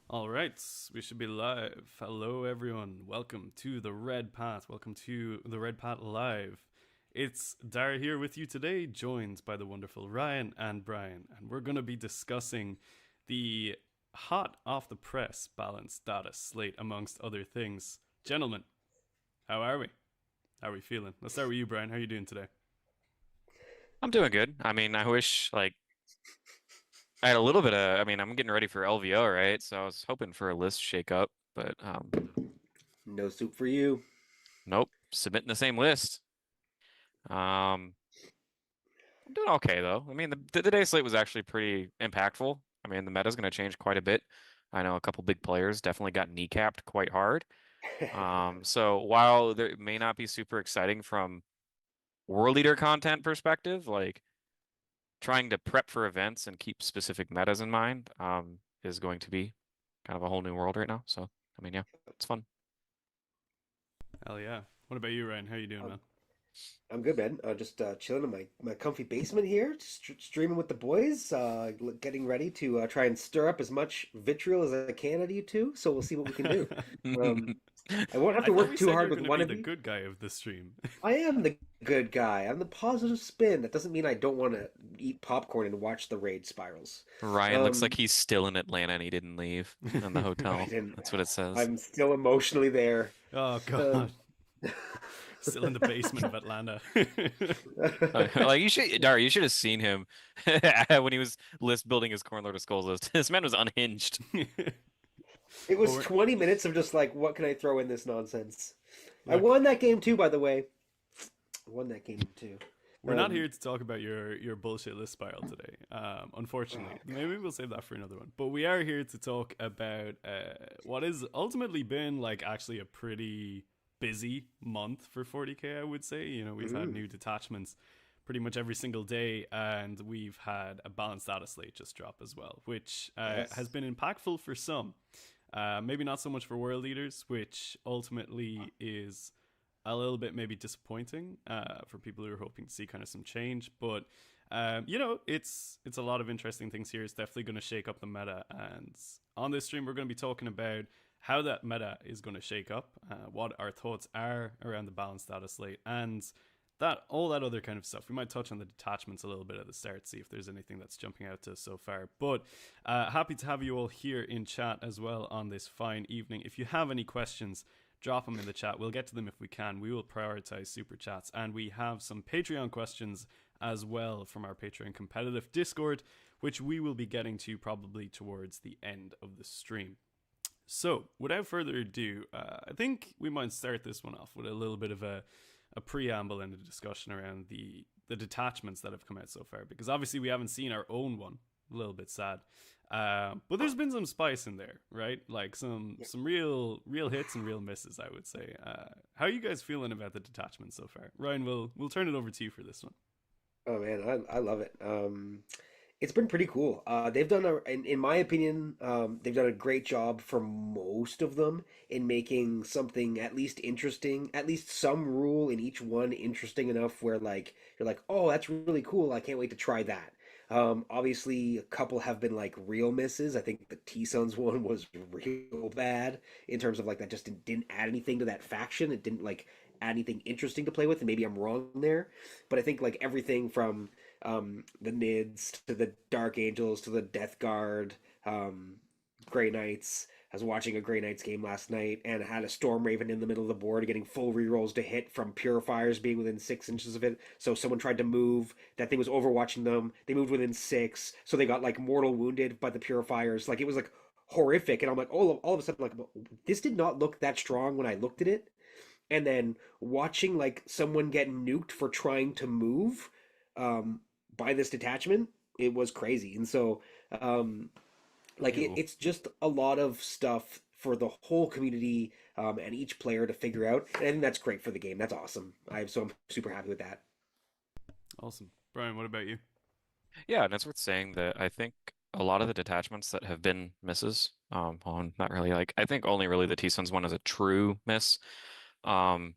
All right, we should be live. Hello, everyone. Welcome to the Red Path. Welcome to the Red Path Live. It's Dara here with you today, joined by the wonderful Ryan and Brian, and we're going to be discussing the hot off the press balanced data slate, amongst other things. Gentlemen, how are we? How are we feeling? Let's start with you, Brian. How are you doing today? I'm doing good. I mean, I wish I had a little bit of, I'm getting ready for LVO, right? So I was hoping for a list shakeup, but No soup for you. nope, submitting the same list. Um, I'm doing okay though. I mean, the today's slate was actually pretty impactful. I mean, the meta's going to change quite a bit. I know a couple big players definitely got kneecapped quite hard. So while there may not be super exciting from world leader content perspective, like trying to prep for events and keep specific metas in mind, is going to be kind of a whole new world right now. So, I mean, yeah, it's fun. Hell yeah. What about you, Ryan? How you doing, I'm, man? I'm good, man. Just chilling in my comfy basement here, streaming with the boys. Getting ready to try and stir up as much vitriol as I can at you two. So we'll see what we can do. Um, I won't have I to thought work we too said you hard were with going to one be of the you. good guy of the stream. I am the good guy. I'm the positive spin. That doesn't mean I don't want to eat popcorn and watch the raid spirals. Ryan looks like Um, he's still in Atlanta and he didn't leave in the no, I hotel. didn't. That's what it says. I'm still emotionally there. Oh, God. Um, Still in the basement of Atlanta. Like you should, Dara, you should have seen him when he was list building his Corn Lord of Skulls list. This man was unhinged. It Well, was we're, 20 minutes of just like, what can I throw in this nonsense? I look, won that game too, by the way. I won that game too. we're not Um, here to talk about your bullshit list spiral today. Unfortunately, oh, maybe we'll save that for another one. But we are here to talk about what has ultimately been like actually a pretty busy month for 40k. I would say. You know, we've had mm, new detachments pretty much every single day, and we've had a balanced data slate just drop as well, which has yes. been impactful for some. Maybe not so much for world leaders, which ultimately is a little bit maybe disappointing for people who are hoping to see kind of some change. But you know, it's a lot of interesting things here. It's definitely going to shake up the meta, and on this stream, we're going to be talking about how that meta is going to shake up, what our thoughts are around the balanced data slate, and that all that other kind of stuff. We might touch on the detachments a little bit at the start, see if there's anything that's jumping out to us so far. But happy to have you all here in chat as well on this fine evening. If you have any questions, drop them in the chat. We'll get to them if we can. We will prioritize super chats, and we have some Patreon questions as well from our Patreon competitive Discord, which we will be getting to probably towards the end of the stream. So, without further ado, I think we might start this one off with a little bit of a preamble and a discussion around the detachments that have come out so far, because obviously we haven't seen our own one. A little bit sad, but there's been some spice in there, right? Like some real hits and real misses, I would say. How are you guys feeling about the detachment so far? Ryan, we'll turn it over to you for this one. Oh man, I love it. It's been pretty cool. They've done in my opinion, they've done a great job for most of them in making something at least interesting, at least some rule in each one interesting enough where like you're like, oh, that's really cool. I can't wait to try that. Obviously, a couple have been like real misses. I think the T Suns one was real bad in terms of like that just didn't add anything to that faction. It didn't like add anything interesting to play with, and maybe I'm wrong there, but I think like everything from the Nids to the Dark Angels to the Death Guard, um, Grey Knights. I was watching a Grey Knights game last night and had a Storm Raven in the middle of the board getting full rerolls to hit from Purifiers being within 6 inches of it. So someone tried to move. That thing was overwatching them. They moved within six. So they got like mortal wounded by the Purifiers. Like it was like horrific. And I'm like, all of a sudden, like, this did not look that strong when I looked at it. And then watching like someone get nuked for trying to move um, by this detachment, it was crazy. And so um, Like Ew. it's just a lot of stuff for the whole community and each player to figure out, and I think that's great for the game. That's awesome. I'm super happy with that. Awesome. Brian, what about you? Yeah, and it's worth saying that I think a lot of the detachments that have been misses, well, not really like I think only really the T-Suns one is a true miss. Um,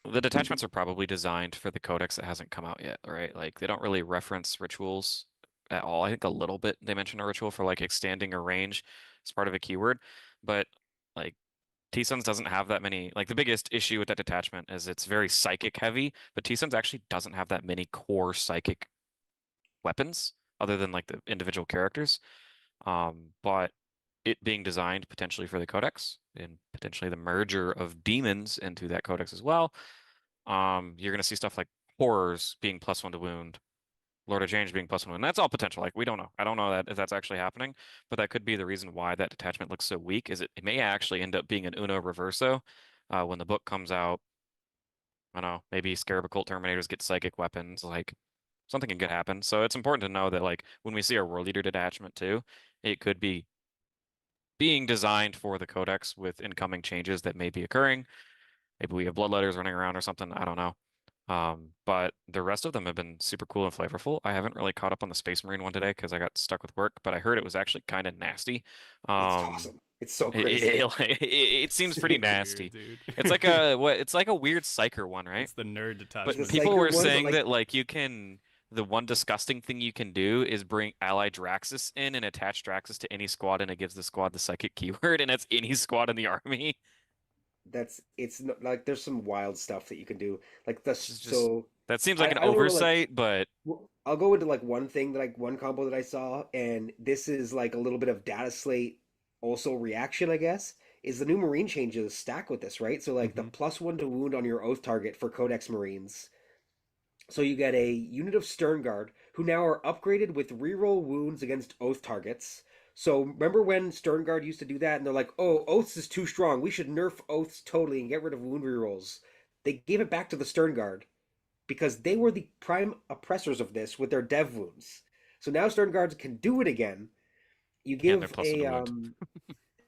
the detachments are probably designed for the codex that hasn't come out yet, right? Like they don't really reference rituals at all. I think a little bit they mention a ritual for like extending a range as part of a keyword, but like T-Suns doesn't have that many. Like the biggest issue with that detachment is it's very psychic heavy, but T-Suns actually doesn't have that many core psychic weapons other than like the individual characters. But it being designed potentially for the codex and potentially the merger of demons into that codex as well, you're gonna see stuff like horrors being +1 to wound, Lord of Change being +1 to wound. That's all potential. Like we don't know. I don't know that if that's actually happening, but that could be the reason why that detachment looks so weak. Is it may actually end up being an Uno Reverso when the book comes out. I don't know, maybe Scarab Occult Terminators get psychic weapons, like something could happen. So it's important to know that like when we see a World Eater detachment too, it could be being designed for the Codex with incoming changes that may be occurring. Maybe we have bloodletters running around or something. I don't know. But the rest of them have been super cool and flavorful. I haven't really caught up on the Space Marine one today because I got stuck with work, but I heard it was actually kind of nasty. It's Um, awesome. It's so it, crazy. it seems pretty Super weird, nasty. dude. It's like a what? It's like a weird Psyker one, right? It's the nerd But The detachment. people Psyker were one, but saying like that like you can the one disgusting thing you can do is bring ally Draxus in and attach Draxus to any squad and it gives the squad the psychic keyword and it's any squad in the army. it's like there's some wild stuff that you can do. Like the Which is just so that seems like an I don't want to like oversight, but I'll go into like one thing that like one combo that I saw, and this is like a little bit of data slate also reaction, I guess, is the new Marine changes stack with this, right? So like the Hmm. +1 to wound on your oath target for Codex Marines. So you get a unit of Stern Guard who now are upgraded with reroll wounds against oath targets. So remember when Stern Guard used to do that and they're like, "Oh, oaths is too strong. We should nerf oaths totally and get rid of wound rerolls." They gave it back to the Stern Guard because they were the prime oppressors of this with their dev wounds. So now Stern Guards can do it again. You and they're give +1 to a wound.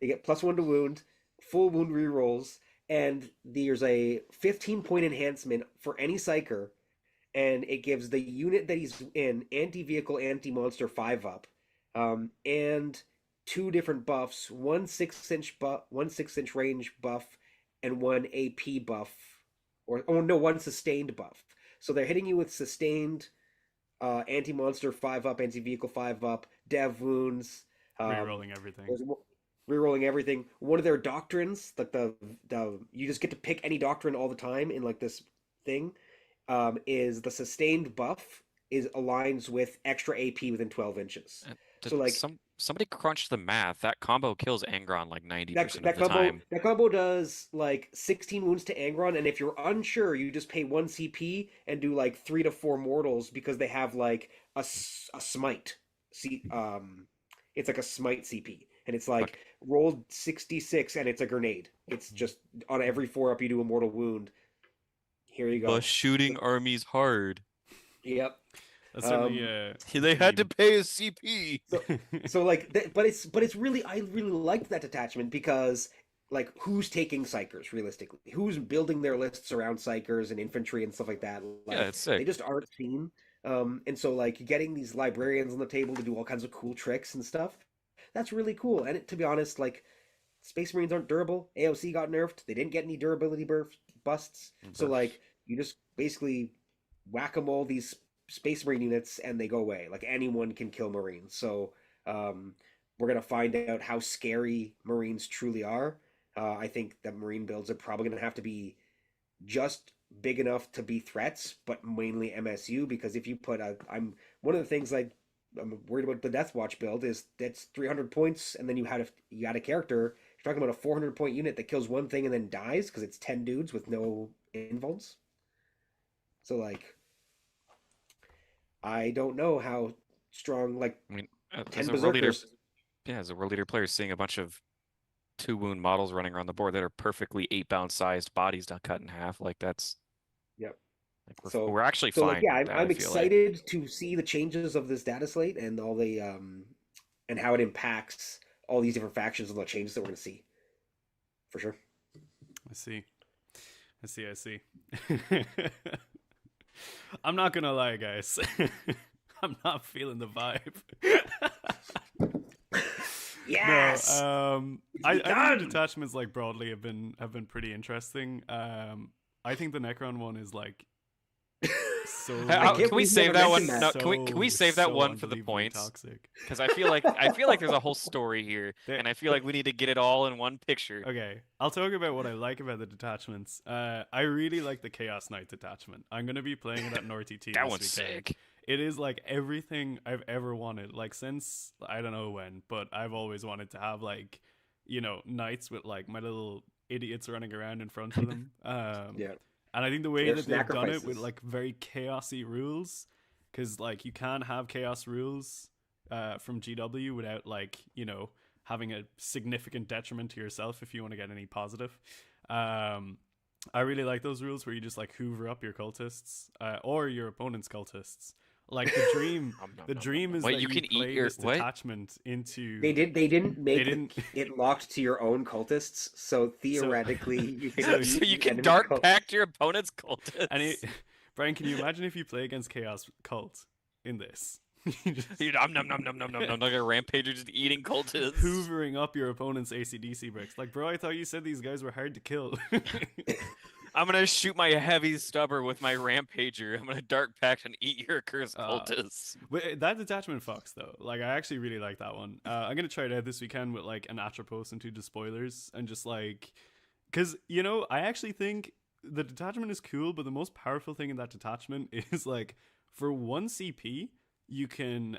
they get +1 to wound, full wound rerolls, and there's a 15-point enhancement for any psyker, and it gives the unit that he's in anti-vehicle, anti-monster 5 up, and two different buffs: one 6-inch range buff, and one AP buff, or oh no, one sustained buff. So they're hitting you with sustained anti-monster 5 up, anti-vehicle 5 up, dev wounds. Um, Rerolling everything. there's rerolling everything. One of their doctrines, like the you just get to pick any doctrine all the time in like this thing, is the sustained buff is aligns with extra AP within 12 inches. Did So like somebody crunched the math. That combo kills Angron like that 90% of that the combo time. that combo does like 16 wounds to Angron, and if you're unsure, you just pay 1 CP and do like 3 to 4 mortals because they have like a smite. See, it's like a smite CP, and it's Fuck. like rolled 66, and it's a grenade. It's just on every 4 up you do a mortal wound. Here you But go. shooting armies hard. Yep. That's certainly Um, They had to pay a CP. So, so like, but it's really I really liked that detachment because like who's taking psychers realistically? Who's building their lists around psychers and infantry and stuff like that? Yeah, Like it's they sick. just aren't seen. And so like getting these librarians on the table to do all kinds of cool tricks and stuff, that's really cool. And to be honest, like Space Marines aren't durable. AOC got nerfed. They didn't get any durability busts. So Burst. like you just basically whack them all these Space Marine units and they go away. Like anyone can kill Marines. So we're gonna find out how scary Marines truly are. I think that Marine builds are probably gonna have to be just big enough to be threats, but mainly MSU. Because if you put I'm one of the things like I'm worried about the Death Watch build is that's 300 points, and then you had a character. You're talking about a 400-point unit that kills one thing and then dies because it's 10 dudes with no invulns. So like I don't know how strong like I mean, as 10 a world leader, berserkers. yeah, as a world leader player, seeing a bunch of 2 wound models running around the board that are perfectly 8-bound sized bodies not cut in half, like that's Yep. like So we're actually so like fine yeah, with I'm that, I I'm feel like. excited to see the changes of this data slate and all the and how it impacts all these different factions and the changes that we're going to see. For sure. I see. I'm not gonna lie, guys. I'm not feeling the vibe. Yes. No, I think the detachments like broadly have been pretty interesting. I think the Necron one is like so. Can we save that one? No, so, can we save that so one for the unbelievably points? Toxic. Because I feel like there's a whole story here, and I feel like we need to get it all in one picture. Okay, I'll talk about what I like about the detachments. I really like the Chaos Knight detachment. I'm gonna be playing it at NorTT. That this one's weekend. sick. It is like everything I've ever wanted. Like since I don't know when, but I've always wanted to have like, knights with like my little idiots running around in front of them. Yeah. And I think the way They're that they've done it with sacrifices. like very chaosy rules, because like you can't have chaos rules from GW without like having a significant detriment to yourself if you want to get any positive. I really like those rules where you just like hoover up your cultists or your opponent's cultists. Like the dream, is Wait, that you can play eat your this detachment into. They didn't make didn't- it locked to your own cultists, so theoretically you can so eat So you the can enemy dark cult. pact your opponent's cultists. And Brian, can you imagine if you play against Chaos Cult in this? Dude, nom nom nom nom nom nom nom, like a rampager just eating cultists. Hoovering up your opponent's ACDC bricks. Like, bro, I thought you said these guys were hard to kill. I'm gonna shoot my heavy stubber with my rampager. I'm gonna dark pact and eat your cursed cultists. But that detachment fucks though. Like, I actually really like that one. I'm gonna try it out this weekend with like an Atropos and 2 Despoilers, and just like, because I actually think the detachment is cool, but the most powerful thing in that detachment is like for 1 CP you can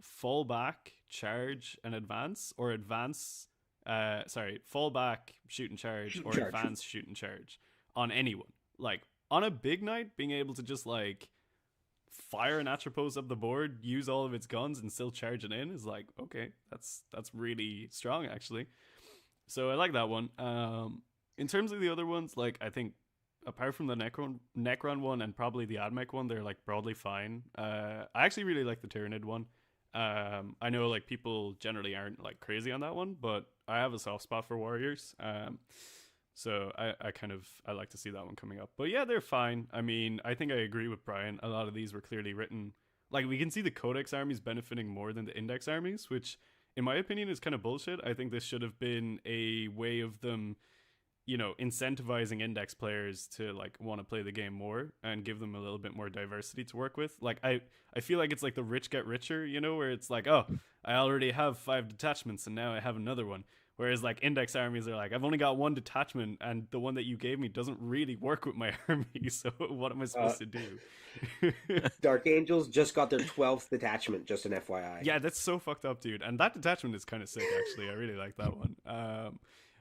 fall back, charge, and advance, or advance. Fall back, shoot and charge, or advance, shoot and charge on anyone. Like on a big knight, being able to just like fire an Atropos up the board, use all of its guns, and still charge it in is like, okay, that's really strong actually. So I like that one. In terms of the other ones, like I think apart from the Necron one and probably the Admech one, they're like broadly fine. I actually really like the Tyranid one. I know like people generally aren't like crazy on that one, but I have a soft spot for warriors. So I like to see that one coming up. But yeah, they're fine. I mean, I think I agree with Brian. A lot of these were clearly written. Like we can see the Codex armies benefiting more than the Index armies, which in my opinion is kind of bullshit. I think this should have been a way of them incentivizing Index players to like want to play the game more and give them a little bit more diversity to work with. Like I feel like it's like the rich get richer, where it's like, oh, I already have 5 detachments and now I have another one. Whereas like Index armies are like, I've only got 1 detachment and the one that you gave me doesn't really work with my army, so what am I supposed to do? Dark Angels just got their 12th detachment, just an FYI. Yeah, that's so fucked up, dude. And that detachment is kind of sick, actually. I really like that one.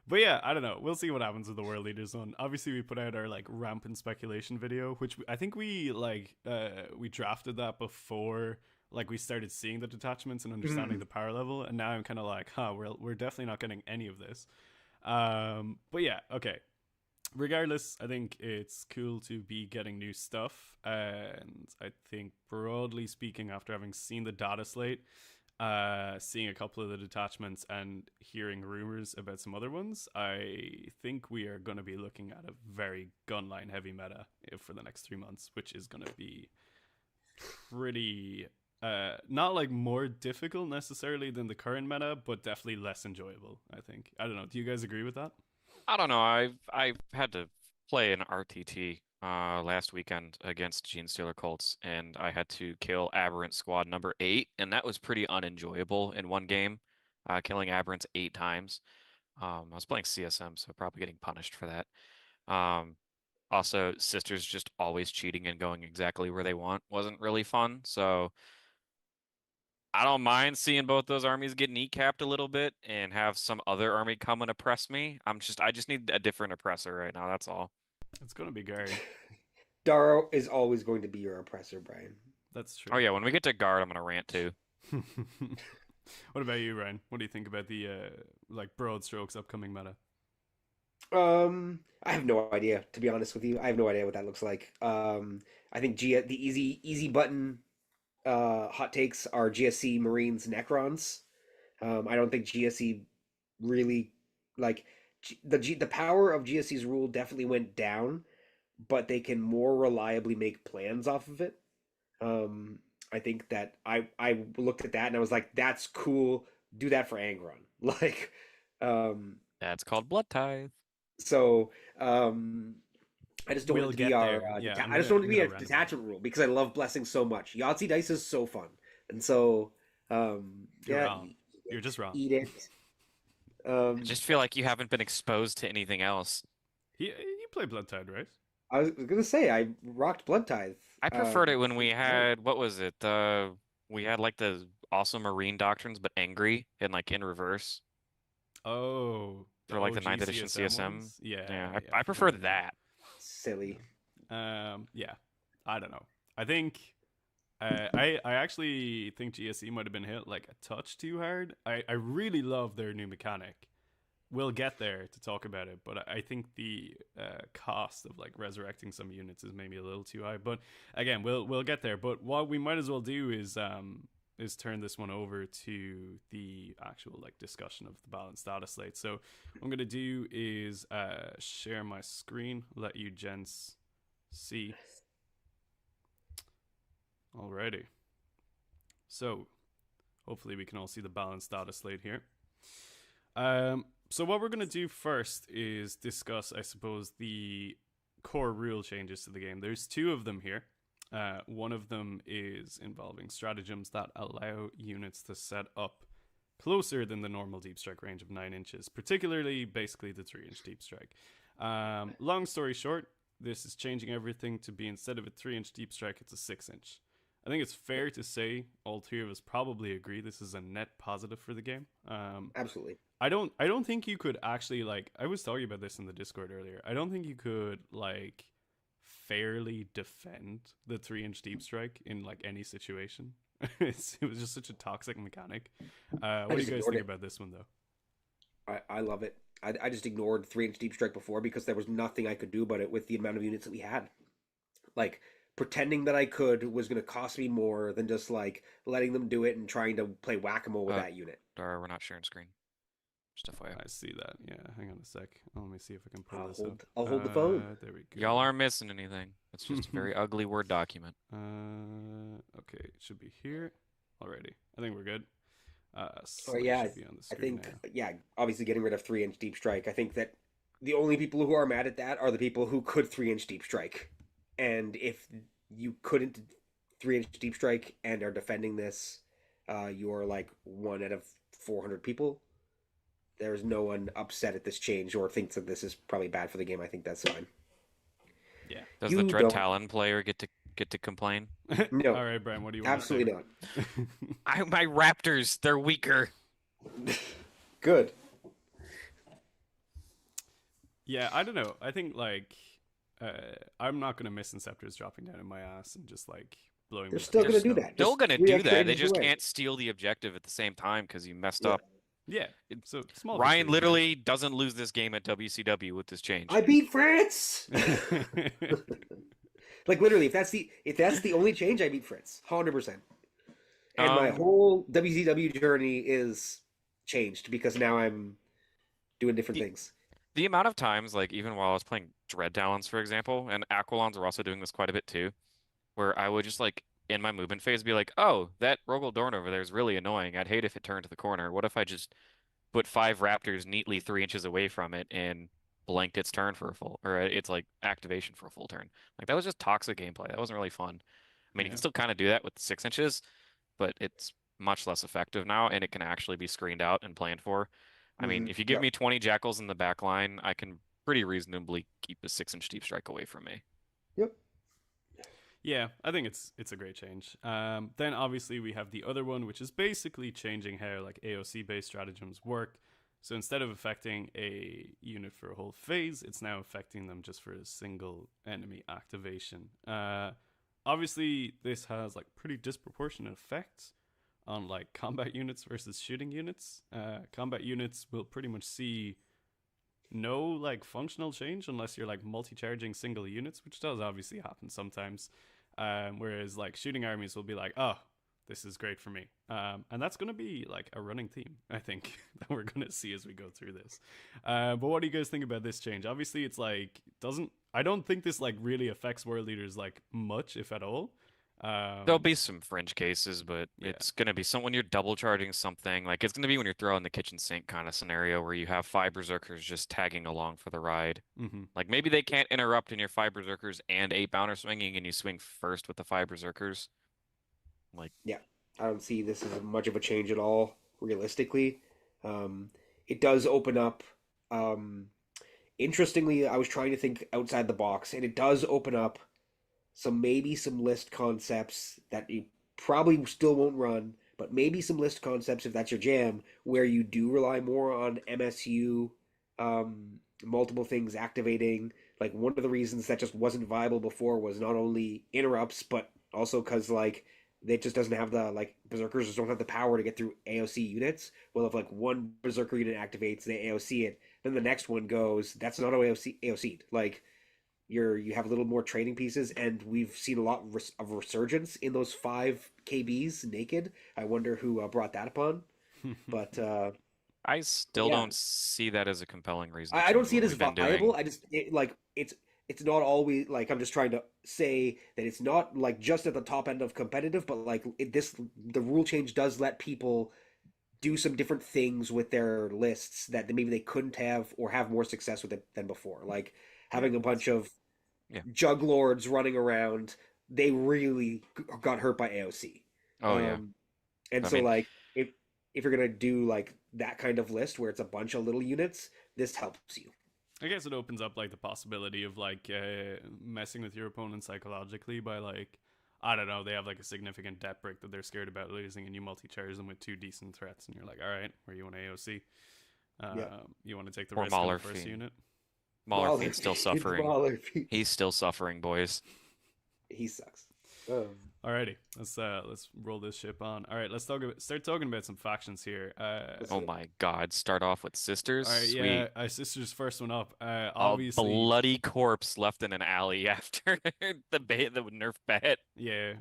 But yeah, I don't know. We'll see what happens with the World Leaders one. Obviously, we put out our like rampant speculation video, which I think we we drafted that before like we started seeing the detachments and understanding the power level. And now I'm kind of like, we're definitely not getting any of this. But yeah, okay. Regardless, I think it's cool to be getting new stuff. And I think broadly speaking, after having seen the data slate, seeing a couple of the detachments and hearing rumors about some other ones, I think we are going to be looking at a very gunline heavy meta for the next 3 months, which is going to be pretty not like more difficult necessarily than the current meta, but definitely less enjoyable, I think. I don't know, do you guys agree with that? I don't know. I've had to play an RTT last weekend against Genestealer Cults, and I had to kill Aberrant Squad number 8, and that was pretty unenjoyable in one game, killing Aberrants 8 times. I was playing CSM, so probably getting punished for that. Also, Sisters just always cheating and going exactly where they want wasn't really fun, so I don't mind seeing both those armies get kneecapped a little bit and have some other army come and oppress me. I just need a different oppressor right now, that's all. It's going to be Gary. Dara is always going to be your oppressor, Brian. That's true. Oh yeah, when we get to guard, I'm gonna rant too. What about you, Ryan? What do you think about the like broad strokes upcoming meta? I have no idea, to be honest with you. I have no idea what that looks like. I think the easy button hot takes are GSC Marines Necrons. I don't think GSE really like the power of GSE's rule definitely went down, but they can more reliably make plans off of it. Um, I think that I looked at that and I was like, that's cool. Do that for Angron. Like, um, That's called Blood Tithe. so um, I just don't want We'll it to be get our there. Yeah, I just don't want it I'm to be gonna a rant about it. detachment rule because I love blessing so much. Yahtzee dice is so fun, and so You're yeah, wrong. You're just wrong. eat it. I Um, just feel like you haven't been exposed to anything else. You play Blood Tide, right? I was gonna say I rocked Blood Tithe. I preferred it when we No. had, what was it? We had like the awesome marine doctrines, but angry and like in reverse Oh, the for like the OG 9th edition CSM CSM. ones. Yeah, Yeah, yeah, I I know prefer what you mean. that. Silly. Yeah, I don't know. I think I actually think GSE might have been hit like a touch too hard. I really love their new mechanic. We'll get there to talk about it, but I think the cost of like resurrecting some units is maybe a little too high. But again, we'll get there. But what we might as well do is turn this one over to the actual like discussion of the balanced data slate. So what I'm gonna do is share my screen, let you gents see. Alrighty. So hopefully we can all see the balanced data slate here. So what we're gonna do first is discuss, I suppose, the core rule changes to the game. There's two of them here. One of them is involving stratagems that allow units to set up closer than the normal deep strike range of 9 inches, particularly basically the 3-inch deep strike. Long story short, this is changing everything to be, instead of a 3-inch deep strike, it's a 6-inch. I think it's fair to say all three of us probably agree this is a net positive for the game. Absolutely. I don't think you could actually, like, I was talking about this in the Discord earlier. I don't think you could like fairly defend the 3-inch deep strike in like any situation. It was just such a toxic mechanic. What do you just guys ignored think it. about this one though? I love it. I just ignored 3-inch deep strike before because there was nothing I could do about it with the amount of units that we had. Like pretending that I could was going to cost me more than just like letting them do it and trying to play whack-a-mole with Uh, that unit. Dara, we're not sharing screen. Just FYI. I see that. Yeah, hang on a sec. Let me see if I can pull this up. I'll hold the phone. There we go. Y'all aren't missing anything. It's just a very ugly Word document. Okay, it should be here already. I think we're good. Oh Slate yeah, should be on the I screen think now. yeah, obviously getting rid of 3-inch deep strike. I think that the only people who are mad at that are the people who could 3-inch deep strike. And if you couldn't 3-inch deep strike and are defending this, you're like 1 out of 400 people. There's no one upset at this change or thinks that this is probably bad for the game. I think that's fine. Yeah. Does You the Dread don't. Talon player get to complain? No, All right, Brian, what do you want absolutely to not. say? My Raptors, they're weaker. Good. Yeah, I don't know. I think like I'm not gonna miss Inceptors dropping down in my ass and just like blowing. They're me still back going up. to do So, that. Still Just gonna 3 do extra that. They inches just away. can't steal the objective at the same time because you messed Yeah. up. yeah. So small. Ryan victories, literally doesn't lose this game at WCW with this change. I beat Fritz. man. Like literally, if that's the only change, I beat Fritz, 100%. And my Um, whole WCW journey is changed because now I'm doing different The- things. The amount of times, like even while I was playing Dread Talons, for example, and Aquilons are also doing this quite a bit too, where I would just like in my movement phase be like, oh, that Rogel Dorn over there is really annoying. I'd hate if it turned to the corner. What if I just put 5 Raptors neatly 3 inches away from it and blanked its turn for a full, or its like activation for a full turn? Like that was just toxic gameplay. That wasn't really fun. I mean, you Yeah. can still kind of do that with 6 inches, but it's much less effective now, and it can actually be screened out and planned for. I mean, if you give Yep. me 20 Jackals in the back line, I can pretty reasonably keep a 6-inch deep strike away from me. Yep. Yeah, I think it's a great change. Then obviously we have the other one, which is basically changing how like AOC based stratagems work. So instead of affecting a unit for a whole phase, it's now affecting them just for a single enemy activation. Obviously this has like pretty disproportionate effects on like combat units versus shooting units. Combat units will pretty much see no like functional change unless you're like multi-charging single units, which does obviously happen sometimes. Whereas like shooting armies will be like, oh, this is great for me. And that's going to be like a running theme, I think, that we're going to see as we go through this. But what do you guys think about this change? Obviously, it's like, I don't think this like really affects world leaders like much, if at all. There'll be some fringe cases, but Yeah. it's going to be when you're double charging something. Like it's going to be when you're throwing the kitchen sink kind of scenario where you have 5 berserkers just tagging along for the ride. Mm-hmm. Like maybe they can't interrupt in your 5 berserkers and 8 bound swinging, and you swing first with the 5 berserkers. Like Yeah, I don't see this as much of a change at all, realistically. It does open up. Interestingly, I was trying to think outside the box, and it does open up maybe some list concepts that you probably still won't run, but maybe some list concepts if that's your jam, where you do rely more on MSU, multiple things activating. Like one of the reasons that just wasn't viable before was not only interrupts, but also because like it just doesn't have the like berserkers just don't have the power to get through AOC units. Well, if like one berserker unit activates, they AOC it, then the next one goes. That's not AOC'd. Like you have a little more trading pieces, and we've seen a lot of resurgence in those 5 KBs naked. I wonder who brought that upon, but I still yeah. don't see that as a compelling reason. I don't see it as we've been viable. doing. It's not always like I'm just trying to say that it's not like just at the top end of competitive, but like the rule change does let people do some different things with their lists that maybe they couldn't have or have more success with it than before. Like having a bunch of Yeah. jug lords running around, they really got hurt by AOC. Oh yeah. And I so mean, like if you're gonna do like that kind of list where it's a bunch of little units, this helps you. I guess it opens up like the possibility of like messing with your opponent psychologically by like, I don't know, they have like a significant debt brick that they're scared about losing, and you multi-charge them with 2 decent threats, and you're like, all right, where you want AOC? Yeah. You want to take the Or risk on the Mauler first Fiend. unit? Maulerfeet's still suffering. Maulerfeet. He's still suffering, boys. He sucks. Alrighty, let's roll this ship on. All right, let's start talking about some factions here. Oh my God! Start off with sisters. All right, Sweet. yeah, sisters first one up. A Obviously, bloody corpse left in an alley after the nerf bet. yeah.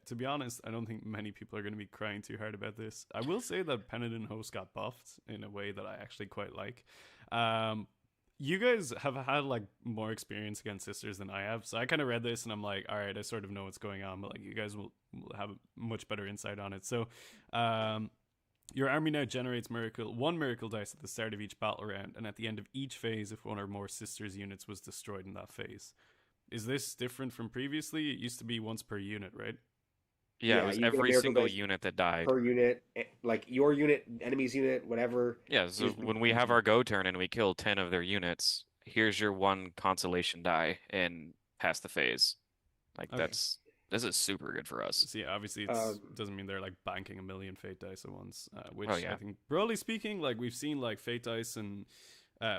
To be honest, I don't think many people are going to be crying too hard about this. I will say that Penitent Host got buffed in a way that I actually quite like. You guys have had like more experience against sisters than I have, so I kind of read this and I'm like, all right, I sort of know what's going on, but like you guys will have much better insight on it. So, your army now generates one miracle dice at the start of each battle round, and at the end of each phase if one or more sisters units was destroyed in that phase. Is this different from previously? It used to be once per unit, right? Yeah, it was you get a every miracle single dice unit that died. per unit, like your unit, enemy's unit, whatever. Yeah, so is the when we have our go turn and we kill 10 of their units, here's your 1 consolation die and pass the phase. Like Okay. this is super good for us. So yeah, obviously it doesn't mean they're like banking 1 million fate dice at once, which Oh, yeah. I think broadly speaking, like we've seen like fate dice and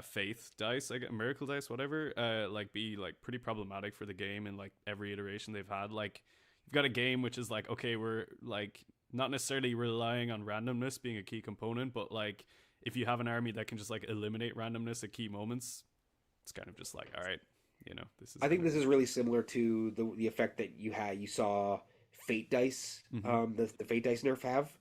faith dice, miracle dice, whatever, like be like pretty problematic for the game in like every iteration they've had. Like you've got a game which is like, okay, we're like not necessarily relying on randomness being a key component, but like if you have an army that can just like eliminate randomness at key moments, it's kind of just like, all right, this is. I think this is really similar to the effect that you saw fate dice, the fate dice nerf have,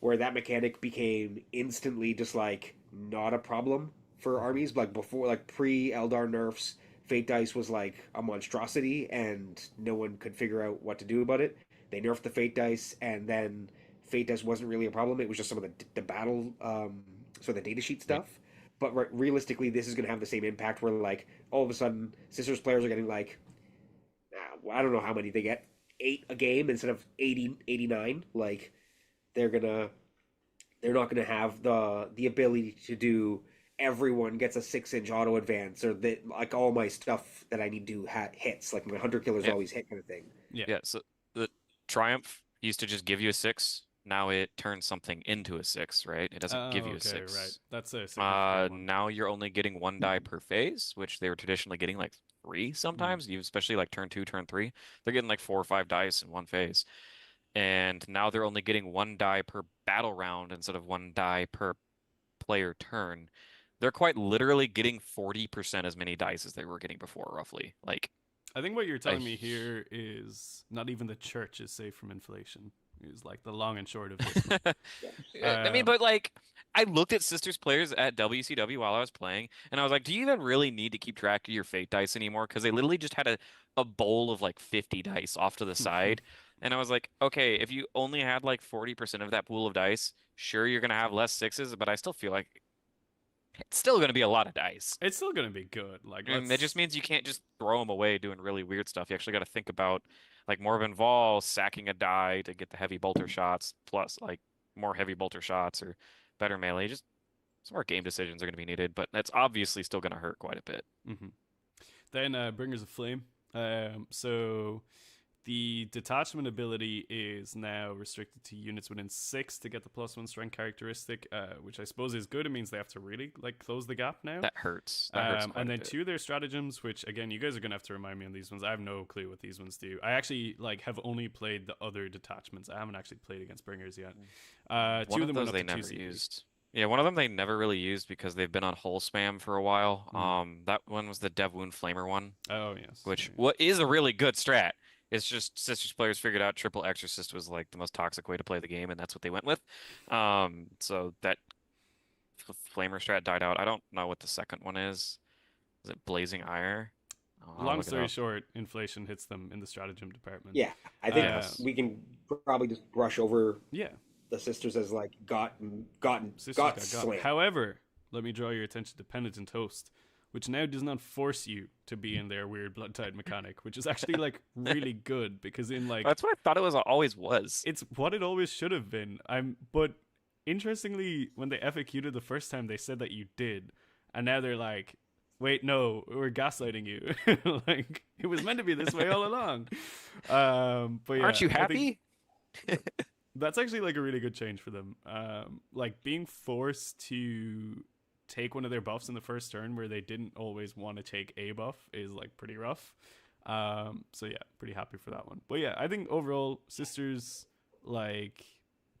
where that mechanic became instantly just like not a problem for armies. Like before, like pre Eldar nerfs, fate dice was like a monstrosity, and no one could figure out what to do about it. They nerfed the fate dice, and then fate dice wasn't really a problem. It was just some of the battle, so the datasheet stuff. But realistically, this is going to have the same impact where, like, all of a sudden, Sisters players are getting, like, I don't know how many they get, 8 a game instead of 80, 89. Like, they're not going to have the ability to do everyone gets a 6-inch auto advance, or that, like, all my stuff that I need to hits, like my hunter killers always hit kind of thing. Yeah, so the Triumph used to just give you a 6. Now it turns something into a 6, right? It doesn't give you a 6. Right. That's a significant one. Now you're only getting 1 die per phase, which they were traditionally getting like 3 sometimes. You especially like turn 2, turn 3. They're getting like 4 or 5 dice in 1 phase. And now they're only getting 1 die per battle round instead of 1 die per player turn. They're quite literally getting 40% as many dice as they were getting before, roughly. Like, I think what you're telling me here is not even the church is safe from inflation. is like the long and short of this one. I mean, but like, I looked at Sisters players at WCW while I was playing, and I was like, do you even really need to keep track of your fate dice anymore? Because they literally just had a bowl of like 50 dice off to the side. And I was like, okay, if you only had like 40% of that pool of dice, sure, you're going to have less sixes, but I still feel like it's still going to be a lot of dice. It's still gonna be good. Like, And that just means you can't just throw them away doing really weird stuff. You actually got to think about like Morbin Vol sacking a die to get the heavy bolter shots, plus like more heavy bolter shots or better melee. Just some more game decisions are going to be needed, but that's obviously still going to hurt quite a bit. Then Bringers of Flame. So the detachment ability is now restricted to units within 6 to get the +1 strength characteristic, which I suppose is good. It means they have to really like close the gap now. That hurts. That hurts quite and a then bit. 2 of their stratagems, which again you guys are gonna have to remind me on these ones. I have no clue what these ones do. I actually like have only played the other detachments. I haven't actually played against Bringers yet. One 2 of of them those went up they to never 2 CP. used. Yeah, one of them they never really used because they've been on hull spam for a while. That one was the Dev Wound Flamer one, Oh yes. which Yeah. what is a really good strat. It's just Sisters players figured out Triple Exorcist was like the most toxic way to play the game, and that's what they went with. So that Flamer strat died out. I don't know what the second one is. Is it Blazing Ire? I'll Long look it story up. short, inflation hits them in the stratagem department. Yeah, I think Yes. we can probably just brush over Yeah. the sisters as like gotten Sisters got got slammed. However, let me draw your attention to Penitent Host, which now does not force you to be in their weird blood tide mechanic, which is actually like really good because in like That's what I thought it was always was. it's what it always should have been. But interestingly, when they FAQ'd it the first time, they said that you did, and now they're like, wait, no, we're gaslighting you. Like it was meant to be this way all along. But yeah, Aren't you I think happy? that's actually like a really good change for them. Like being forced to take one of their buffs in the first turn where they didn't always want to take a buff is like pretty rough. So yeah, pretty happy for that one. But yeah, I think overall, Sisters like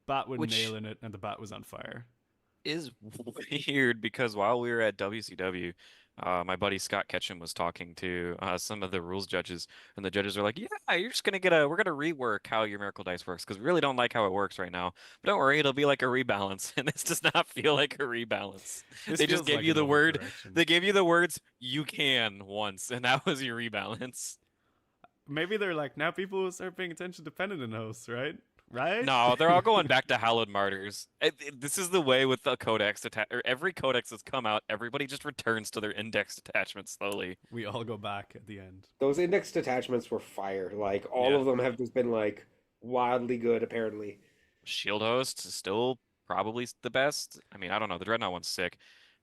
Bat would Which- nail in it, and the Bat was on fire. Is weird because while we were at WCW, my buddy Scott Ketchum was talking to some of the rules judges, and the judges are like, "Yeah, you're just gonna we're gonna rework how your Miracle Dice works because we really don't like how it works right now. But don't worry, it'll be like a rebalance." And this does not feel like a rebalance. This They just feels gave like you an the word. overcorrection. They gave you the words "you can" once, and that was your rebalance. Maybe they're like, now people will start paying attention to Penitent Hosts, right? Right? No, they're all going back to Hallowed Martyrs. This is the way with the codex or every codex that's come out. Everybody just returns to their index detachment slowly. We all go back at the end. Those index detachments were fire. Like all Yeah. of them have just been like wildly good apparently. Shield Host is still probably the best. I mean, I don't know. The Dreadnought one's sick.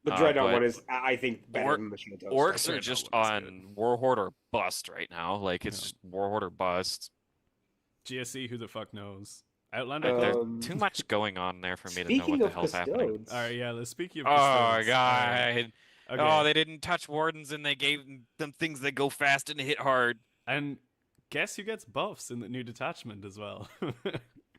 The Dreadnought but one is, I think, better Orc- than the Shield Toast. Orcs Dreadnought are just one is on Warhorde or bust right now. Like it's Yeah. just Warhorde or bust. GSC, who the fuck knows? Outlander Like, Club? there's too much going on there for me to know what Speaking the of hell's happening. Custodes, All right, yeah. Let's speak of Oh Custodes. god. Okay. Oh, they didn't touch wardens and they gave them things that go fast and hit hard. And guess who gets buffs in the new detachment as well?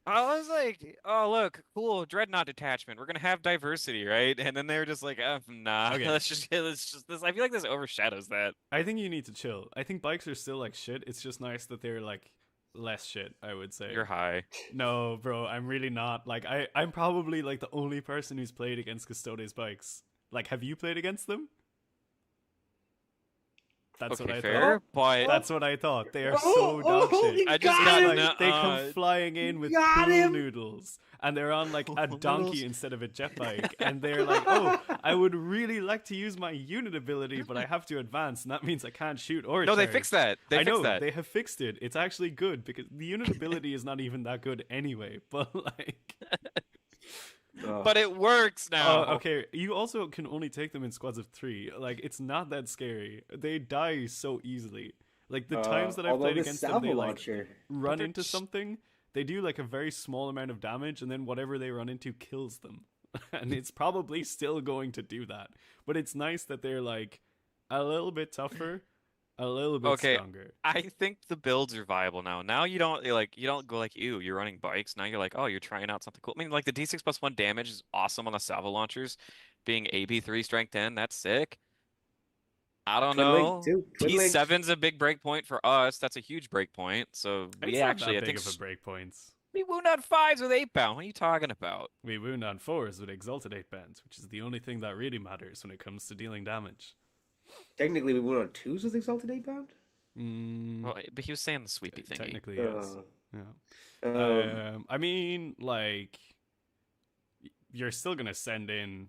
I was like, oh look, cool Dreadnought detachment. We're gonna have diversity, right? And then they were just like, nah, Okay. let's just this. I feel like this overshadows that. I think you need to chill. I think bikes are still like shit. It's just nice that they're like less shit, I would say. You're high. No, bro, I'm really not. Like I'm probably like the only person who's played against Custodes bikes. Like, have you played against them? That's what Okay, I fair, thought. but That's what I thought. They are so dog shit. you I just got got him! him. Like, they come flying in with Got pool him! noodles, and they're on like a Pool donkey noodles? instead of a jet bike, and they're like, "Oh, I would really like to use my unit ability, but I have to advance, and that means I can't shoot or no, they charge." fixed that. They I fixed know that. they have fixed it. It's actually good because the unit ability is not even that good anyway. But like, But it works now. okay, you also can only take them in squads of 3. Like, it's not that scary. They die so easily. Like the times that I've although played the against them, salvo they like launcher, run they're into ch- something. They do like a very small amount of damage, and then whatever they run into kills them. And it's probably still going to do that. But it's nice that they're like a little bit tougher, a little bit Okay. stronger. I think the builds are viable now. Now you don't go like, ew, you're running bikes. Now you're like, oh, you're trying out something cool. I mean, like the D6 plus 1 damage is awesome on the salvo launchers. Being AB3 strength 10, that's sick. I don't Twin link, know. too. Twin link. T7's a big break point for us. That's a huge break point. So It's we not actually, that I big think of a break points. We wound on 5s with 8-bound. What are you talking about? We wound on 4s with Exalted 8 bands, which is the only thing that really matters when it comes to dealing damage. Technically, we went on 2s with Exalted 8-bound? Well, but he was saying the sweepy thingy. Technically, yes. Yeah. I mean, like, you're still gonna send in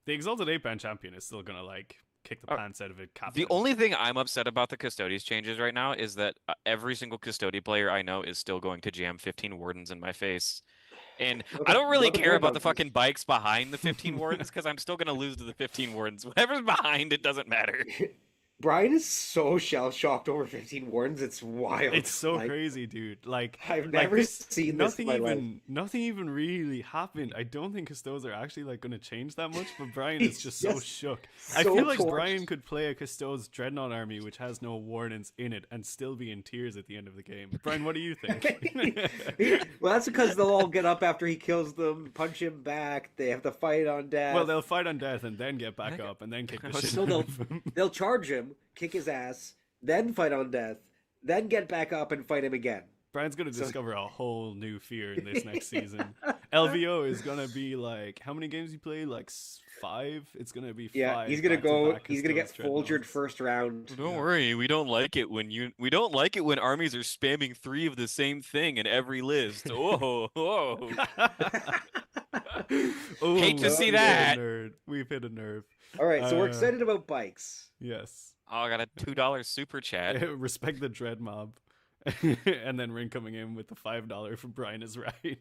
the Exalted 8 band champion is still gonna like kick the pants out of it. The only thing I'm upset about the Custodes changes right now is that every single Custody player I know is still going to jam 15 Wardens in my face. And I don't really care about the fucking bikes behind the 15 Wardens because I'm still going to lose to the 15 Wardens. Whatever's behind it doesn't matter. Brian is so shell-shocked over 15 Wardens, it's wild. It's so crazy, dude. Like, I've never seen this in my life. Nothing even really happened. I don't think Custodes are actually like going to change that much, but Brian is just so shook. I feel like Brian could play a Custodes Dreadnought army which has no Wardens in it and still be in tears at the end of the game. Brian, what do you think? Well, that's because they'll all get up after he kills them, punch him back. They have to fight on death. Well, they'll fight on death and then get back up and then kick the shit out of him. They'll charge him, kick his ass, then fight on death, then get back up and fight him again. Brian's going to discover a whole new fear in this next season. LVO is going to be like, how many games you play? Like 5? It's going to be 5. Yeah, he's going to go, he's going to get Folgered first round. Don't worry, we don't like it when armies are spamming 3 of the same thing in every list. Whoa, whoa. Hate to see that. We've hit a nerve. All right, so we're excited about bikes. Yes. Oh, I got a $2 super chat. Respect the dread mob. And then Ring coming in with the $5 from Brian is right.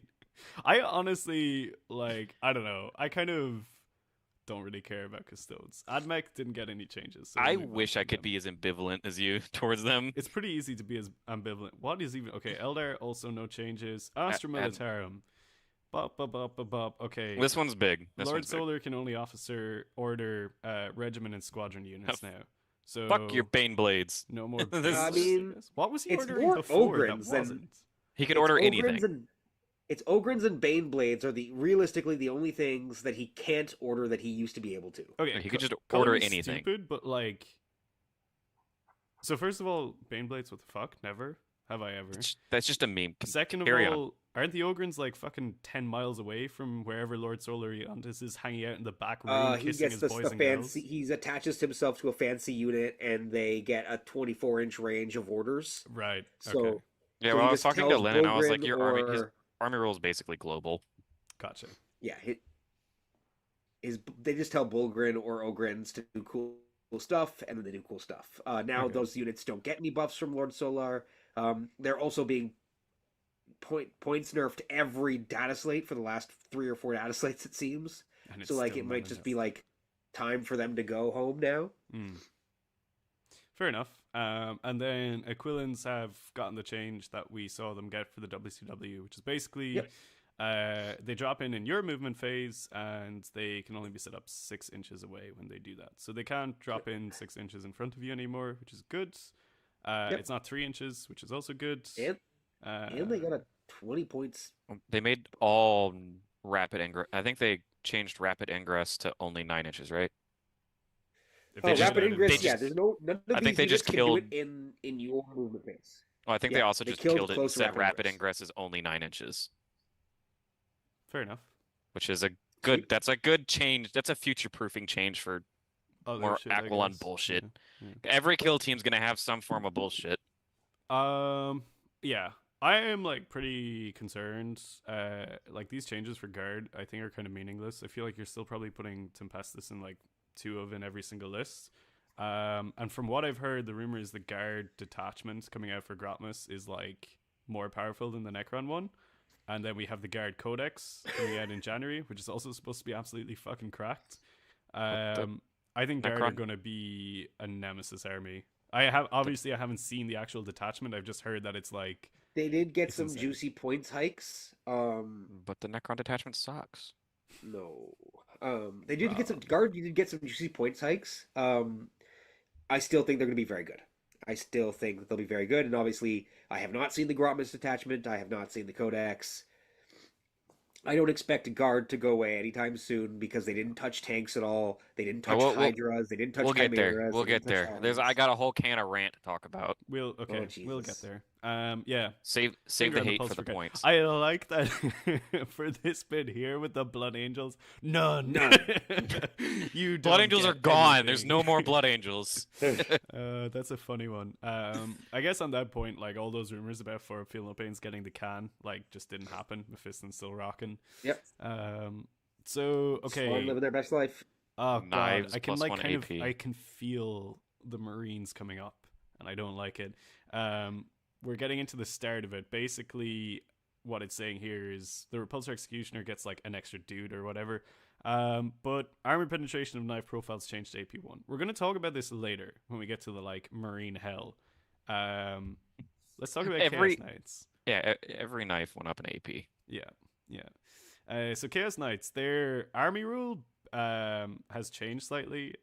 I honestly, like, I don't know. I kind of don't really care about Custodes. Admech didn't get any changes. So I wish I could be as ambivalent as you towards them. It's pretty easy to be as ambivalent. What is even... Okay, Eldar, also no changes. Astra Militarum. Okay. This one's big. Lord Solar can only officer order regiment and squadron units now. So fuck your Bane Blades. No more. I mean, what was he it's ordering more before? Ogrins that wasn't. He could order anything. It's Ogrins and Bane Blades are realistically the only things that he can't order that he used to be able to. Okay, he could just order anything. Stupid, but like. So first of all, Bane Blades, what the fuck? Never have I ever. That's just a meme. Second of all, aren't the Ogrins like fucking 10 miles away from wherever Lord Solariantis is hanging out in the back room kissing his boys and girls? He attaches himself to a fancy unit and they get a 24-inch range of orders. Right. So, okay. Yeah, well, I was talking to Lynn and I was like, your his army rule is basically global. Gotcha. Yeah. They just tell Bulgrin or Ogrins to do cool stuff and then they do cool stuff. Now those units don't get any buffs from Lord Solar. They're also being points nerfed every data slate for the last 3 or 4 data slates, it seems. So like it might just be like time for them to go home now. Fair enough. And then Aquilans have gotten the change that we saw them get for the WCW, which is basically they drop in your movement phase and they can only be set up 6 inches away when they do that. So they can't drop in 6 inches in front of you anymore, which is good. It's not 3 inches, which is also good. And they got a 20 points. They made all rapid ingress. I think they changed rapid ingress to only 9 inches, right? Rapid ingress, there's none of I think they just killed it in your movement phase. Well, I think they also just killed it and said rapid ingress is only 9 inches. Fair enough. Which is a good. That's a good change. That's a future-proofing change for more Aquilon bullshit. Yeah. Every kill team's gonna have some form of bullshit. Yeah. I am like pretty concerned. Like these changes for guard, I think are kind of meaningless. I feel like you're still probably putting Tempestus in like 2 of in every single list. And from what I've heard, the rumor is the guard detachment coming out for Grotmus is like more powerful than the Necron one. And then we have the guard codex coming out in January, which is also supposed to be absolutely fucking cracked. I think guard are going to be a nemesis army. I haven't seen the actual detachment. I've just heard that it's like they did get some juicy points hikes. But the Necron detachment sucks. No. They did get some guard. You did get some juicy points hikes. I still think they're going to be very good. I still think that they'll be very good. And obviously, I have not seen the Grotmus detachment. I have not seen the Codex. I don't expect guard to go away anytime soon because they didn't touch tanks at all. They didn't touch Hydras. They didn't touch Chimeras. We'll get there. I got a whole can of rant to talk about. We'll get there. Yeah. Save Finger the on the hate pulse for the for good. points. I like that for this bit here with the Blood Angels. None. You Blood don't Angels get are gone. anything. There's no more Blood Angels. That's a funny one. I guess on that point, like all those rumors about For Feel No Pain's getting the can, like just didn't happen. Mephiston's still rocking. Yep. So Swan okay. living their best life. Oh god, Knives I can plus like 1 kind of AP. I can feel the Marines coming up, and I don't like it. We're getting into the start of it. Basically, what it's saying here is the Repulsor Executioner gets like an extra dude or whatever. But armor penetration of knife profiles changed to AP1. We're gonna talk about this later when we get to the like Marine hell. Let's talk about Chaos Knights. Yeah, every knife went up in AP. Yeah. So Chaos Knights, their army rule has changed slightly.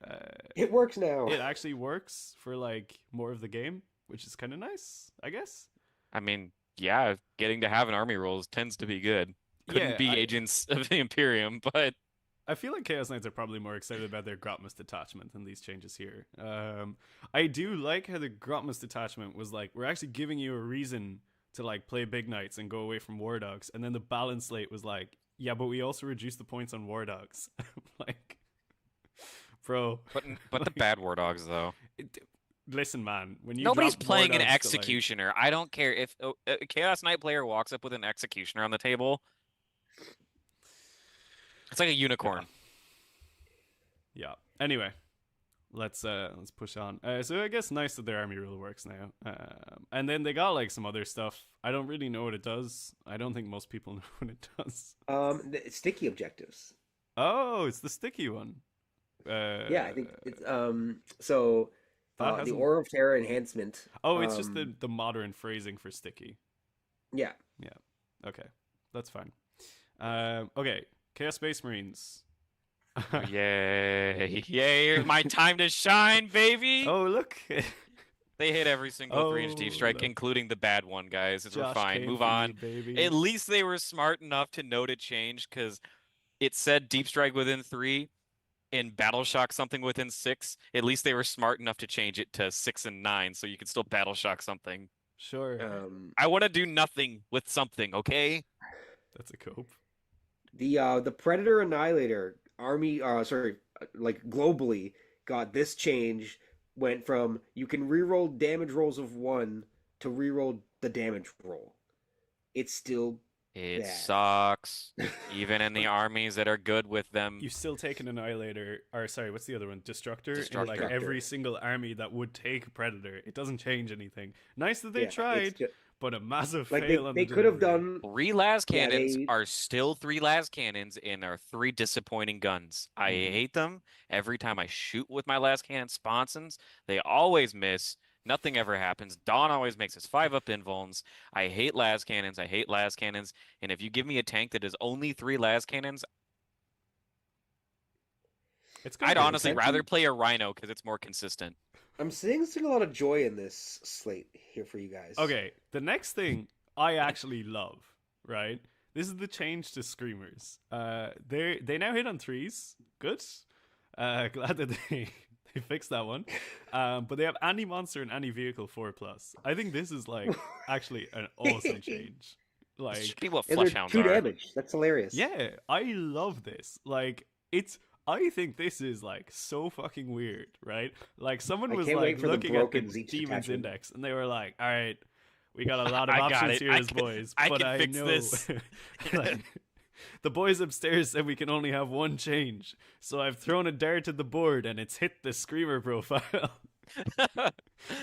It works now. It actually works for like more of the game, which is kind of nice, I guess. I mean, yeah, getting to have an army rules tends to be good. Couldn't be Agents of the Imperium, but I feel like Chaos Knights are probably more excited about their Grotmus Detachment than these changes here. I do like how the Grotmus Detachment was like, we're actually giving you a reason to like play Big Knights and go away from War Dogs, and then the balance slate was like, yeah, but we also reduce the points on War Dogs. Like, bro. but like, the bad War Dogs though. Listen, man, when you Nobody's drop playing War an Dogs to, Executioner. I don't care if a Chaos Knight player walks up with an Executioner on the table. It's like a unicorn. Yeah. Anyway, let's push on. So I guess nice that their army rule works now. And then they got like some other stuff. I don't really know what it does. I don't think most people know what it does. The sticky objectives. Oh, it's the sticky one. Yeah, I think it's so the Aura of Terror enhancement. Oh, it's just the modern phrasing for sticky. Yeah. Yeah. Okay, that's fine. Okay, Chaos Space Marines. Yay! Yay! My time to shine, baby. Oh, look. They hit every single 3-inch deep strike, including the bad one, guys. We're fine. Move on. At least they were smart enough to know to change, because it said deep strike within 3 and battle shock something within 6. At least they were smart enough to change it to 6 and 9, so you could still battle shock something. Sure. I want to do nothing with something, okay? That's a cope. The Predator Annihilator army, like globally got this change. Went from you can reroll damage rolls of 1 to reroll the damage roll. It's still bad. Sucks. Even in the armies that are good with them. You still take an Annihilator, or sorry, what's the other one? Destructor. In like every single army that would take Predator. It doesn't change anything. Nice that they tried, but a massive fail on the they could have done 3 las cannons are still 3 las cannons and are 3 disappointing guns. I hate them. Every time I shoot with my las cannon sponsons, they always miss. Nothing ever happens. Dawn always makes us 5-up invulns. I hate las cannons. I hate las cannons. And if you give me a tank that is only 3 las cannons, I'd honestly rather play a Rhino because it's more consistent. I'm seeing a lot of joy in this slate here for you guys. Okay, the next thing I actually love, right? This is the change to Screamers. They now hit on 3s. Good. Glad that they fixed that one. But they have anti-monster and anti-vehicle 4+. I think this is like actually an awesome change. Like, this should be what Fleshhounds 2 are. damage. That's hilarious. Yeah, I love this. Like, I think this is like so fucking weird, right? Like someone was like looking at the Demons Index and they were like, all right, we got a lot of options here as boys, but I know this. Like, the boys upstairs said we can only have one change, so I've thrown a dart at the board and it's hit the Screamer profile.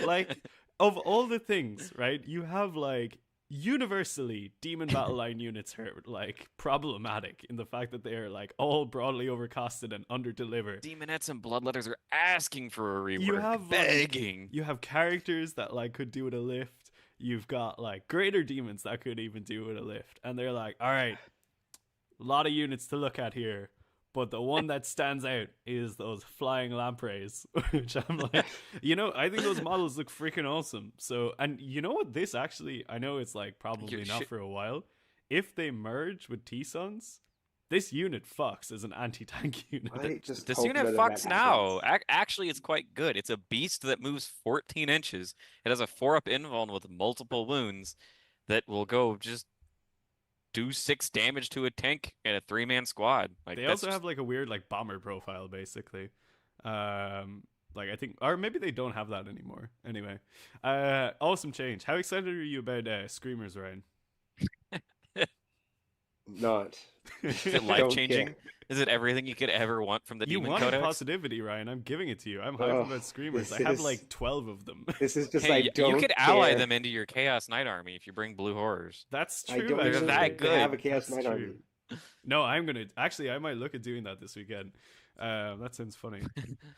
Like, of all the things, right, you have like universally demon battle line units are like problematic in the fact that they are like all broadly overcosted and under-delivered. Demonettes and Bloodletters are asking for a rework. You have begging. You have characters that like could do with a lift. You've got like greater demons that could even do with a lift, and they're like, all right, a lot of units to look at here, but the one that stands out is those flying lampreys, which I'm like, I think those models look freaking awesome. So, and you know what, this actually, I know it's like probably not for a while. If they merge with T-Suns, this unit fucks as an anti-tank unit. I just This hope unit none of fucks that now. happens. Actually, it's quite good. It's a beast that moves 14 inches. It has a 4-up invuln with multiple wounds that will go just do 6 damage to a tank in a 3-man squad. Like They that's also have like a weird like bomber profile, basically. Like I think, or maybe they don't have that anymore. Anyway, awesome change. How excited are you about Screamers, Ryan? Not. Is it Don't life-changing? care. Is it everything you could ever want from the You Demon wanted Codex? positivity, Ryan. I'm giving it to you. I'm hyped Oh, about Screamers. this I have is like 12 of them. this is just Hey, I you don't could ally care. them into your Chaos Knight army if you bring blue horrors. That's I true. don't They're even that Actually, good. have a Chaos That's Knight true. army. No, I'm gonna actually. I might look at doing that this weekend. That sounds funny.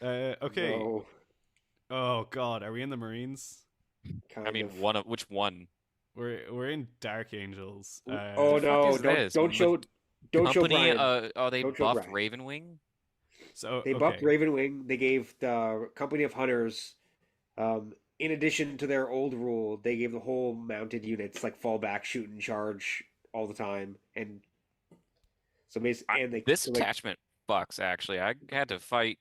Okay. No, Oh God, are we in the Marines? kind I mean, of. which one? We're in Dark Angels. Oh The fuck no! is this? Don't show Company, Brian. oh, they Don't show buffed Brian. Ravenwing? So They buffed okay. Ravenwing. They gave the Company of Hunters, in addition to their old rule, they gave the whole mounted units like fall back, shoot, and charge all the time, and so basically, and they This so, like, attachment fucks, actually. I had to fight,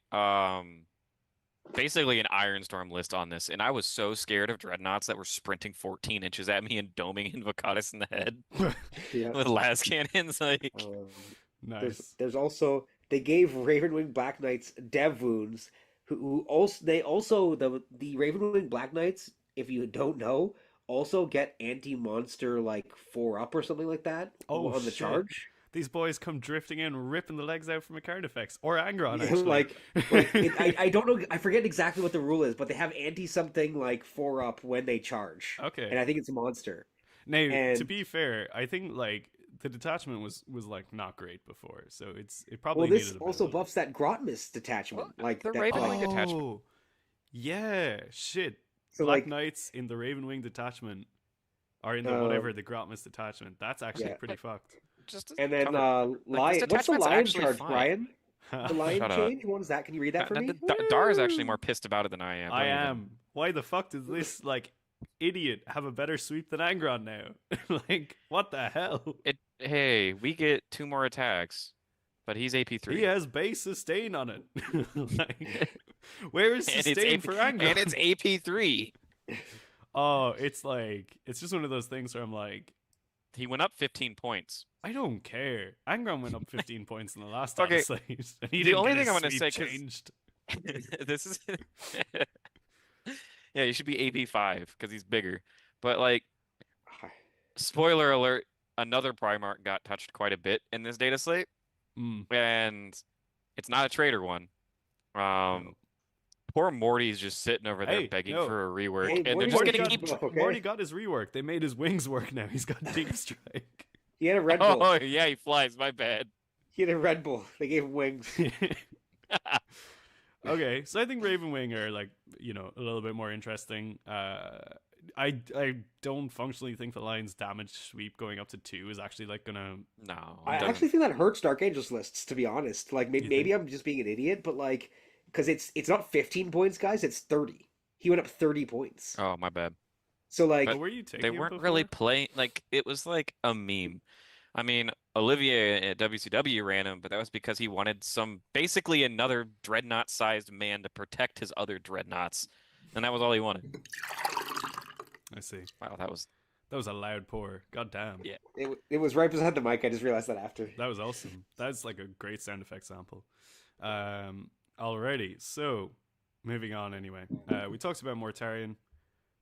basically an Ironstorm list on this, and I was so scared of dreadnoughts that were sprinting 14 inches at me and doming Invocatus in the head yeah. with las cannons. Like, Nice. There's also they gave Ravenwing Black Knights dev wounds. Who also the Ravenwing Black Knights, if you don't know, also get anti-monster like 4-up or something like that Oh, on the shit. charge. These boys come drifting in, ripping the legs out from a card effects or Angron. Yeah, Actually, I don't know. I forget exactly what the rule is, but they have anti something like 4-up when they charge, Okay. and I think it's a monster. Now, to And be fair, I think like the detachment was like not great before, so it well, probably this needed a bit also of love. buffs that Grotmus detachment, Well, like the that. Ravenwing Like, detachment. Oh, yeah, shit. so Black like, Knights in the Ravenwing detachment are in the Um, whatever the Grotmus detachment. That's actually yeah. pretty fucked. Just and then cover. lion. This What's the detachment's lion actually charge, fine. Brian? The lion Shut up. change. What is that? Can you read that for me? Dara's actually Woo! more pissed about it than I am. I Don't even- am. Why the fuck does this like idiot have a better sweep than Angron now? Like, what the hell? Hey, we get 2 more attacks, but he's AP3. He has base sustain on it. Like, where is and sustain for Angron? and it's AP3. Oh, it's like it's just one of those things where I'm like, He went up 15 points. I don't care. Angron went up 15 points in the last Okay, Slate, and he the didn't only get his thing I'm gonna sweep say, 'cause- changed. This is yeah, you should be AP5 because he's bigger. But like, spoiler alert, another Primarch got touched quite a bit in this data slate, and it's not a traitor one. Poor Morty's just sitting over there Hey, begging no. for a rework, Hey, and they're Morty's just got gonna a keep. buff, okay? Morty got his rework. They made his wings work now. He's got deep strike. He had a Red Bull. Oh yeah, he flies. My bad. He had a Red Bull. They gave him wings. Okay, so I think Ravenwing are like, you know, a little bit more interesting. I don't functionally think the Lion's damage sweep going up to 2 is actually like gonna. No, I it doesn't. actually think that hurts Dark Angels lists, to be honest. Like You maybe think? I'm just being an idiot, but like because it's not 15 points, guys. It's 30. He went up 30 points. Oh, my bad. So like, But were you taking? They it weren't really before? playing, like, it was like a meme. I mean, Olivier at WCW ran him, but that was because he wanted basically another dreadnought-sized man to protect his other dreadnoughts, and that was all he wanted. I see. Wow, that was That was a loud pour. God damn. Yeah. it was right beside the mic. I just realized that after. That was awesome. That's like a great sound effect sample. Alrighty, so moving on anyway. We talked about Mortarion.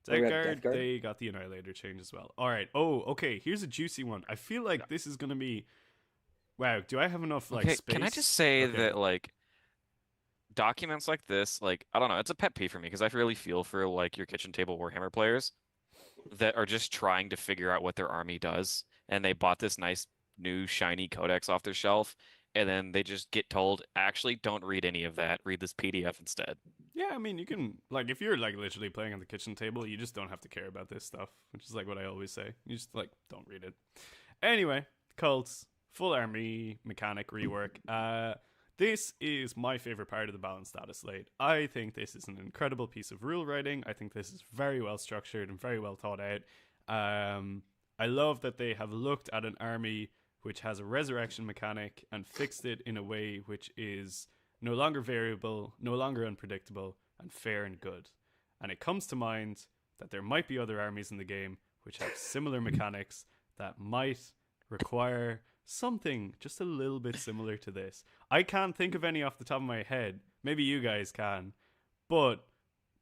Oh, we Death got Guard, Death Guard? they got the Annihilator change as well. Alright. Oh, okay. Here's a juicy one. I feel like this is gonna be. Wow, do I have enough like okay. space? Can I just say Okay. that like documents like this, like I don't know, it's a pet peeve for me because I really feel for like your kitchen table Warhammer players that are just trying to figure out what their army does, and they bought this nice new shiny codex off their shelf, and then they just get told, actually, don't read any of that. Read this PDF instead. Yeah, I mean, you can like if you're like literally playing on the kitchen table, you just don't have to care about this stuff, which is like what I always say. You just like don't read it. Anyway, cults, full army mechanic rework. This is my favorite part of the balanced status slate. I think this is an incredible piece of rule writing. I think this is very well structured and very well thought out. I love that they have looked at an army which has a resurrection mechanic and fixed it in a way which is no longer variable, no longer unpredictable, and fair and good. And it comes to mind that there might be other armies in the game which have similar mechanics that might require something just a little bit similar to this. I can't think of any off the top of my head. Maybe you guys can. But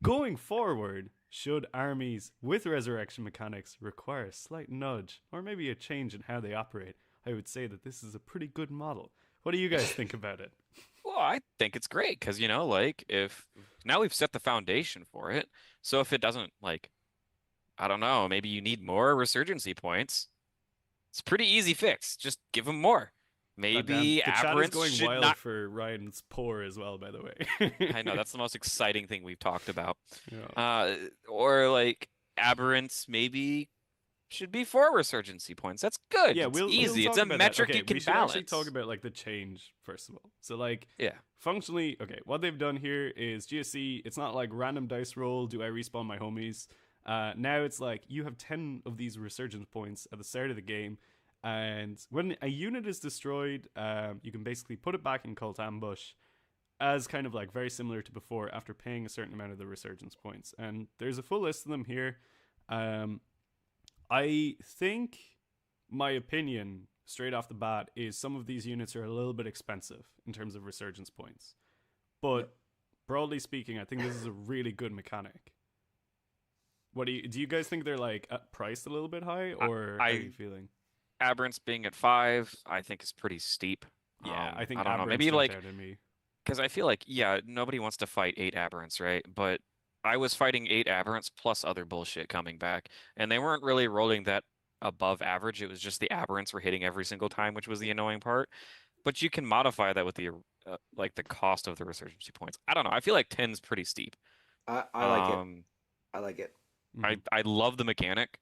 going forward, should armies with resurrection mechanics require a slight nudge or maybe a change in how they operate, I would say that this is a pretty good model. What do you guys think about it? Well, I think it's great because, like, if now we've set the foundation for it. So if it doesn't, like, I don't know, maybe you need more resurgency points. It's a pretty easy fix. Just give them more. Maybe The chat is aberrants going should wild not. for Ryan's pour as well, by the way. I know that's the most exciting thing we've talked about. Yeah. Or like aberrants maybe should be 4 resurgency points. That's good. Yeah, It's we'll easy. talk It's a about metric that. Okay, you can we should balance. actually talk about like the change first of all. So like, Yeah. functionally, okay, what they've done here is GSC. It's not like random dice roll. Do I respawn my homies? Now it's like you have 10 of these resurgence points at the start of the game. And when a unit is destroyed, you can basically put it back in cult ambush as kind of like very similar to before after paying a certain amount of the resurgence points. And there's a full list of them here. I think my opinion straight off the bat is some of these units are a little bit expensive in terms of resurgence points. But broadly speaking, I think this is a really good mechanic. What do you guys think they're like priced a little bit high, or how are you feeling? Aberrants being at 5, I think is pretty steep. Yeah, I think I don't know. Aberrants Maybe jumped like out at me. because I feel like nobody wants to fight 8 aberrants, right? But I was fighting 8 aberrants plus other bullshit coming back, and they weren't really rolling that above average. It was just the aberrants were hitting every single time, which was the annoying part. But you can modify that with the like the cost of the resurgency points. I don't know. I feel like 10's pretty steep. I like it. I like it. I love the mechanic,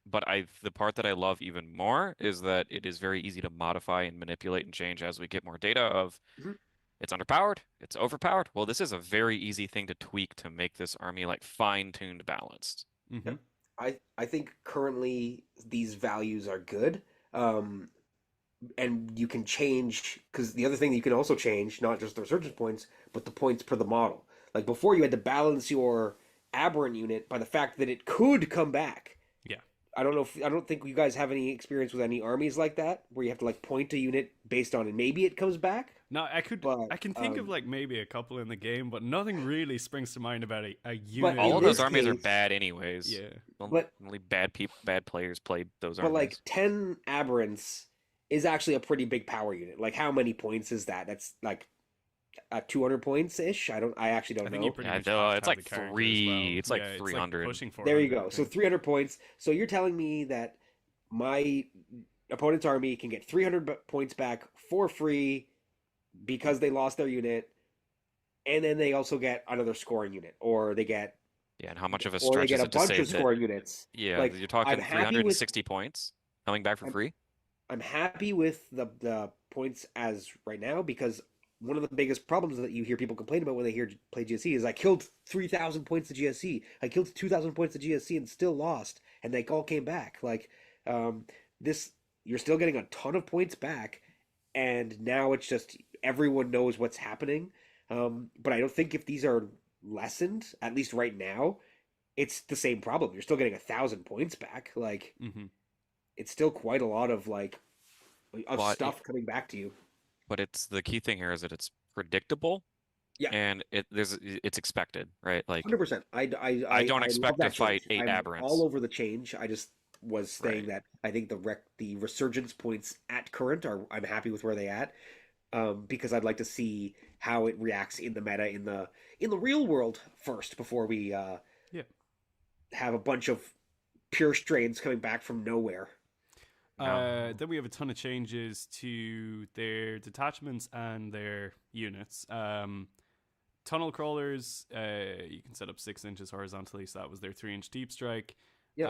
but the part that I love even more is that it is very easy to modify and manipulate and change as we get more data of it's underpowered, it's overpowered. Well, this is a very easy thing to tweak to make this army like fine-tuned balanced. Yep. I think currently these values are good. And you can change, because the other thing you can also change, not just the resurgence points, but the points per the model. Like before, you had to balance your aberrant unit by the fact that it could come back. Yeah. I don't think you guys have any experience with any armies like that, where you have to like point a unit based on it. Maybe it comes back. No, I can think of like maybe a couple in the game, but nothing really springs to mind about a unit. But All in of those this armies are case- bad anyways. Yeah. But- Only bad players played those But armies. like 10 aberrants is actually a pretty big power unit. Like how many points is that? That's like 200 points ish. I actually don't I think know. you pretty Yeah, much no, have it's to have like the character as 3. well. It's like Yeah, 300. pushing for There you go. So 300 points. So you're telling me that my opponent's army can get 300 points back for free because they lost their unit, and then they also get another scoring unit, or they get Yeah, and how much of a or they stretch get is a it to bunch say of that? scoring units. Yeah, Like, you're talking I'm happy with 360 points coming back for free. I'm happy with the points as right now, because one of the biggest problems that you hear people complain about when they play GSC is I killed 3,000 points of GSC. I killed 2,000 points of GSC and still lost, and they all came back. Like this, you're still getting a ton of points back, and now it's just everyone knows what's happening. But I don't think if these are lessened, at least right now, it's the same problem. You're still getting 1,000 points back. Like it's still quite a lot of But stuff coming back to you. But it's the key thing here is that it's predictable. Yeah. And it's expected, right? Like 100%. I don't love expect that to fight change. 8 I'm aberrants. all over the change. I just was saying Right. that I think the resurgence points at current I'm happy with where they at, because I'd like to see how it reacts in the meta in the real world first before we have a bunch of pure strains coming back from nowhere. Then we have a ton of changes to their detachments and their units. Tunnel crawlers, you can set up 6 inches horizontally, so that was their 3-inch deep strike. Yep.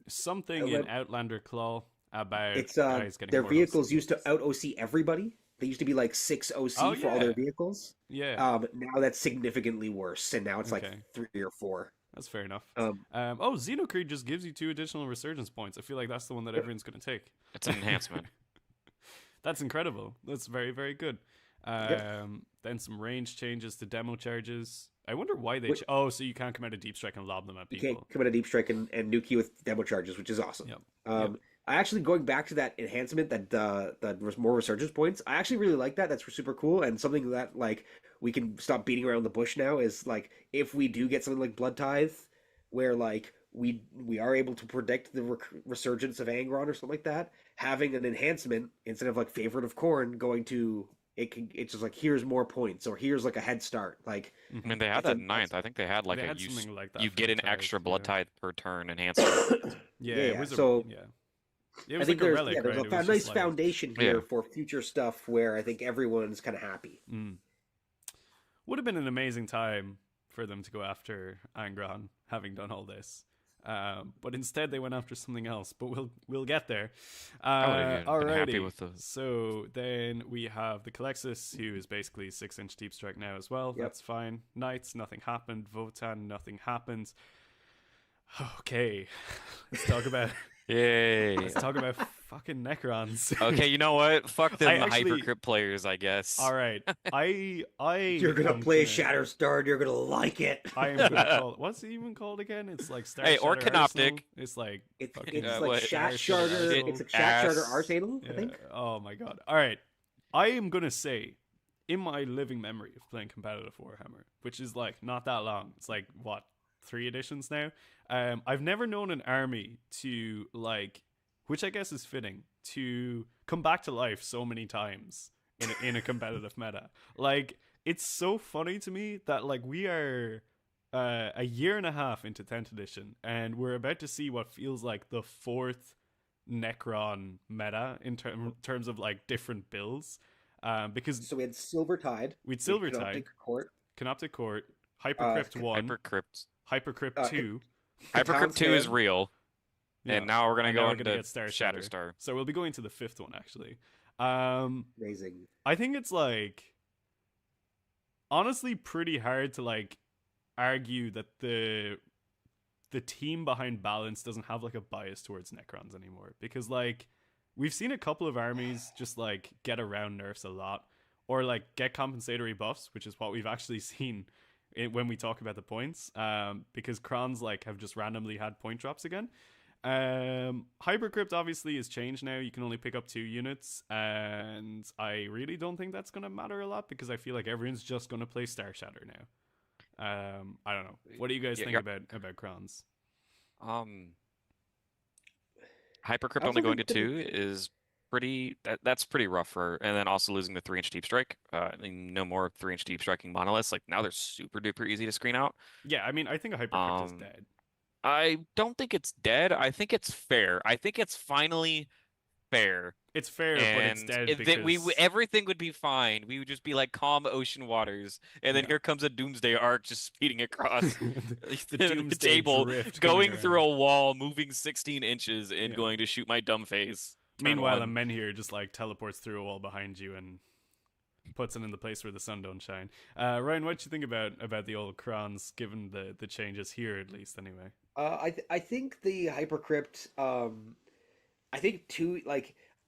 Something in Outlander Claw about It's guys getting their more vehicles OC. used to out OC everybody. They used to be like 6 OC Oh, for all their yeah. vehicles. Yeah. Now that's significantly worse, and now it's like Okay. 3 or 4. That's fair enough. Um, Xenocreed just gives you 2 additional resurgence points. I feel like that's the one that everyone's going to take. It's an enhancement. That's incredible. That's very, very good. Then some range changes to demo charges. I wonder why they... so you can't come out of Deep Strike and lob them at people. You can't come out of Deep Strike and nuke you with demo charges, which is awesome. Yep. I actually, going back to that enhancement, that more resurgence points, I actually really like that. That's super cool, and something that like we can stop beating around the bush now is like if we do get something like Blood Tithe, where like we are able to predict the resurgence of Angron or something like that, having an enhancement instead of like Favorite of Khorne going to it's just like here's more points or here's like a head start. Like I mean, they had that in 9th. I think they had like something like that you get an Tithe, extra Blood Tithe per turn enhancement. It was it was I think like a relic, there's right? a nice foundation here for future stuff where I think everyone's kind of happy. Would have been an amazing time for them to go after Angron, having done all this. But instead they went after something else. But we'll get there. Alrighty. So then we have the Calexis, who is basically 6-inch Deep Strike now as well. Yep. That's fine. Knights, nothing happened. Votan, nothing happens. Okay, let's talk about... Yay. Let's talk about fucking Necrons. Okay, you know what? Fuck them Hypercrypt players, I guess. All right. You're going to play Shatterstar and you're going to like it. I am going to call it... What's it even called again? It's like Star Hey, or Canoptic. It's like... It's like Shat Charter. It's like Shat Charter Arsenal, I think. Oh my god. All right. I am going to say, in my living memory of playing competitive Warhammer, which is like not that long. It's like, what, 3 editions now? I've never known an army to like, which I guess is fitting, to come back to life so many times in a competitive meta. Like, it's so funny to me that like we are a year and a half into 10th edition and we're about to see what feels like the 4th Necron meta in terms of like different builds. Because so we had Silvertide, Canoptic Court, Hypercrypt 1, Hypercrypt 2. Hypercrypt 2 is real. And now we're going to go into Shatterstar. So we'll be going to the 5th one, actually. Amazing. I think it's, like, honestly pretty hard to, like, argue that the team behind Balance doesn't have, like, a bias towards Necrons anymore. Because, like, we've seen a couple of armies just, like, get around nerfs a lot. Or, like, get compensatory buffs, which is what we've actually seen when we talk about the points, because Crons like have just randomly had point drops again. Hypercrypt obviously is changed now. You can only pick up 2 units, and I really don't think that's going to matter a lot because I feel like everyone's just going to play Star Shatter now. I don't know. What do you guys think about Crons? Hypercrypt only going to 2 is pretty. That's pretty rough and then also losing the 3-inch Deep Strike. I mean, no more 3-inch Deep Striking monoliths. Like now they're super duper easy to screen out. Yeah, I mean, I think a Hypercrypt is dead. I don't think it's dead. I think it's fair. I think it's finally fair. It's fair, but it's dead because... everything would be fine. We would just be like calm ocean waters, and then here comes a Doomsday Ark just speeding across the table, going through a wall, moving 16 inches, and going to shoot my dumb face. Meanwhile, a Menhir just like teleports through a wall behind you and puts it in the place where the sun don't shine. Ryan, what do you think about the old Crons, given the changes here, at least, anyway? I think the Hypercrypt, I think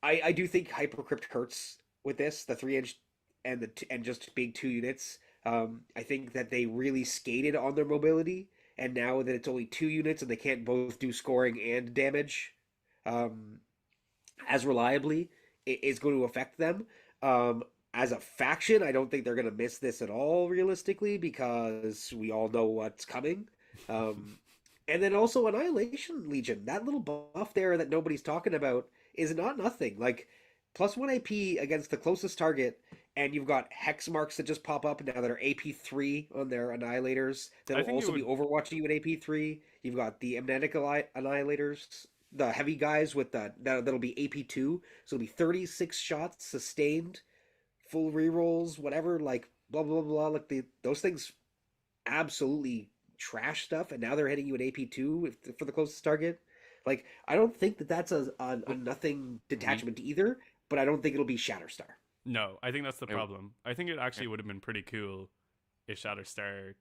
I do think Hypercrypt hurts with this, the 3-inch and just being 2 units. I think that they really skated on their mobility, and now that it's only 2 units and they can't both do scoring and damage as reliably, it is going to affect them. As a faction, I don't think they're going to miss this at all, realistically, because we all know what's coming. And then also Annihilation Legion, that little buff there that nobody's talking about is not nothing. Like, +1 AP against the closest target, and you've got hex marks that just pop up now that are AP3 on their Annihilators. That'll also be overwatching you at AP3. You've got the Amnetic Annihilators, the heavy guys with that'll be AP2, so it'll be 36 shots sustained, full rerolls, whatever, like blah blah blah. Like those things, absolutely trash stuff, and now they're hitting you at AP2 for the closest target. Like, I don't think that's a nothing detachment either, but I don't think it'll be Shatterstar. No, I think that's the problem. I think it actually would have been pretty cool if Shatterstar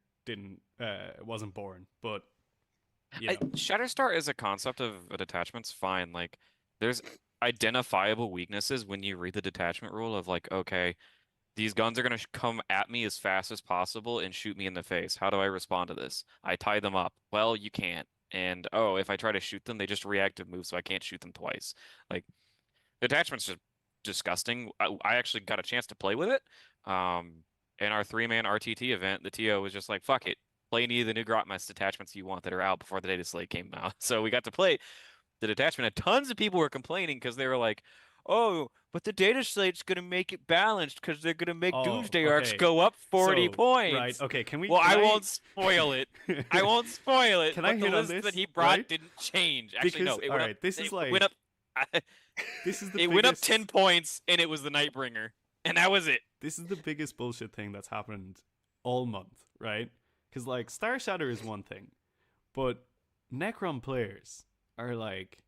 wasn't born. But you know, Shatterstar as a concept of a detachment's fine. Like, there's identifiable weaknesses when you read the detachment rule of like, okay, these guns are going to come at me as fast as possible and shoot me in the face. How do I respond to this? I tie them up. Well, you can't. And oh, if I try to shoot them, they just reactive move, so I can't shoot them twice. Like, detachment's just disgusting. I actually got a chance to play with it. In our 3-man RTT event, the TO was just like, fuck it. Play any of the new Grotmess detachments you want that are out before the Data Slate came out. So we got to play the detachment, and tons of people were complaining because they were like, "Oh, but the Data Slate's gonna make it balanced because they're gonna make oh, Doomsday Arcs okay. go up 40 So, points." right? Okay, can we? Well, can I won't spoil it. I won't spoil it. Can but I the hit on list this, that he brought right? didn't change. Actually, Because no, it all went right, up. this is It like went up. this is the It biggest, went up 10 points, and it was the Nightbringer, and that was it. This is the biggest bullshit thing that's happened all month, right? Because like Star Shatter is one thing, but Necron players are like,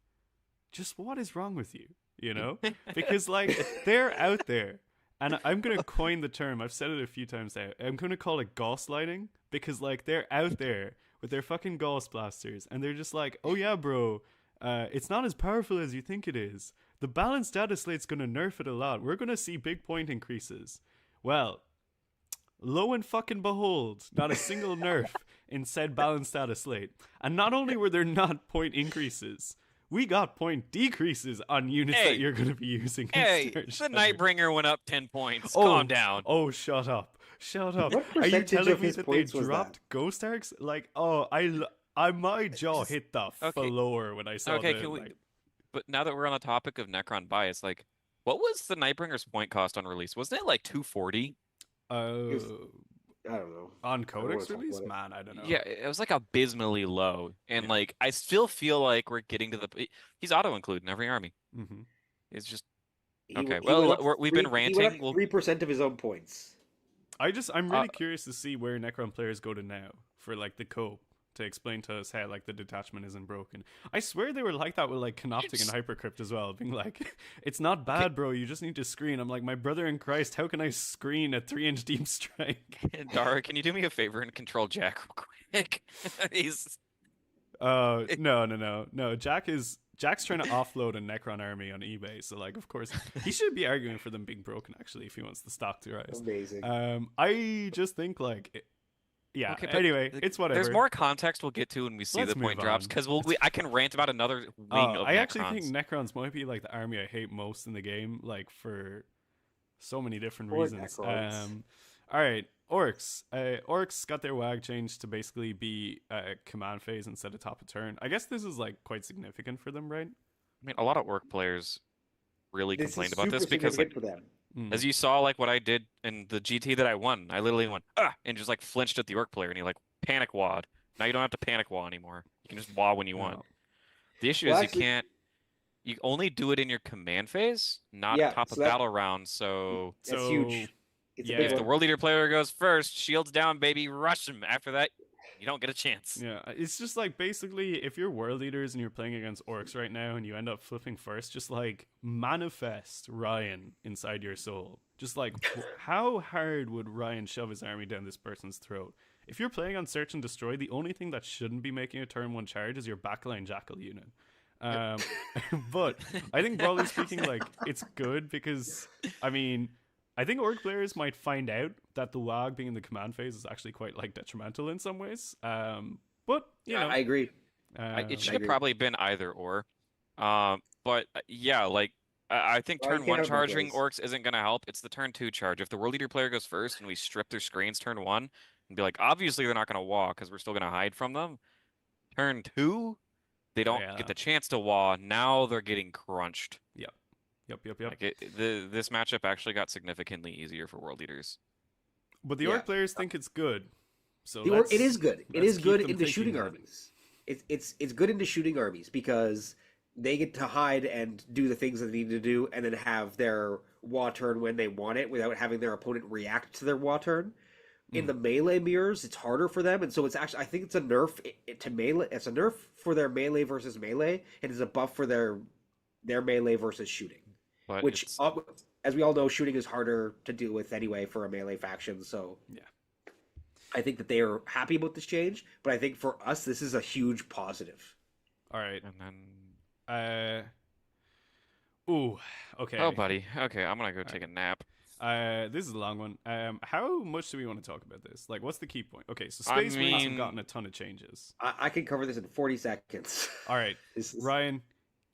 just what is wrong with you? You know? Because like they're out there, and I'm gonna coin the term. I've said it a few times now. I'm gonna call it gaslighting because like they're out there with their fucking Gauss blasters, and they're just like, oh yeah, bro, it's not as powerful as you think it is. The balanced data slate's gonna nerf it a lot. We're gonna see big point increases. Well, lo and fucking behold, not a single nerf in said balanced data slate. And not only were there not point increases, we got point decreases on units Hey. that you're going to be using. in Hey, Star the Shatter. Nightbringer went up 10 points. Oh, Calm down. Oh, shut up. Shut up. What Are you percentage telling of me his that they points was dropped Ghost Arcs? Like, oh, my jaw Just- hit the okay. floor when I saw Okay, the, can we? like, But now that we're on the topic of Necron bias, like, what was the Nightbringer's point cost on release? Wasn't it like 240? I don't know. on I don't wanna Codex talk release? about it. Man, I don't know. Yeah, it was like abysmally low, and Yeah. like I still feel like we're getting to the. He's auto include in every army. Mm-hmm. It's just He okay. he Well, went up we've been He went ranting. up 3% of his own points. I'm really curious to see where Necron players go to now for like the cope to explain to us how like the detachment isn't broken. I swear they were like that with like Canoptic and Hypercrypt as well, being like, it's not bad, bro. You just need to screen. I'm like, my brother in Christ, how can I screen a 3-inch deep strike? Dara, can you do me a favor and control Jack real quick? He's No. Jack's trying to offload a Necron army on eBay, so like, of course, he should be arguing for them being broken actually if he wants the stock to rise. Amazing. I just think like. Yeah. Okay, but anyway, it's whatever. There's more context we'll get to when we see Let's the point move drops on. because I can rant about another wing of I Necrons. actually think Necrons might be like the army I hate most in the game, like for so many different Poor reasons. Necrons. All right, Orks. Orks got their WAG changed to basically be a command phase instead of top of turn. I guess this is like quite significant for them, right? I mean, a lot of Orc players really This complained is about this super because like significant for them. as you saw like what I did in the GT that I won, I literally went and just like flinched at the Orc player and he like panic wad. Now you don't have to panic wah anymore. You can just wah when you want. No. The issue Well, is actually- you only do it in your command phase, not Yeah, top so of that- battle round. So That's So, huge. It's yeah. a big if the one. world leader player goes first, shields down, baby, rush him. After that, you don't get a chance. Yeah, it's just like basically if you're world leaders and you're playing against Orcs right now and you end up flipping first, just like manifest Ryan inside your soul. Just like how hard would Ryan shove his army down this person's throat? If you're playing on Search and Destroy, the only thing that shouldn't be making a turn 1 charge is your backline Jackal unit. But I think broadly speaking, like it's good because I mean I think Orc players might find out that the WAG being in the command phase is actually quite like detrimental in some ways. But you know, I agree. It should I have agree. probably been either or. But yeah, like I think Well, you turn can't 1 have both charging ways. Orcs isn't gonna help. It's the turn 2 charge. If the world leader player goes first and we strip their screens turn 1 and be like, obviously they're not gonna walk because we're still gonna hide from them. Turn 2, they don't Yeah. get the chance to wah. Now they're getting crunched. Yep. Like this matchup actually got significantly easier for world leaders. But the Yeah. Orc players think it's good. So It is good. It let's is keep good them into thinking shooting that. armies. It's good into shooting armies because they get to hide and do the things that they need to do, and then have their Wa turn when they want it without having their opponent react to their Wa turn. In the melee mirrors, it's harder for them, and so it's actually I think it's a nerf to melee. It's a nerf for their melee versus melee, and it's a buff for their melee versus shooting. But Which, it's, as we all know, shooting is harder to deal with anyway for a melee faction. So I think that they are happy about this change, but I think for us, this is a huge positive. All right. And then, Ooh. oh, Okay. buddy. Okay, I'm gonna go take a nap. This is a long one. How much do we want to talk about this? Like, what's the key point? Okay, so I Space Marines have mean- gotten a ton of changes. I can cover this in 40 seconds. All right, This is- Ryan,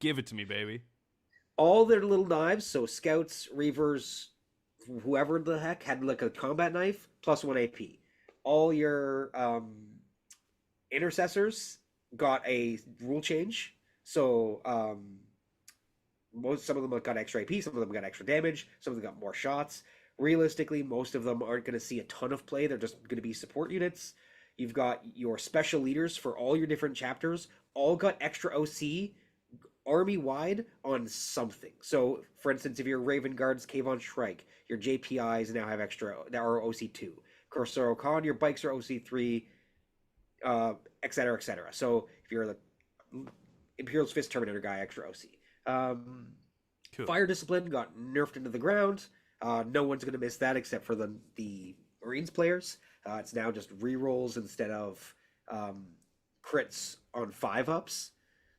give it to me, baby. all their little knives, so scouts, reavers, whoever the heck had like a combat knife, plus 1 AP. All your intercessors got a rule change. So some of them got extra AP, some of them got extra damage, some of them got more shots. Realistically, most of them aren't going to see a ton of play. They're just going to be support units. You've got your special leaders for all your different chapters, all got extra OC army-wide on something. So, for instance, if your Raven Guards Cave on Shrike, your JPIs now have extra, that are OC2. Corsair Khan, your bikes are OC3, et cetera, et cetera. So, if you're the Imperial's Fist Terminator guy, extra OC. Cool. Fire Discipline got nerfed into the ground. No one's going to miss that except for the Marines players. It's now just rerolls instead of crits on 5-ups.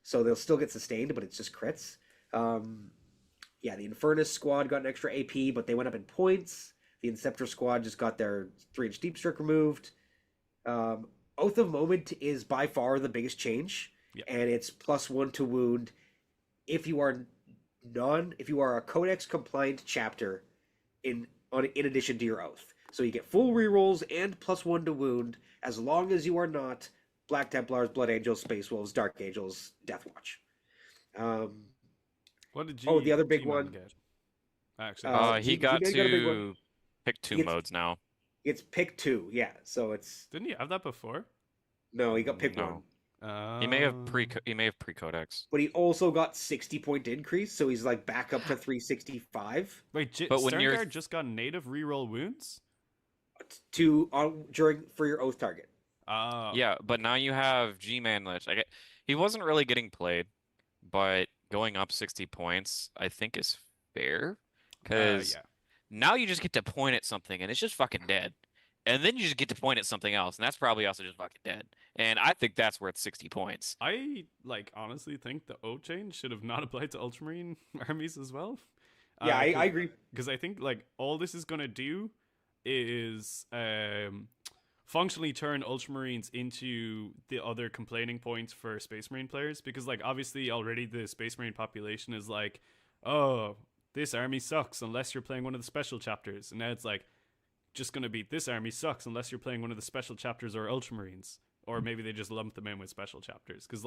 So they'll still get sustained, but it's just crits. Yeah, the Infernus squad got an extra AP, but they went up in points. The Inceptor squad just got their 3-inch deep strike removed. Oath of Moment is by far the biggest change, and it's +1 to wound if you are a Codex compliant chapter in addition to your oath. So you get full rerolls and +1 to wound as long as you are not Black Templars, Blood Angels, Space Wolves, Dark Angels, Deathwatch. What did the other big G-Man one. get? Actually, He got G-Man got a big one. to pick 2 He gets- modes now. It's pick 2, yeah. So it's didn't he have that before? no, he got pick No. 1, He may have pre-codex. but he also got 60-point increase, so he's like back up to 365 Wait, But when you're- Sternguard just got native reroll wounds? for your oath target. Oh. Yeah, but now you have G-Man Lich. He wasn't really getting played, but going up 60 points, I think is fair. Because yeah. now you just get to point at something and it's just fucking dead. And then you just get to point at something else, and that's probably also just fucking dead. And I think that's worth 60 points. I honestly think the O change should have not applied to Ultramarine armies as well. Yeah, I agree. Because I think all this is gonna do is functionally turn Ultramarines into the other complaining points for Space Marine players. Because obviously already the Space Marine population is oh, this army sucks unless you're playing one of the special chapters, and now it's just gonna be this army sucks unless you're playing one of the special chapters or Ultramarines. Or maybe they just lump them in with special chapters. Because,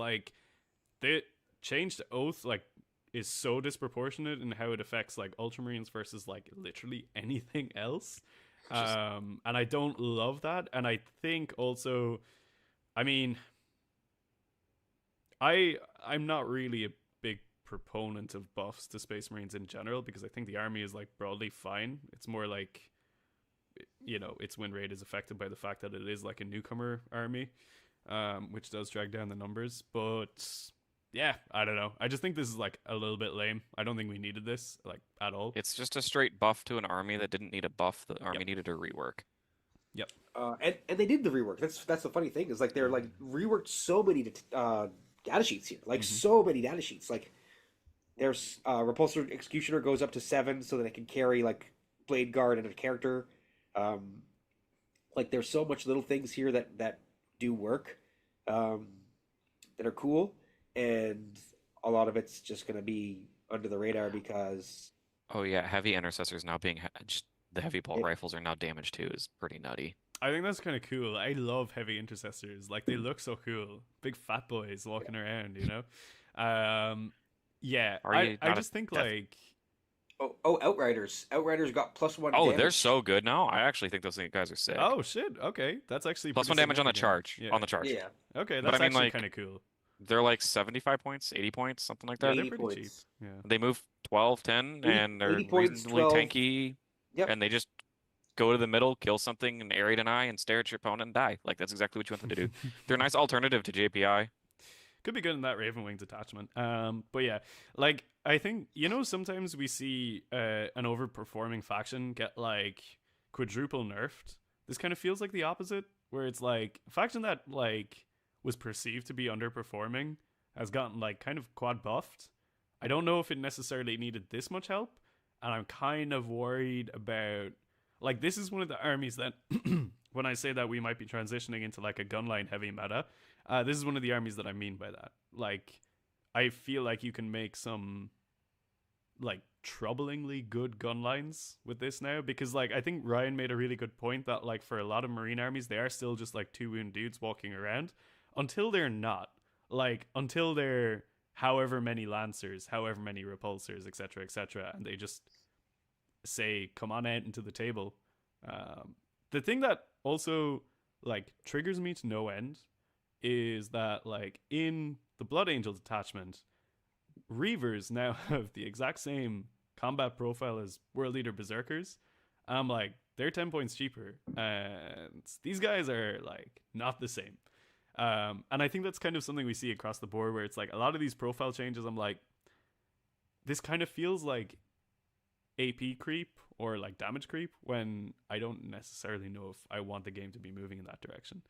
the change to Oath, is so disproportionate in how it affects, Ultramarines versus, literally anything else. And I don't love that. And I think also, I'm not really a big proponent of buffs to Space Marines in general, because I think the army is, broadly fine. It's more its win rate is affected by the fact that it is a newcomer army, which does drag down the numbers. But yeah, I don't know. I just think this is a little bit lame. I don't think we needed this at all. It's just a straight buff to an army that didn't need a buff. The army needed a rework. Yep. And they did the rework. That's the funny thing is they're reworked so many data sheets here. So many data sheets. There's Repulsor Executioner goes up to 7 so that it can carry Blade Guard and a character. There's so much little things here that do work, that are cool, and a lot of it's just going to be under the radar because Oh yeah, heavy intercessors now being just the heavy bolt rifles are now damaged too is pretty nutty. I think that's kind of cool. I love heavy intercessors. They look so cool. Big fat boys walking around, Yeah, I just think Outriders. Outriders got +1 Oh, damage. they're so good now. I actually think those guys are sick. oh shit, okay, that's actually Plus pretty 1 damage on the significant. charge. Yeah. On the charge. Yeah. Okay, But that's I mean, actually kind of cool. They're 75 points, 80 points, something like that. 80 They're pretty cheap. points. Yeah. They move 12, 10, 80 and they're 80 points, reasonably 12. tanky. Yep. And they just go to the middle, kill something, and area an eye, and stare at your opponent and die. That's exactly what you want them to do. They're a nice alternative to JPI. Could be good in that Ravenwing detachment. But yeah, I think sometimes we see an overperforming faction get quadruple nerfed. This kind of feels like the opposite, where it's like a faction that like was perceived to be underperforming has gotten like kind of quad buffed. I don't know if it necessarily needed this much help, and I'm kind of worried about like this is one of the armies that when I say that we might be transitioning into like a gunline heavy meta, this is one of the armies that I mean by that. Like I feel like you can make some like troublingly good gun lines with this now, because like I think Ryan made a really good point that like for a lot of marine armies they are still just like 2 wound dudes walking around until they're not, like until they're however many lancers, however many repulsors, etc., and they just say come on out into the table. The thing that also like triggers me to no end is that like in the Blood Angel detachment, Reavers now have the exact same combat profile as World Leader Berserkers. I'm like, they're 10 points cheaper, and these guys are like not the same. And I think that's kind of something we see across the board, where it's like a lot of these profile changes, I'm like, this kind of feels like AP creep or like damage creep, when I don't necessarily know if I want the game to be moving in that direction.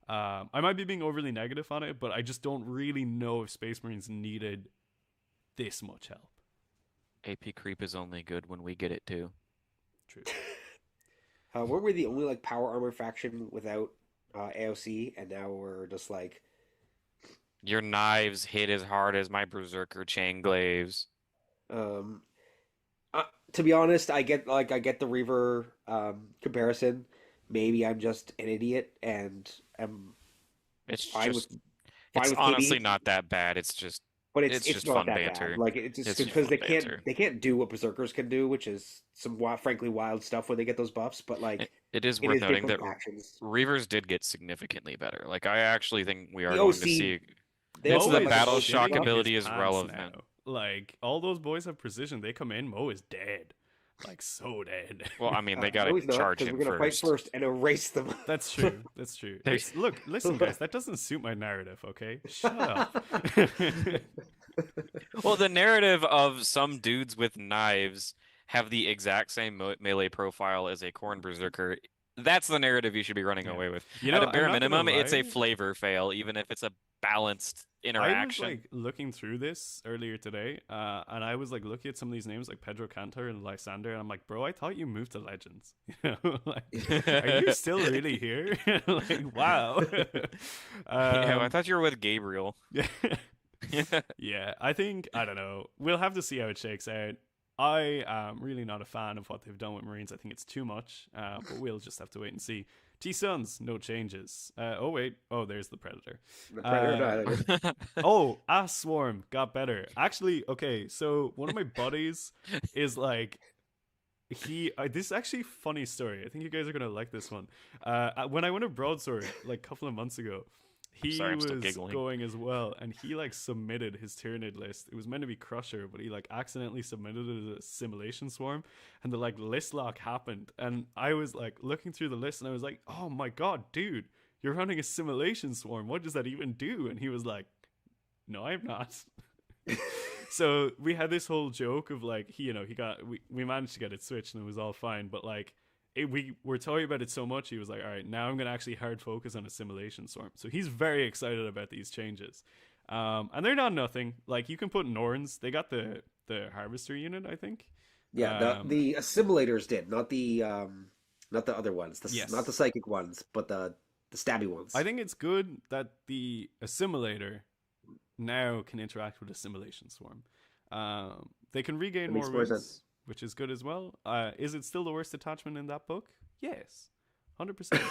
I might be being overly negative on it, but I just don't really know if Space Marines needed this much help. AP creep is only good when we get it too. True. Weren't we the only like power armor faction without AOC, and now we're just like Your knives hit as hard as my Berserker chain glaives. to be honest, I get the Reaver comparison. Maybe I'm just an idiot and I'm It's fine just, with it's with honestly KB, not that bad. It's just, but it's it's just not fun that banter. bad. Like it's just It's just because fun banter. they can't do what Berserkers can do, which is some frankly wild stuff when they get those buffs. But like It is it worth is noting different that factions. Reavers did get significantly better. Like, I actually think we are The going to OC see. they It's also the got like an battle OC shock buff. ability his is pants relevant. now. Like all those boys have precision. They come in, Mo is dead. Like so dead. Well, I mean, they got No, to he's not, charge because in we're gonna fight first. first and erase them. That's true. That's true. They- Look, listen, guys. That doesn't suit my narrative. Okay, shut up. Well, the narrative of some dudes with knives have the exact same melee profile as a Khorne Berserker. That's the narrative you should be running Yeah. away with. You At know, a bare I'm not gonna minimum, it's a lie. flavor fail, even if it's a balanced I was interaction. like looking through this earlier today, and I was like looking at some of these names like Pedro Cantor and Lysander, and I'm like, bro, I thought you moved to Legends. You know, like, are you still really here? Like, wow. Yeah, I thought you were with Gabriel. Yeah. Yeah, I think, I don't know. We'll have to see how it shakes out. I am really not a fan of what they've done with Marines. I think it's too much, but we'll just have to wait and see. T-Suns, no changes. Oh, wait. Oh, there's the Predator. The Predator Annihilator. Oh, Ass Swarm got better. Actually, okay, so one of my buddies is like, this is actually a funny story. I think you guys are going to like this one. When I went to Broadsword like a couple of months ago, he Sorry, I'm still was giggling. going as well, and he like submitted his Tyranid list. It was meant to be Crusher, but he like accidentally submitted it as a Assimilation Swarm, and the like list lock happened. And I was like looking through the list, and I was like, "Oh my god, dude, you're running Assimilation Swarm. What does that even do?" And he was like, "No, I'm not." So we had this whole joke of like, we managed to get it switched, and it was all fine. But like, we were talking about it so much, he was like, all right, now I'm going to actually hard focus on Assimilation Swarm. So he's very excited about these changes. And they're not nothing. Like, you can put Norns. They got the Harvester unit, I think. Yeah, the assimilators did, not the other ones. Yes. Not the psychic ones, but the stabby ones. I think it's good that the Assimilator now can interact with Assimilation Swarm. They can regain That more makes more wins, sense. which is good as well. Is it still the worst detachment in that book? Yes, 100%.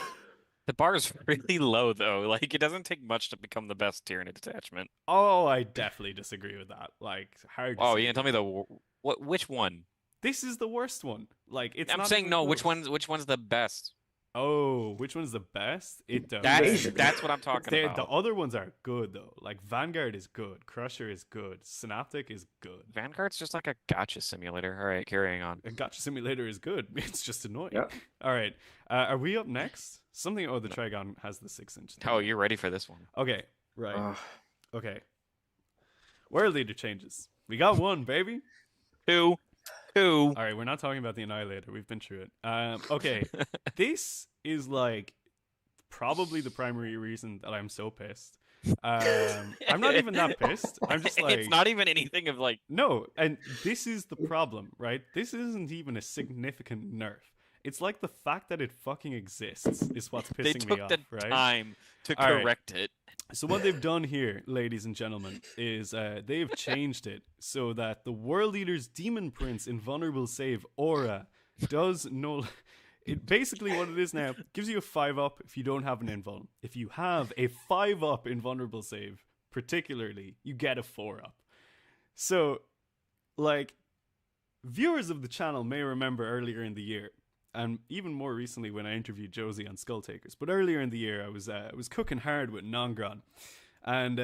The bar is really low, though. Like, it doesn't take much to become the best Tyranid detachment. Oh, I definitely disagree with that. Like, hard. Oh, you can tell me which one? This is the worst one. Like, it's. I'm not saying even no. close. Which one's the best? Oh, which one's the best? It does. That's what I'm talking The about. other ones are good though. Like Vanguard is good, Crusher is good, Synaptic is good. Vanguard's just like a gotcha simulator. All right, carrying on. And Gotcha Simulator is good. It's just annoying. Yeah. All right. Are we up next? Something. Oh, the Trigon has the 6-inch. Oh, you're ready for this one. Okay. Right. Ugh. Okay. World leader changes. We got one, baby. Two. All right, we're not talking about the Annihilator. We've been through it. Okay, this is like probably the primary reason that I'm so pissed. I'm not even that pissed. I'm just like, it's not even anything of like. no, and this is the problem, right? This isn't even a significant nerf. It's like the fact that it fucking exists is what's They pissing took me off, the right? time to All right. correct it. So what they've done here, ladies and gentlemen, is they've changed it so that the World Eater's Demon Prince Invulnerable Save aura does no... It basically what it is now gives you a 5-up if you don't have an invuln. If you have a 5-up invulnerable save, particularly, you get a 4-up. So, like, viewers of the channel may remember earlier in the year, and even more recently when I interviewed Josie on Skull Takers. But earlier in the year, I was cooking hard with Nongron, and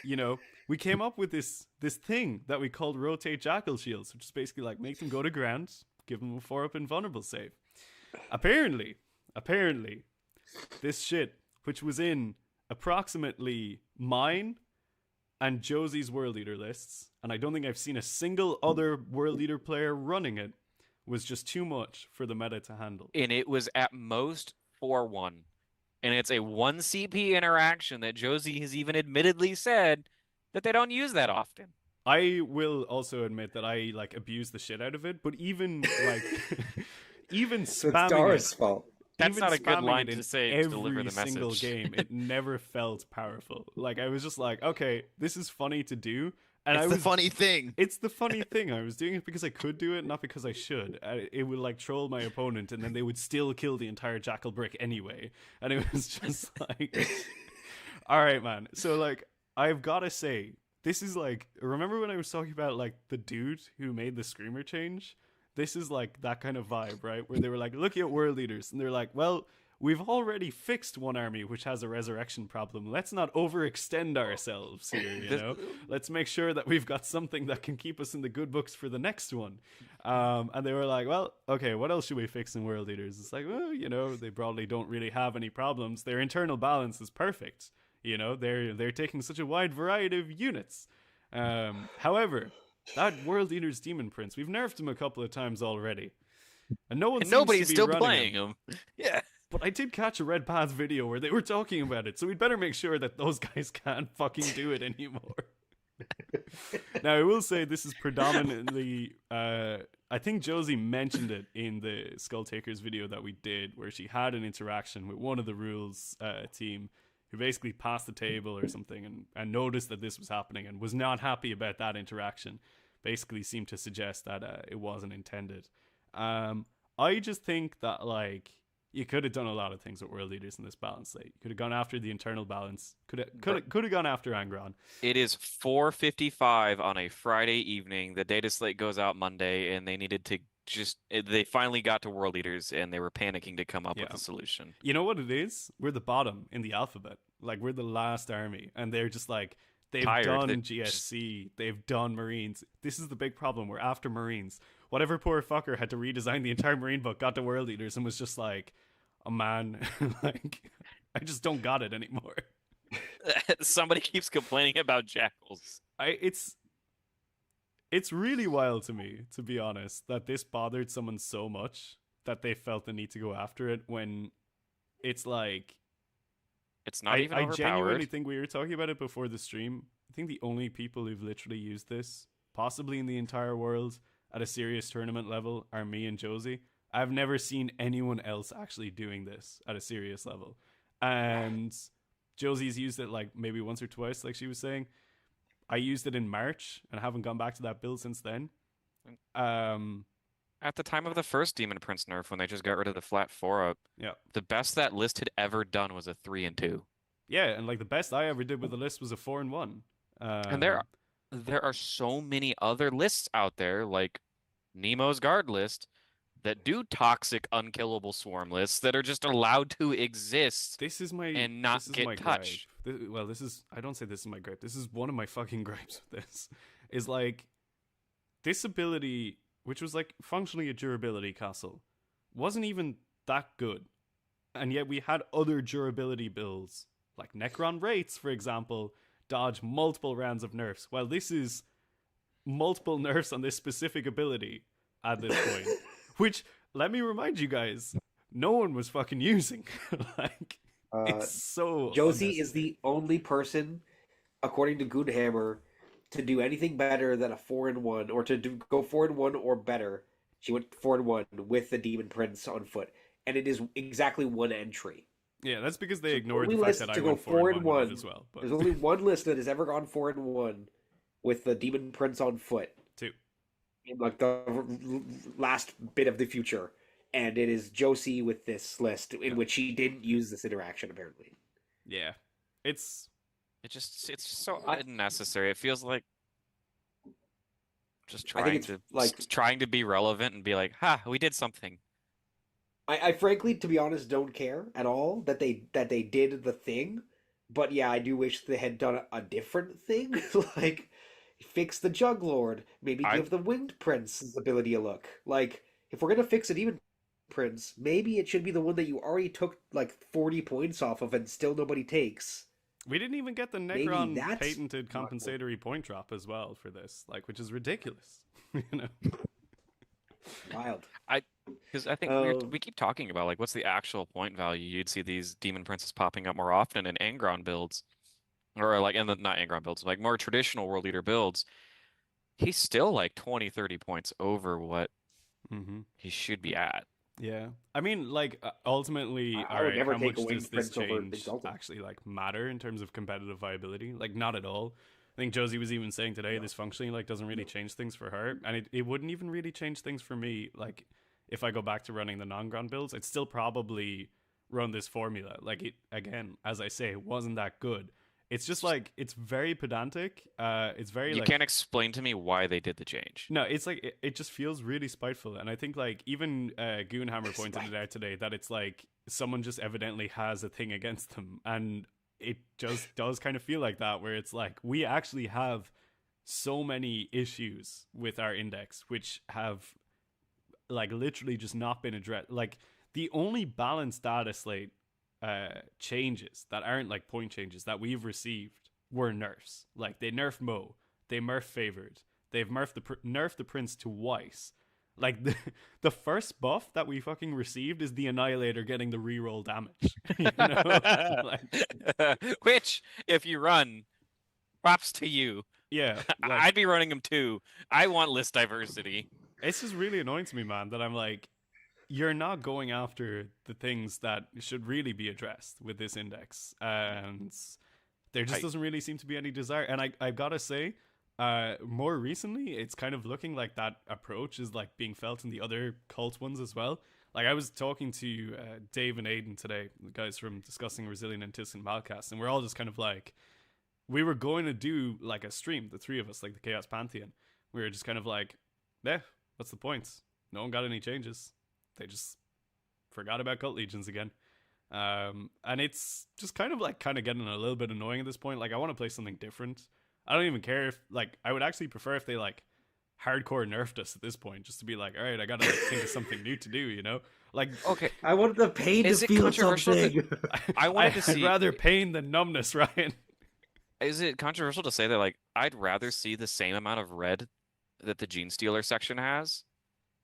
you know, we came up with this thing that we called Rotate Jackal Shields, which is basically like make them go to ground, give them a 4-up invulnerable save. Apparently, this shit, which was in approximately mine and Josie's World Eater lists, and I don't think I've seen a single other World Eater player running it, was just too much for the meta to handle. And it was at most 4-1. And it's a 1 CP interaction that Josie has even admittedly said that they don't use that often. I will also admit that I like abuse the shit out of it, but even like even So spamming it's Dara's it, fault. That's even not a good spamming line it to in say to every deliver the single message. game, it never felt powerful. Like I was just like, okay, this is funny to do, and It's I the was funny thing. It's the funny thing. I was doing it because I could do it, not because I should. It would like troll my opponent, and then they would still kill the entire Jackal brick anyway. And it was just like, all right, man. So like, I've got to say, this is like, remember when I was talking about like the dude who made the screamer change? This is like that kind of vibe, right? Where they were like, look at World Leaders, and they're like, well, we've already fixed one army which has a resurrection problem. Let's not overextend ourselves here, you know? Let's make sure that we've got something that can keep us in the good books for the next one. And they were like, well, okay, what else should we fix in World Eaters? It's like, well, you know, they probably don't really have any problems. Their internal balance is perfect. You know, they're taking such a wide variety of units. However, that World Eater's Demon Prince, we've nerfed him a couple of times already. And no one seems nobody's to be still running playing him. him. Yeah. But I did catch a Red Path video where they were talking about it, so we'd better make sure that those guys can't fucking do it anymore. Now, I will say this is predominantly... I think Josie mentioned it in the Skull Takers video that we did, where she had an interaction with one of the rules team who basically passed the table or something and noticed that this was happening and was not happy about that interaction. Basically seemed to suggest that it wasn't intended. I just think that, like... You could have done a lot of things with World Leaders in this balance slate. You could have gone after the internal balance. Could have gone after Angron. It is 4:55 on a Friday evening. The data slate goes out Monday, and they needed to they finally got to World Eaters, and they were panicking to come up with a solution. You know what it is? We're the bottom in the alphabet. Like, we're the last army, and they're just like, they've done GSC, they've done Marines. This is the big problem. We're after Marines. Whatever poor fucker had to redesign the entire Marine book got to World Eaters and was just like, oh man, like, I just don't got it anymore. Somebody keeps complaining about jackals. It's really wild to me, to be honest, that this bothered someone so much that they felt the need to go after it when it's like... It's not even overpowered. I genuinely think we were talking about it before the stream. I think the only people who've literally used this, possibly in the entire world, at a serious tournament level, are me and Josie. I've never seen anyone else actually doing this at a serious level. And Josie's used it like maybe once or twice, like she was saying. I used it in March and haven't gone back to that build since then. At the time of the first Demon Prince nerf, when they just got rid of the flat 4-up, the best that list had ever done was a 3-2. Yeah, and like the best I ever did with the list was a 4-1. And there are so many other lists out there, like Nemo's guard list, that do toxic, unkillable swarm lists that are just allowed to exist. This is my and not get touched. I don't say this is my gripe. This is one of my fucking gripes with this. Is like this ability, which was like functionally a durability castle, wasn't even that good, and yet we had other durability builds like Necron Wraiths, for example, dodge multiple rounds of nerfs. Well, this is multiple nerfs on this specific ability at this point, which, let me remind you guys, no one was fucking using. Like, It's so Josie is unnecessary. the only person, according to Goonhammer, to do anything better than a 4-1, or to go 4-1 or better. She went 4-1 with the Demon Prince on foot, and it is exactly one entry. Yeah, that's because they So the ignored only the fact that list I to go went four four and and one with it one. as well. But There's only one list that has ever gone 4-1 with the Demon Prince on foot two. in like the last bit of the future, and it is Josie with this list in Yeah. which she didn't use this interaction apparently. Yeah. It's it's so unnecessary. It feels like just I think it's like trying to be relevant and be like, "Ha, we did something." I frankly, to be honest, don't care at all that they did the thing, but yeah, I do wish they had done a different thing, like fix the Jug Lord, maybe I give the Winged Prince's ability a look. Like if we're gonna fix a Demon Prince, maybe it should be the one that you already took like 40 points off of and still nobody takes. we didn't even get the Maybe Necron that's patented not cool. compensatory point drop as well for this, like, which is ridiculous. You know. Wild. because I think we keep talking about like what's the actual point value. You'd see these Demon Princes popping up more often in Angron builds, or like in the not Angron builds, like more traditional World Leader builds. He's still like 20, 30 points over what Mm-hmm. he should be at. Yeah, I mean, like, ultimately, I all would right, never how take a much does Winged this Prince over change Exalted. actually like matter in terms of competitive viability? Like, not at all. I think Josie was even saying today this functionally like doesn't really change things for her, and it wouldn't even really change things for me. Like, if I go back to running the non-ground builds, I'd still probably run this formula. Like, it again, as I say, it wasn't that good. It's just like it's very pedantic. It's very You like can't explain to me why they did the change. no, it's like it just feels really spiteful, and I think like even Goonhammer pointed it out today that it's like someone just evidently has a thing against them, and it just does kind of feel like that, where it's like we actually have so many issues with our index, which have like literally just not been addressed. Like the only balanced data slate changes that aren't like point changes that we've received were nerfs. Like they nerfed Mo, they nerfed favored, they've nerfed the prince twice. Like the first buff that we fucking received is the Annihilator getting the reroll damage. You know, like Which, if you run, props to you. yeah, like I'd be running them too. I want list diversity. it's just really annoying to me, man. That I'm like, you're not going after the things that should really be addressed with this index, and there just I- doesn't really seem to be any desire. And I gotta say, more recently, it's kind of looking like that approach is like being felt in the other cult ones as well. Like I was talking to Dave and Aiden today, the guys from Discussing Resilient and Tis and Malcast, and we're all just kind of like, we were going to do like a stream, the three of us, like the Chaos Pantheon. We were just kind of like, yeah, what's the point? No one got any changes. They just forgot about Cult Legions again. And it's just kind of getting a little bit annoying at this point. Like I want to play something different. I don't even care if like I would actually prefer if they like hardcore nerfed us at this point, just to be like, all right, I gotta like, think of something new to do, you know? Like Okay, I want the pain Is to it feel controversial to- something. I wanted to I'd see. rather pain than numbness, Ryan. Is it controversial to say that like I'd rather see the same amount of red that the Genestealer section has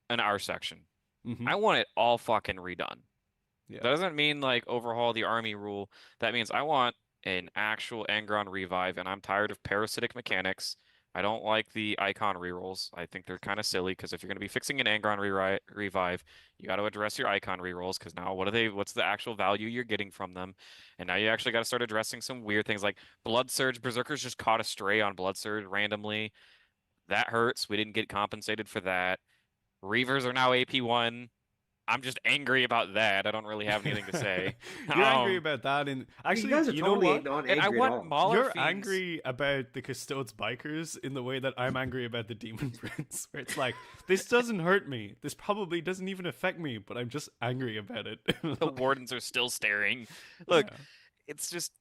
in our section? Mm-hmm. I want it all fucking redone. Yeah. That doesn't mean like overhaul the army rule. That means I want an actual Angron revive, and I'm tired of parasitic mechanics. I don't like the icon rerolls. I think they're kind of silly because if you're going to be fixing an Angron revive, you got to address your icon rerolls because now what's the actual value you're getting from them? And now you actually got to start addressing some weird things like Blood Surge. Berserkers just caught a stray on Blood Surge randomly. That hurts. We didn't get compensated for that. Reavers are now AP1. I'm just angry about that. I don't really have anything to say. You're angry about that, and You actually, guys are you totally know what? not And I angry at want all. Mauler You're Fiends. angry about the Custodes bikers in the way that I'm angry about the Demon Prince, where it's like, this doesn't hurt me. This probably doesn't even affect me, but I'm just angry about it. The wardens are still staring. Look, Yeah. it's just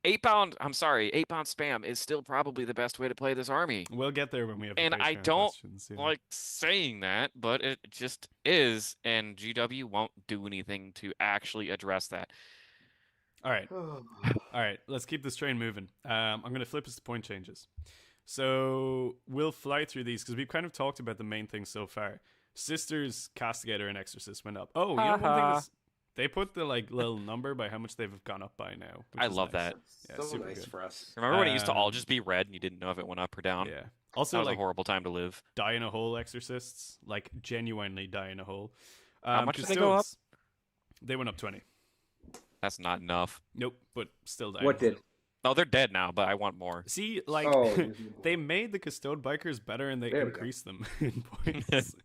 8-pound. I'm sorry, 8-pound spam is still probably the best way to play this army. We'll get there when we have the And I Patreon don't questions. Yeah. like saying that, but it just is, and GW won't do anything to actually address that. All right. Let's keep this train moving. I'm going to flip us to point changes. So we'll fly through these because we've kind of talked about the main things so far. Sisters, Castigator, and Exorcist went up. Oh, you know one thing They put the like little number by how much they've gone up by now. Which I is love nice. that. Yeah, so super nice good. for us. Remember when it used to all Um, just be red and you didn't know if it went up or down? Yeah. That Also, was a like horrible time to live. die in a hole exorcists, like genuinely die in a hole. How much did they go up? Custodes, they went up 20. That's not enough. Nope, but still die. What in a hole. did? No, they're dead now, but I want more. See, like Oh, they made the Custode bikers better and they There we go. increased them in points.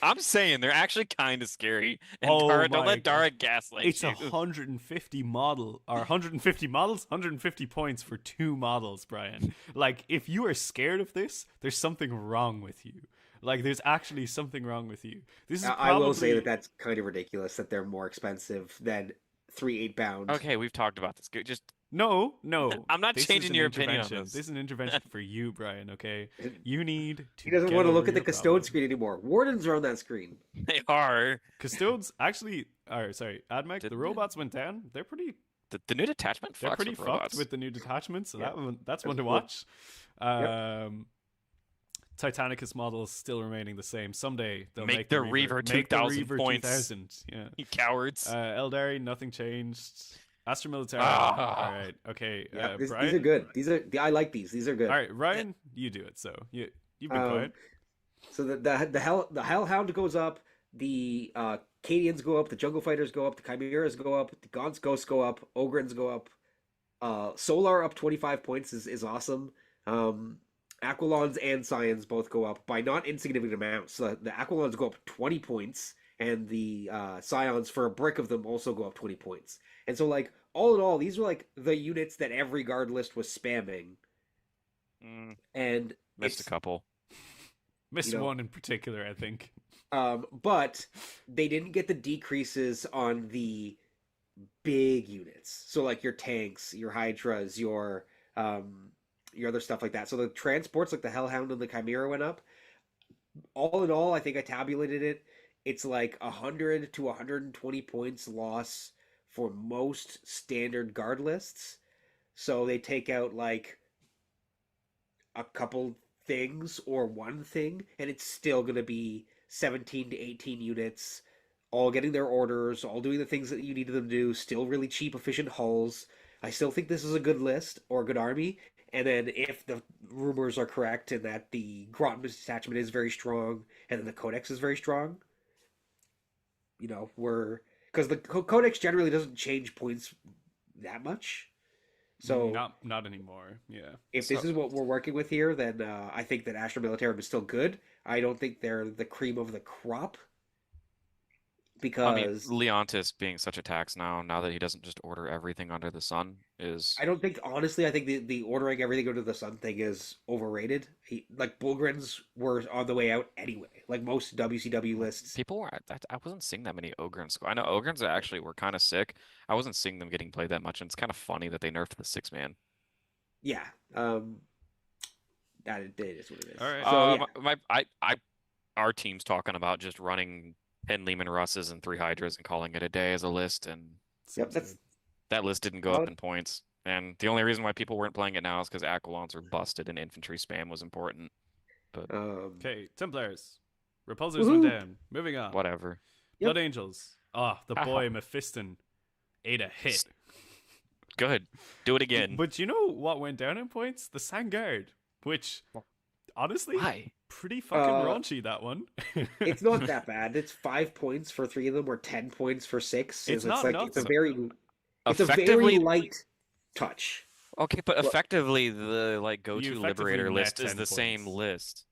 I'm saying they're actually kind of scary. And Oh Dara, don't my let Dara gaslight It's you. 150 model or 150 models, 150 points for 2 models, Brian. Like if you are scared of this, there's something wrong with you. Like there's actually something wrong with you. This is I will say probably- that's kind of ridiculous that they're more expensive than 3 8-pound. Okay, we've talked about this. Just No. I'm not This is changing an your opinion on intervention. this. This is an intervention for you, Brian, okay? You need to He doesn't get want to look over at the your Custode problem. screen anymore. Wardens are on that screen. they are. Custodes actually sorry, Admech, the Didn't robots went down. They're pretty The new detachment they're fucks pretty with fucked robots. with the new detachment, so Yeah. that's one to cool. watch. Titanicus models still remaining the same. Someday they'll Make make the the Reaver make the 2000 Reaver points. 2000. Yeah. You cowards. Eldari, nothing changed. Astra Militarum. Ah. All right. Okay. Yeah, Brian. these are good. I like these. These are good. All right, Ryan, you do it. So you've been quiet. So the Hellhound goes up. The Cadians go up. The Jungle Fighters go up. The Chimeras go up. The Ghosts go up. Ogrins go up. Solar up 25 points is awesome. Aquilons and Scions both go up by not insignificant amounts. So the Aquilons go up 20 points, and the Scions, for a brick of them, also go up 20 points. And so, like, all in all, these were like the units that every guard list was spamming. And Missed a it's- couple. Missed you know- one in particular, I think. But they didn't get the decreases on the big units. So like your tanks, your Hydras, your other stuff like that. So the transports like the Hellhound and the Chimera went up. All in all, I think I tabulated it. It's like 100 to 120 points loss for most standard guard lists. So they take out like a couple things or one thing, and it's still going to be 17 to 18 units, all getting their orders, all doing the things that you needed them to do, still really cheap, efficient hulls. I still think this is a good list or a good army. And then if the rumors are correct and that the Grotman's detachment is very strong and then the Codex is very strong, you know, because the Codex generally doesn't change points that much. So not anymore. Yeah. if this is what we're working with here, then I think that Astra Militarum is still good. I don't think they're the cream of the crop. Because I mean, Leontis being such a tax now that he doesn't just order everything under the sun is. I don't think, honestly, I think the ordering everything under the sun thing is overrated. Like, Bullgrins were on the way out anyway. Like most WCW lists. People were. I wasn't seeing that many Ogrins. I know Ogrins actually were kind of sick. I wasn't seeing them getting played that much, and it's kind of funny that they nerfed the 6-man. Yeah. That it is what it is. All right. So, yeah. Our team's talking about just running 10 Lehman Russes and 3 Hydras and calling it a day as a list, and Yep, that's that list didn't go Well- up in points. And the only reason why people weren't playing it now is because Aquilons were busted and infantry spam was important. Okay, Templars. Repulsors Woohoo! went down. Moving on. Whatever. Yep. Blood Angels. Ah, the boy Mephiston ate a hit. Good. Do it again. But you know what went down in points? The Sangard, which honestly, Why? pretty fucking raunchy, that one. It's not that bad. It's 5 points for 3 of them, or 10 points for 6. It's not like nuts. it's a very Effectively, light touch. okay, but effectively the go-to You effectively Liberator net list is 10 the same points. list.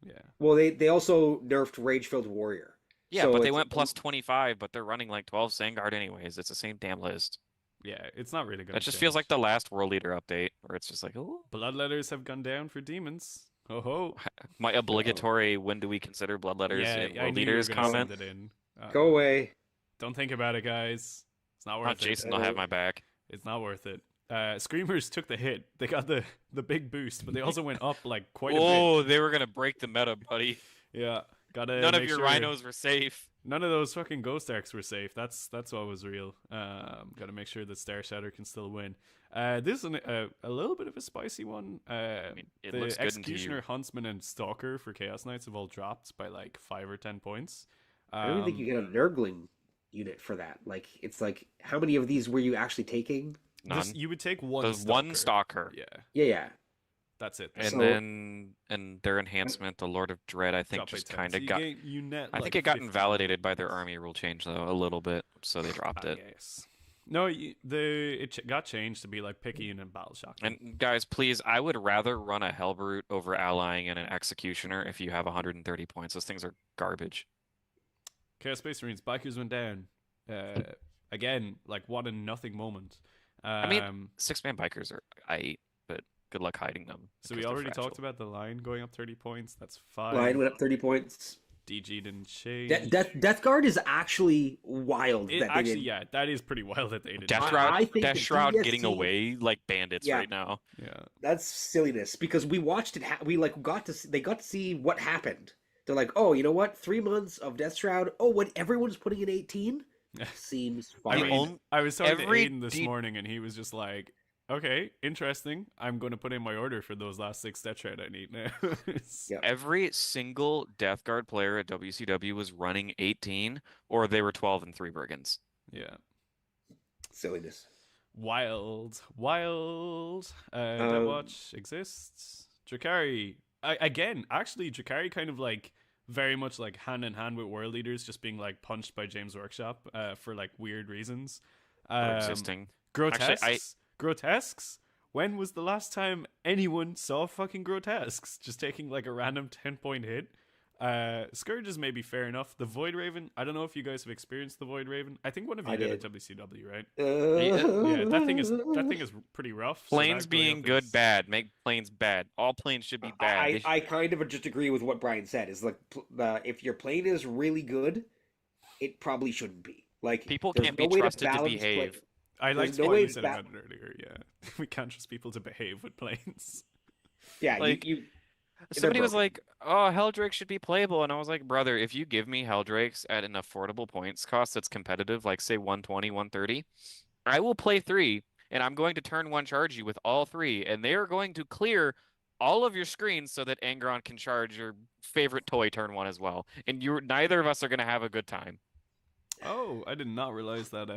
Yeah. Well, they also nerfed Rage-Filled Warrior. Yeah, So but they it's- went plus 25, but they're running like 12 Sangard anyways. It's the same damn list. Yeah, it's not really good. That just feels like the last World Leader update, where it's just like, oh, Bloodletters have gone down for demons. Oh ho. my obligatory when do we consider Bloodletters Yeah, and I World knew you were Leaders gonna comment. send it in. Go away. Don't think about it, guys. It's not worth it. Jason will have my back. It's not worth it. Screamers took the hit. They got the big boost, but they also went up like quite a bit. Oh, they were gonna break the meta, buddy. Yeah, gotta. None of make your sure rhinos were safe. None of those fucking Ghost Arcs were safe. That's what was real. Gotta make sure that Star Shatter can still win. This is a little bit of a spicy one. mean, it the looks good until you- Executioner, Huntsman, and Stalker for Chaos Knights have all dropped by like 5 or 10 points. I don't even think you get a Nurgling unit for that. Like, it's like, how many of these were you actually taking? None. You would take one There's stalker. one stalker. Yeah, Yeah. that's it. And So- then their enhancement, the Lord of Dread, I think Drop by just 10. kind So of you got. gain- you net, I like, think it got 50 invalidated by their points. army rule change though a little bit, so they dropped it. Yes. No, it got changed to be like Picayune and Battle Shock. And guys, please, I would rather run a Hellbrute over allying and an Executioner if you have 130 points. Those things are garbage. Chaos Space Marines, Bikers went down. Again, like what a nothing moment. I mean, 6-man bikers are aight, but good luck hiding them. So we because they're already talked fragile. about the line going up 30 points. That's 5. Line went up 30 points. DG didn't change. Death Guard is actually wild. It, that they actually, didn't. yeah, that is pretty wild that they didn't. Death I Shroud, think Death the Shroud getting DST away like bandits Yeah. right now. Yeah. That's silliness because we watched it. We like they got to see what happened. They're like, oh, you know what? 3 months of Death Shroud. Oh, when everyone's putting in 18, seems I fine. mean, I was talking to every Aiden this morning, and he was just like, "Okay, interesting. I'm going to put in my order for those last 6 Death Shroud I need now." Yeah. Every single Death Guard player at WCW was running 18, or they were 12 and 3 brigands. Yeah. Silliness. Wild. Deathwatch exists. Drakari. Actually, Drakari kind of like very much like hand in hand with World Leaders, just being like punched by James Workshop for like weird reasons. Existing. Grotesques. Actually, Grotesques. When was the last time anyone saw fucking Grotesques just taking like a random 10-point hit? Scourge is maybe fair enough. The Void Raven, I don't know if you guys have experienced the Void Raven. I think one of you I did at did. WCW, right? Yeah, Yeah, that thing is pretty rough. so Planes that going being up good, is- bad. Make planes bad. All planes should be bad. I kind of just agree with what Brian said. Is like if your plane is really good, it probably shouldn't be. Like People there's can't no be way trusted to balance behave. play- I There's liked no what way you said that- about it earlier. Yeah, we can't trust people to behave with planes. Yeah, Like, you Somebody was broken. like, "Oh, Helldrake should be playable," and I was like, "Brother, if you give me Helldrakes at an affordable points cost that's competitive, like say 120, 130, I will play 3, and I'm going to turn 1 charge you with all 3, and they are going to clear all of your screens so that Angron can charge your favorite toy turn 1 as well, and neither of us are going to have a good time." Oh, I did not realize that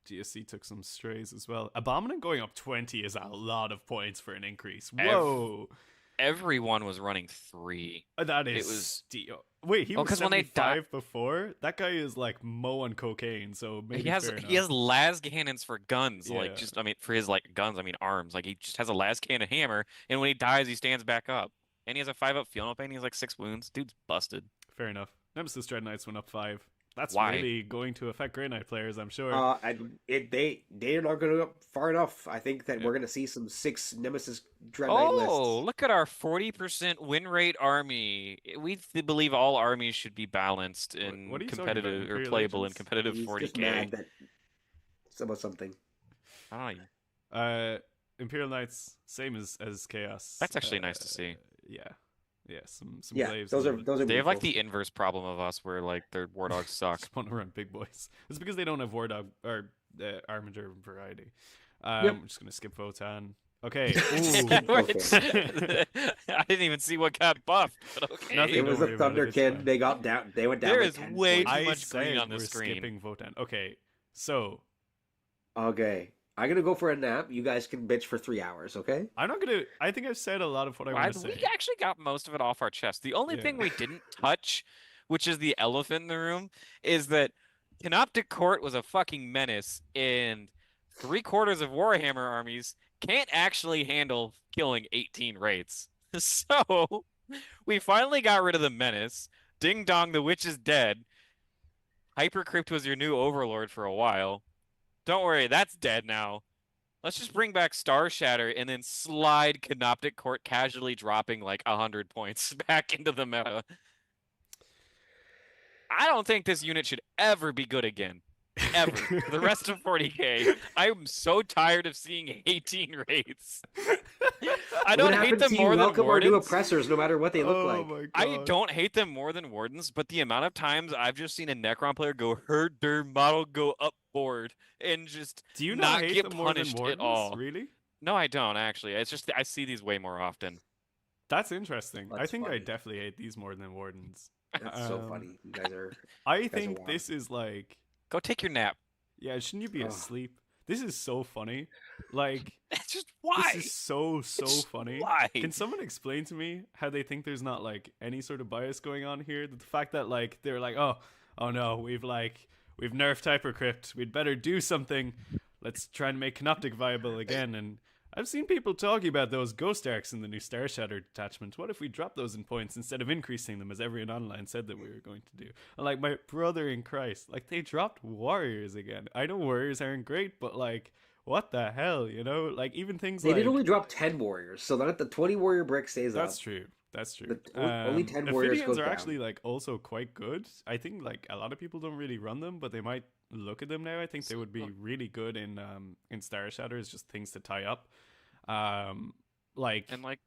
GSC took some strays as well. Abominant going up 20 is a lot of points for an increase. Whoa. Everyone was running 3. That is was- steal. Wait, he Oh, was 'cause when they 75 before? That guy is like Mo on cocaine, so maybe He has fair he has enough. las cannons for guns, Yeah. like just I mean for his like guns, I mean arms. Like he just has a las cannon hammer, and when he dies, he stands back up. And he has a 5-up feel no pain. He has like 6 wounds. Dude's busted. Fair enough. Nemesis Dread Knights went up 5. That's Why? really going to affect Grey Knight players, I'm sure. They're not going to go far enough. I think that we're going to see some 6 Nemesis Dread Knight Oh, lists. look at our 40% win rate army. We believe all armies should be balanced in what are you talking about, competitive or Imperial playable in Agents? competitive He's just 40k. mad that about something. I don't know. Imperial Knights, same as Chaos. That's actually nice to see. Yeah. Yeah, some Yeah, glaives. those a are little bit. those are They have like beautiful. the inverse problem of us, where like their war dogs suck. Just want to run big boys. It's because they don't have War Dog or Armiger variety. Yep. I'm just gonna skip Votan. Okay. Yeah, Ooh. I didn't even see what got buffed, but okay. Nothing It to was worry a about, Thunder it's Kid. fine. They got down. They went down. There by is 10 way points. too I much green said on the we're screen. skipping Votan. Okay, so Okay, I'm gonna go for a nap. You guys can bitch for 3 hours. Okay. I'm not gonna. I think I've said a lot of what I want to say. We actually got most of it off our chest. The only thing Yeah. we didn't touch, which is the elephant in the room, is that Canoptic Court was a fucking menace, and 3/4 of Warhammer armies can't actually handle killing 18 raids. So we finally got rid of the menace. Ding dong, the witch is dead. Hypercrypt was your new overlord for a while. Don't worry, that's dead now. Let's just bring back Star Shatter and then slide Canoptic Court casually dropping like 100 points back into the meta. I don't think this unit should ever be good again. Ever. For the rest of 40k. I'm so tired of seeing 18 raids. I don't What hate happened them to you? more than Welcome our new Wardens. oppressors, no matter what they look Oh like. my god. I don't hate them more than Wardens, but the amount of times I've just seen a Necron player go herd their model go up board and just Do you not hate get them more than punished Wardens? at all. Really? No, I don't actually. It's just I see these way more often. That's interesting. I That's think I funny. definitely hate these more than Wardens. That's so funny. You guys are I guys are think wild. this is like, Go take your nap. yeah, shouldn't you be Oh. asleep? This is so funny. Like, That's just this why. is so Just funny. why? Can someone explain to me how they think there's not like any sort of bias going on here? The fact that like they're like, oh no, we've nerfed Hypercrypt. We'd better do something. Let's try and make Canoptic viable again. And I've seen people talking about those Ghost Arcs in the new Star Shatter detachment. What if we drop those in points instead of increasing them as everyone online said that we were going to do? And like my brother in Christ, like they dropped Warriors again. I know Warriors aren't great, but like what the hell, you know? Like even things They like did only drop 10 warriors, so that the 20 warrior brick stays that's up. true. That's true. But only 10 warriors Ophidians goes are down. actually like also quite good. I think like a lot of people don't really run them, but they might look at them now. I think they would be really good in Star Shatter as just things to tie up. Like And like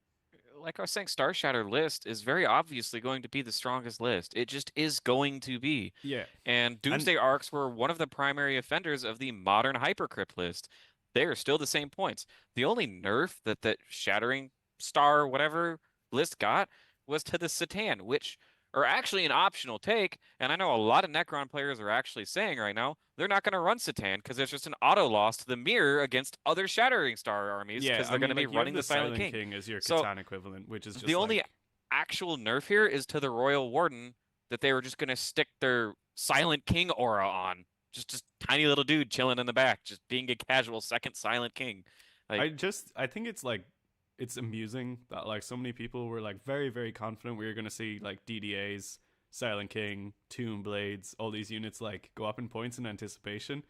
I was saying, Star Shatter list is very obviously going to be the strongest list. It just is going to be. yeah, And Doomsday Arcs were one of the primary offenders of the modern Hypercrypt list. They are still the same points. The only nerf that Shattering Star whatever list got was to the Satan, which are actually an optional take. And I know a lot of Necron players are actually saying right now they're not going to run Satan because it's just an auto loss to the mirror against other Shattering Star armies because they're going to be running the Silent King. as your So, Catan equivalent, which is just the only like, actual nerf here is to the Royal Warden that they were just going to stick their Silent King aura on. Just tiny little dude chilling in the back, just being a casual second Silent King. Like, I think it's like it's amusing that like so many people were like very very confident we were going to see like DDAs, Silent King, Tomb Blades, all these units like go up in points in anticipation,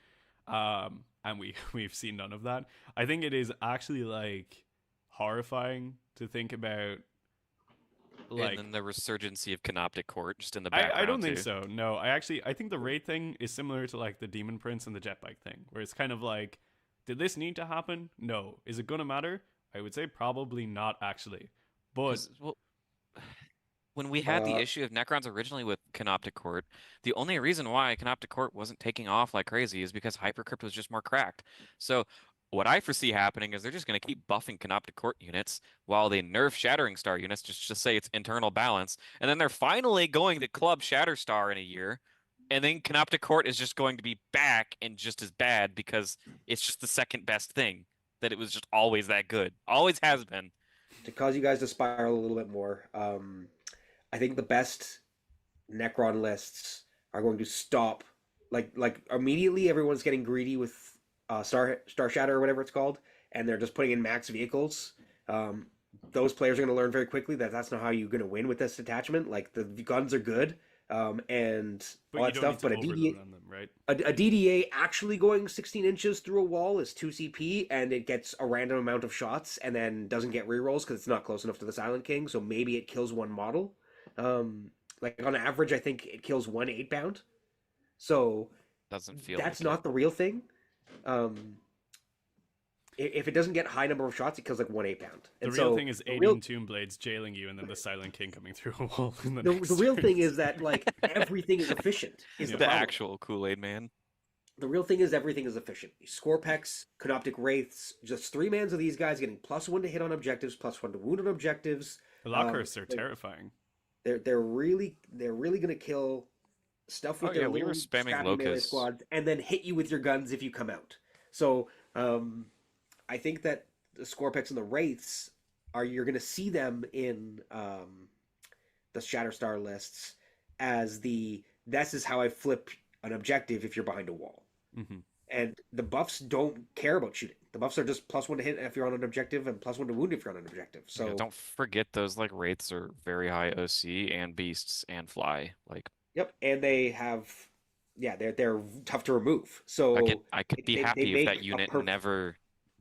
and we've seen none of that. I think it is actually like horrifying to think about. Like, and then the resurgency of Canoptic Court just in the background. I don't think too. so. No, I think the raid thing is similar to like the Demon Prince and the Jetbike thing, where it's kind of like, did this need to happen? No. Is it gonna matter? I would say probably not actually. But 'Cause, well, when we had the issue of Necrons originally with Canoptic Court, the only reason why Canoptic Court wasn't taking off like crazy is because Hypercrypt was just more cracked. So what I foresee happening is they're just going to keep buffing Canoptic Court units while they nerf Shattering Star units, just to say it's internal balance. And then they're finally going to club Shatterstar in a year. And then Canoptic Court is just going to be back and just as bad because it's just the second best thing. That it was just always that good. Always has been. To cause you guys to spiral a little bit more, I think the best Necron lists are going to stop. Like immediately, everyone's getting greedy with Star Shatter or whatever it's called, and they're just putting in max vehicles. Those players are going to learn very quickly that that's not how you're going to win with this detachment. Like the guns are good, and but all you that don't stuff, need but to a overload DDA, on them, right? a DDA actually going 16 inches through a wall is 2 CP, and it gets a random amount of shots, and then doesn't get rerolls because it's not close enough to the Silent King. So maybe it kills one model. Like on average, I think it kills 1 8-pound. So Doesn't feel that's like not the real thing. If it doesn't get high number of shots, it kills like 1 8-pound. The And real so thing is the 18 real, Tomb Blades jailing you, and then the Silent King coming through a wall. In the the real turn. thing is that like everything is efficient. Is Yeah. the the problem. actual Kool-Aid man. The real thing is everything is efficient. Scorpex, Canoptic Wraiths, just 3 mans of these guys getting +1 to hit on objectives, +1 to wound on objectives. The Lockhursts are terrifying. They're really gonna kill stuff with Oh, their yeah, we little were spamming scrappy melee Locusts. squads, and then hit you with your guns if you come out. So I think that the Scorpex and the Wraiths you're gonna see them in the Shatterstar lists as this is how I flip an objective if you're behind a wall. Mm-hmm. And the buffs don't care about shooting. The buffs are just +1 to hit if you're on an objective and +1 to wound if you're on an objective. So Yeah, don't forget those like wraiths are very high OC and beasts and fly. Like yep, and they have they're tough to remove. So I could be they happy if make that a unit perfect-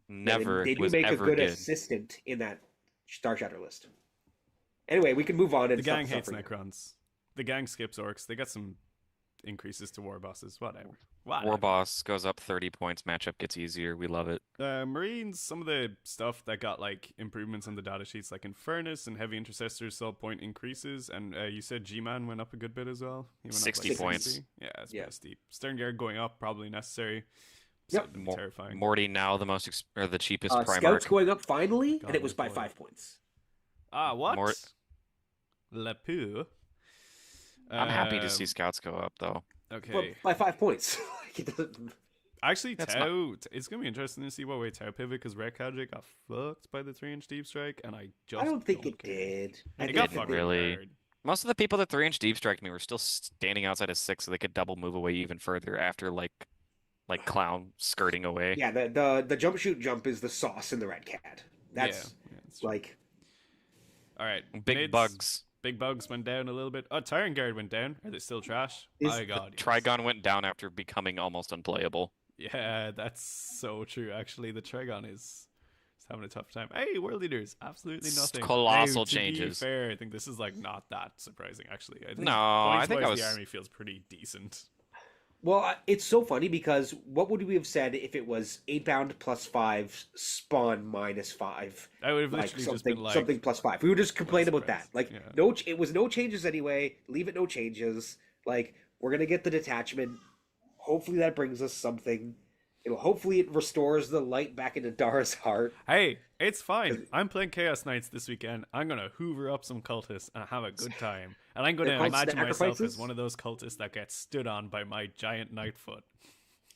never they do was make a ever good good. assistant in that Star Shatter list. Anyway, we can move on. And The gang stop hates suffering. Necrons. The gang skips Orks. They got some increases to war bosses. Whatever. War boss goes up 30 points. Matchup gets easier. We love it. Marines, some of the stuff that got like improvements on the data sheets, like Infernus and Heavy Intercessors, saw point increases, and you said G-Man went up a good bit as well. He went 60 up like points. 60. Yeah, it's Yeah. pretty steep. Sternguard going up, probably necessary. Yep. So terrifying. Morty now the most or the cheapest Scouts Primarch. going up finally, God, and it was by boy. 5 points. Ah, what? More- Le Pou. I'm happy to see Um, scouts go up though. okay. By 5 points. Like, it doesn't. Actually, That's Tau, it's going to be interesting to see what way Tau pivot, because Red Kajic got fucked by the 3-inch deep strike, and I just I don't think don't it care. did. I It It got think didn't that fucked they, really really. hard. Most of the people that 3-inch deep strike me were still standing outside of 6, so they could double move away even further after like clown skirting away. yeah, the jump shoot jump is the sauce in the Red Cat. Yeah, That's that's true. like All right, Big mids. bugs. Big bugs went down a little bit. Oh, Tyrant Guard went down. Are they still trash? Is- My God, yes. Trigon went down after becoming almost unplayable. Yeah, that's so true. Actually, the Trigon is having a tough time. Hey, World Eaters, absolutely nothing. Colossal Now, to changes. be fair, I think this is like not that surprising. Actually, I think No, I think I points-wise, was. the army feels pretty decent. well, it's so funny because what would we have said if it was 8-bound +5 spawn -5? I would have Like literally just something been like, something +5. We would just complain about that. surprised. Like Yeah. it was no changes anyway. Leave it no changes. Like we're gonna get the detachment. Hopefully that brings us something. Hopefully it restores the light back into Dara's heart. Hey, it's fine. I'm playing Chaos Knights this weekend. I'm gonna hoover up some cultists and have a good time. And I'm They're gonna called imagine myself as sacrifices? one of those cultists that gets stood on by my giant Nightfoot.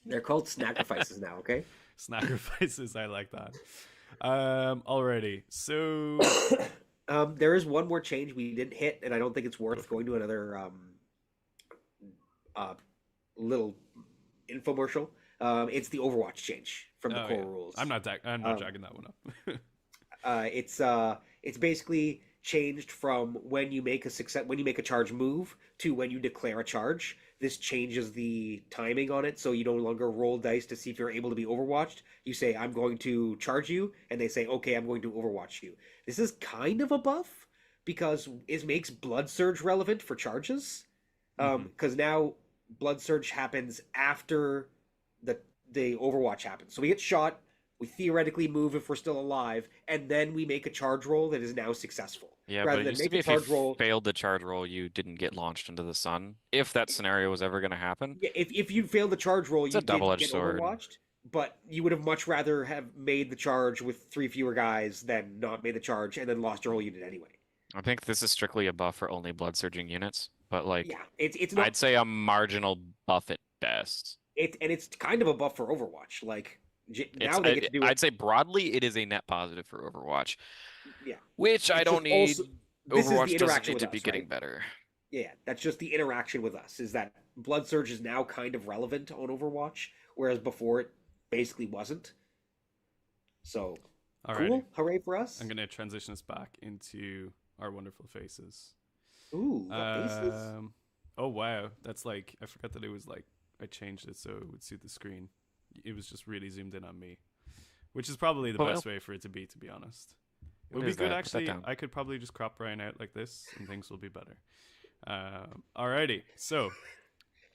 They're called sacrifices now. Okay. Sacrifices, I like that. Already. So There is one more change we didn't hit, and I don't think it's worth going to another little infomercial. It's the Overwatch change from the core rules. I'm not jacking that one up. It's basically changed from when you make a charge move to when you declare a charge. This changes the timing on it, so you no longer roll dice to see if you're able to be overwatched. You say, I'm going to charge you, and they say, okay, I'm going to overwatch you. This is kind of a buff, because it makes Blood Surge relevant for charges. Because now Blood Surge happens after the Overwatch happens. So we get shot, we theoretically move if we're still alive, and then we make a charge roll that is now successful. Yeah, rather but it than used to make be a if charge you roll. failed the charge roll, you didn't get launched into the sun. If that scenario was ever going to happen, Yeah, if you failed the charge roll, It's you a did double-edged get sword. overwatched, but you would have much rather have made the charge with 3 fewer guys than not made the charge and then lost your whole unit anyway. I think this is strictly a buff for only blood surging units. But like, Yeah, it's not. I'd say a marginal buff at best. It's kind of a buff for Overwatch. Like now they get to do I'd it. say broadly, it is a net positive for Overwatch, Yeah, which I It's don't just need. also- this is the Overwatch doesn't interaction need with to be us, getting right? better. Yeah, that's just the interaction with us. Is that Blood Surge is now kind of relevant on Overwatch, whereas before it basically wasn't. So Alrighty. cool, hooray for us! I'm gonna transition us back into our wonderful faces. Ooh, what faces? Oh wow, that's like, I forgot that it was like, I changed it so it would suit the screen. It was just really zoomed in on me, which is probably the Well, best way for it to be honest. It What would be is good that? Put that actually. down. I could probably just crop Brian out like this and things will be better. Alrighty, so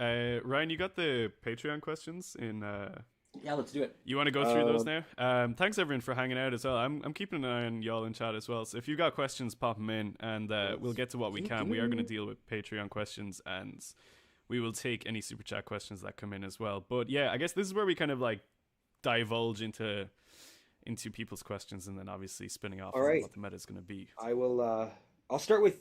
Ryan, you got the Patreon questions in Yeah, let's do it. you want to go through those now? Thanks everyone for hanging out as well. I'm keeping an eye on y'all in chat as well. So if you've got questions, pop them in, and we'll get to what we can. We are going to deal with Patreon questions, and we will take any super chat questions that come in as well. But yeah, I guess this is where we kind of like divulge into people's questions, and then obviously spinning off All right. what the meta is going to be. I will. I'll start with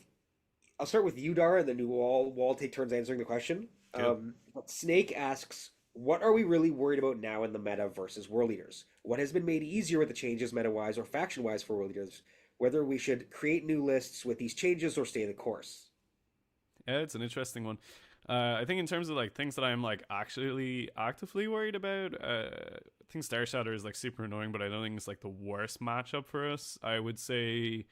you, Dara, and then we'll take turns answering the question. Good. Snake asks, "What are we really worried about now in the meta versus world leaders? What has been made easier with the changes meta-wise or faction-wise for world leaders? Whether we should create new lists with these changes or stay the course?" Yeah, it's an interesting one. I think in terms of like things that I'm like actually actively worried about, I think Star Shatter is like super annoying, but I don't think it's like the worst matchup for us. I would say,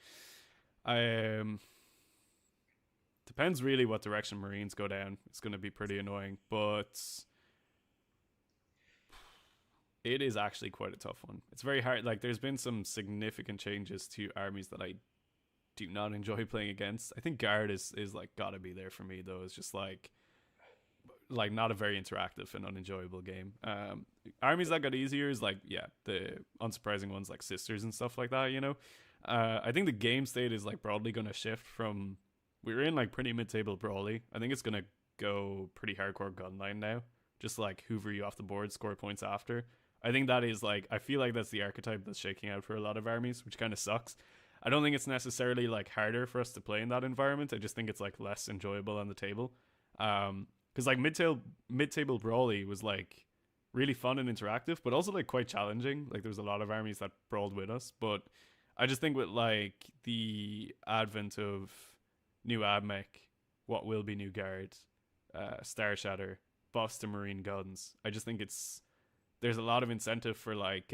depends really what direction Marines go down. It's going to be pretty annoying, but it is actually quite a tough one. It's very hard. Like there's been some significant changes to armies that I do not enjoy playing against. I think Guard is like gotta be there for me though. It's just like not a very interactive and unenjoyable game. Armies that got easier is like, yeah, the unsurprising ones like Sisters and stuff like that, you know. I think the game state is like broadly gonna shift from, we're in like pretty mid-table brawly. I think it's gonna go pretty hardcore gunline now. Just like hoover you off the board, score points after. I think that is like, I feel like that's the archetype that's shaking out for a lot of armies, which kind of sucks. I don't think it's necessarily like harder for us to play in that environment. I just think it's like less enjoyable on the table. Because like mid-table brawly was like really fun and interactive, but also like quite challenging. Like there was a lot of armies that brawled with us, but I just think with like the advent of new Admech, what will be new guard, Star Shatter, buffs to marine guns, I just think there's a lot of incentive for like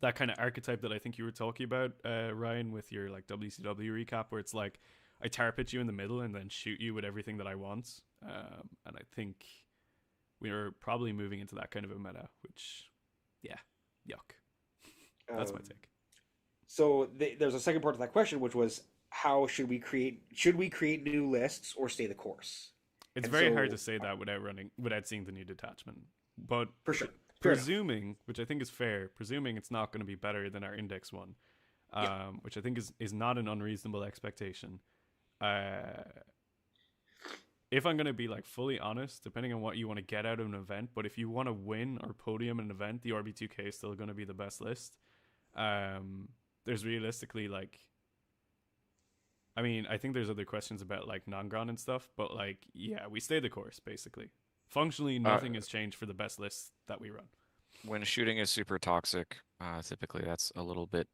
that kind of archetype that I think you were talking about, Ryan, with your like WCW recap, where it's like I tar pit you in the middle and then shoot you with everything that I want. And I think we're probably moving into that kind of a meta, which, yeah, yuck. That's my take. So there's a second part to that question, which was how should we create new lists or stay the course? It's very hard to say that without seeing the new detachment. But for sure. Presuming, which I think is fair, presuming it's not going to be better than our index one, which I think is not an unreasonable expectation. If I'm going to be like fully honest, depending on what you want to get out of an event, but if you want to win or podium an event, the RB2K is still going to be the best list. There's realistically like, I mean, I think there's other questions about like non-gron and stuff, but like, yeah, we stay the course basically. Functionally, nothing has changed for the best lists that we run. When shooting is super toxic, typically that's a little bit.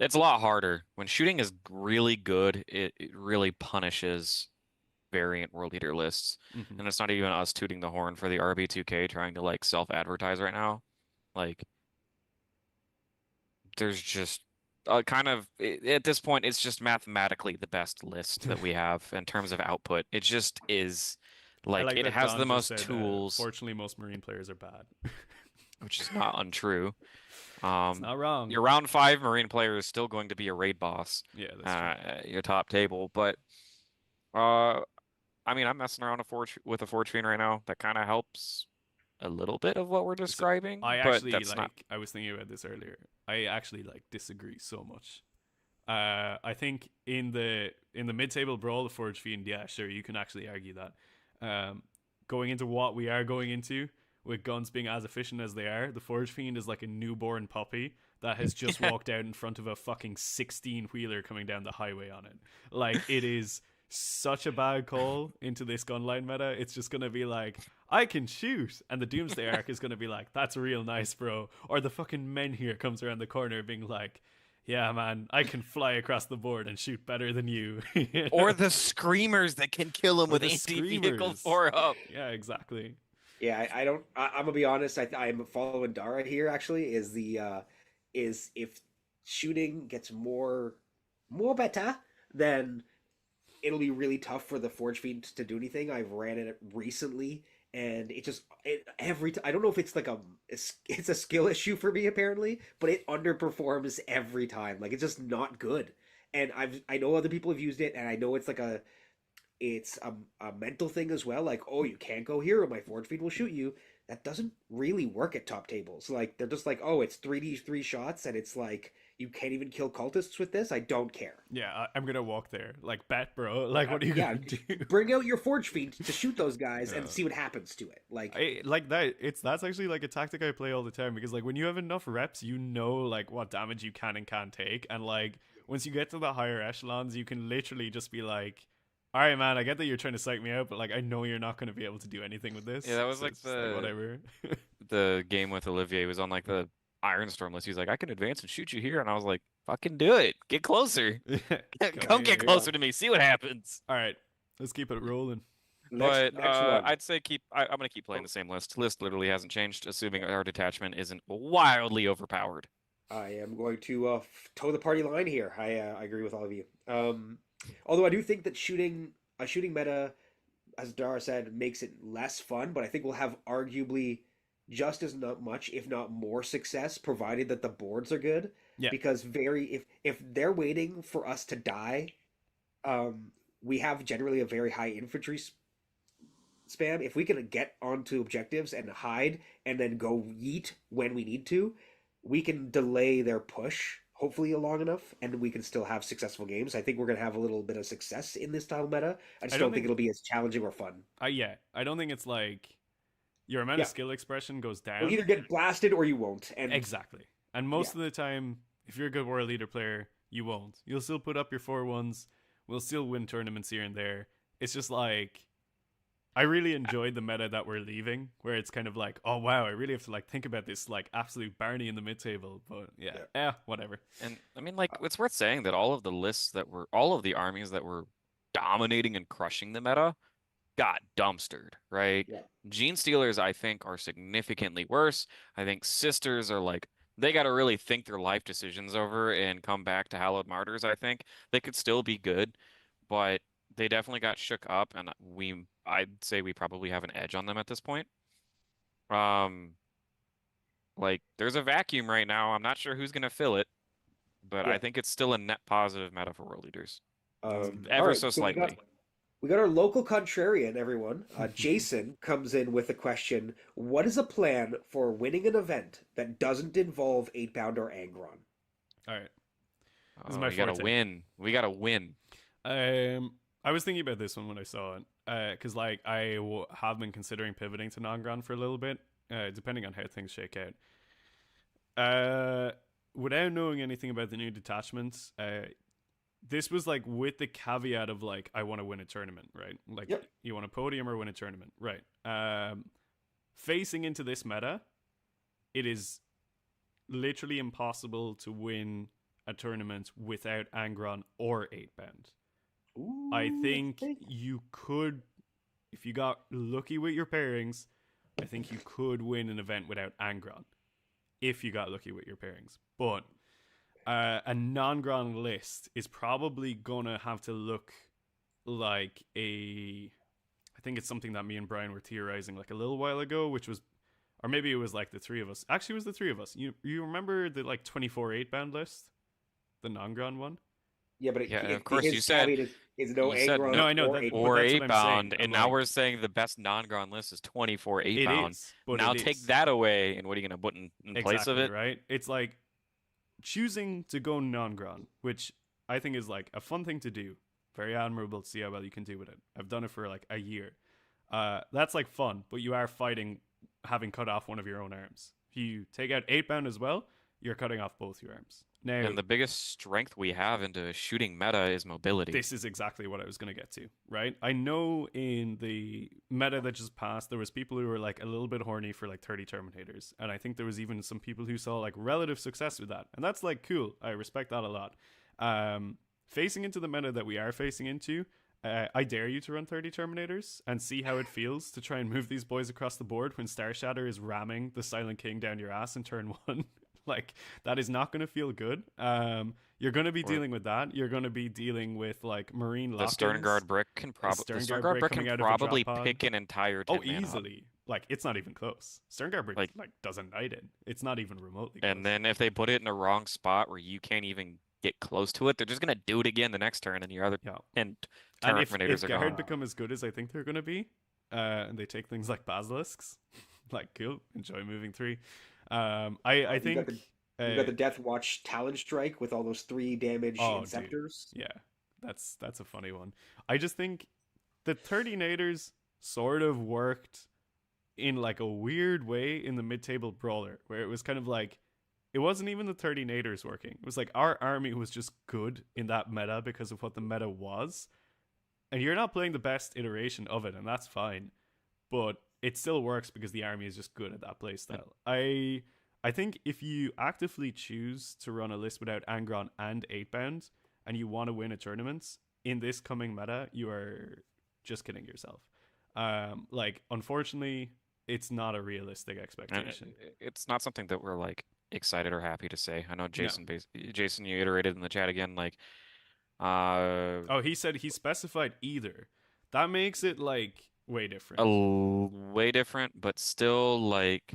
It's a lot harder. When shooting is really good, it really punishes variant world leader lists. And it's not even us tooting the horn for the RB2K trying to like self-advertise right now. Like, there's just kind of at this point, it's just mathematically the best list that we have in terms of output. It just is. Like it has the most tools. Fortunately, most Marine players are bad, which is not untrue. It's not wrong. Your round 5 Marine player is still going to be a raid boss. Yeah, that's true. Your top table, but I mean, I'm messing around with a Forge Fiend right now. That kind of helps a little bit of what we're describing. I actually I was thinking about this earlier. I actually like disagree so much. I think in the mid-table brawl, the Forge Fiend, yeah, sure, you can actually argue that. Going into what we are going into with guns being as efficient as they are, the Forge Fiend is like a newborn puppy that has just walked out in front of a fucking 16-wheeler coming down the highway on it. Like, it is such a bad call into this gunline meta. It's just going to be like, I can shoot. And the Doomsday arc is going to be like, that's real nice, bro. Or the fucking men here comes around the corner being like, yeah, man, I can fly across the board and shoot better than you. You know? Or the Screamers that can kill him with anti-vehicle 4-up. Yeah, exactly. Yeah, I'm gonna be honest. I'm following Dara here. Actually, is if shooting gets more better, then it'll be really tough for the Forge Fiend to do anything. I've ran it recently, and every time, I don't know if it's like it's a skill issue for me apparently, but it underperforms every time. Like, it's just not good. And I know other people have used it, and I know it's like a mental thing as well. Like, oh, you can't go here, or my Forge Fiend will shoot you. That doesn't really work at top tables. Like, they're just like, oh, it's 3D3 shots, and it's like, you can't even kill cultists with this. I don't care. Yeah, I'm gonna walk there. Like, bet, bro. Like, what are you gonna do? Bring out your Forge Fiend to shoot those guys and see what happens to it. Like, that's actually like a tactic I play all the time, because like when you have enough reps, you know like what damage you can and can't take, and like once you get to the higher echelons, you can literally just be like, all right, man, I get that you're trying to psych me out, but like I know you're not going to be able to do anything with this. Yeah, that was so like whatever. The game with Olivier was on like the Ironstorm list. He's like, I can advance and shoot you here, and I was like, fucking do it. Get closer. Come get closer to me. See what happens. All right, let's keep it rolling. But I'd say I'm going to keep playing the same list. List literally hasn't changed, assuming our detachment isn't wildly overpowered. I am going to toe the party line here. I agree with all of you. Although I do think that a shooting meta, as Dara said, makes it less fun, but I think we'll have arguably just as not much, if not more, success, provided that the boards are good. Yeah. Because if they're waiting for us to die, we have generally a very high infantry spam. If we can get onto objectives and hide and then go yeet when we need to, we can delay their push hopefully long enough, and we can still have successful games. I think we're going to have a little bit of success in this style meta. I just don't think it'll be as challenging or fun. Yeah, I don't think it's like your amount of skill expression goes down. You'll either get blasted or you won't. And exactly. And most of the time, if you're a good World Leader player, you won't. You'll still put up your 4-1s. We'll still win tournaments here and there. It's just like, I really enjoyed the meta that we're leaving, where it's kind of like, oh wow, I really have to like think about this like absolute Barney in the mid table. But whatever. And I mean, like, it's worth saying that all of the armies that were dominating and crushing the meta got dumpstered, right? Yeah. Genestealers, I think, are significantly worse. I think Sisters are like, they got to really think their life decisions over and come back to Hallowed Martyrs, I think. They could still be good, but they definitely got shook up, and I'd say we probably have an edge on them at this point. Like, there's a vacuum right now. I'm not sure who's going to fill it, but Yeah. I think it's still a net positive meta for World Leaders. All Ever right, so so slightly. we got our local contrarian, everyone. Jason comes in with a question. What is a plan for winning an event that doesn't involve 8-pound or Angron? All right. This is Oh, my we gotta forte. win. We gotta win. I was thinking about this one when I saw it, because like have been considering pivoting to non-Gron for a little bit, depending on how things shake out. Without knowing anything about the new detachments, this was like with the caveat of like, I want to win a tournament, right? Like, Yep. You want a podium or win a tournament, right? Facing into this meta, it is literally impossible to win a tournament without Angron or 8-pound. I think you could, if you got lucky with your pairings, I think you could win an event without Angron. If you got lucky with your pairings. But a non-Gron list is probably going to have to look like I think it's something that me and Brian were theorizing like a little while ago, which was, or maybe it was like the three of us. Actually, it was the three of us. You remember the like 24 8-band list? The non-Gron one? Yeah, but of course, his you said caveat is no you said Angron No, I know or that, 8-pound. but or that's what I'm saying. 8-bound, I'm and now like, we're saying the best non-Gron list is 24 it 8-bound. is, but Now it take is. that away, and what are you gonna put in place of Exactly, it? right? It's like choosing to go non-Gron, which I think is like a fun thing to do. Very admirable to see how well you can do with it. I've done it for like a year. That's like fun, but you are fighting having cut off one of your own arms. If you take out 8-bound as well, you're cutting off both your arms. Now, And the biggest strength we have into shooting meta is mobility. this is exactly what I was going to get to, right? I know in the meta that just passed, there was people who were like a little bit horny for like 30 Terminators. And I think there was even some people who saw like relative success with that. And that's like cool. I respect that a lot. Facing into the meta that we are facing into, I dare you to run 30 Terminators and see how it feels to try and move these boys across the board when Star Shatter is ramming the Silent King down your ass in turn 1. Like, that is not going to feel good. You're going to be dealing with that. You're going to be dealing with like Marine The lock-ins. Stern Guard Brick can probably Stern Guard Brick coming out of a probably drop pod. pick an entire Oh, 10 man up. easily. Like, it's not even close. Stern Guard Brick Like- doesn't knight it. It's not even remotely close. And then if they put it in a wrong spot where you can't even get close to it, they're just gonna do it again the next turn, and your other Yeah. and And if Terminators are Guard gone. become as good as I think they're going to be, and they take things like Basilisks, like, cool, enjoy moving 3. I You think... You got the Death Watch Talon Strike with all those 3 damage Oh, Inceptors. Yeah, that's a funny one. I just think the 30nators sort of worked in like a weird way in the mid-table brawler, where it was kind of like, it wasn't even the 30nators working. It was like our army was just good in that meta because of what the meta was. And you're not playing the best iteration of it, and that's fine. But it still works because the army is just good at that playstyle. I think if you actively choose to run a list without Angron and 8-bound, and you want to win a tournament in this coming meta, you are just kidding yourself. Like, unfortunately, it's not a realistic And expectation. it's not something that we're like excited or happy to say. I know Jason, Jason, you iterated in the chat again, like, Oh, he said he specified either. That makes it like way different. way different, but still like,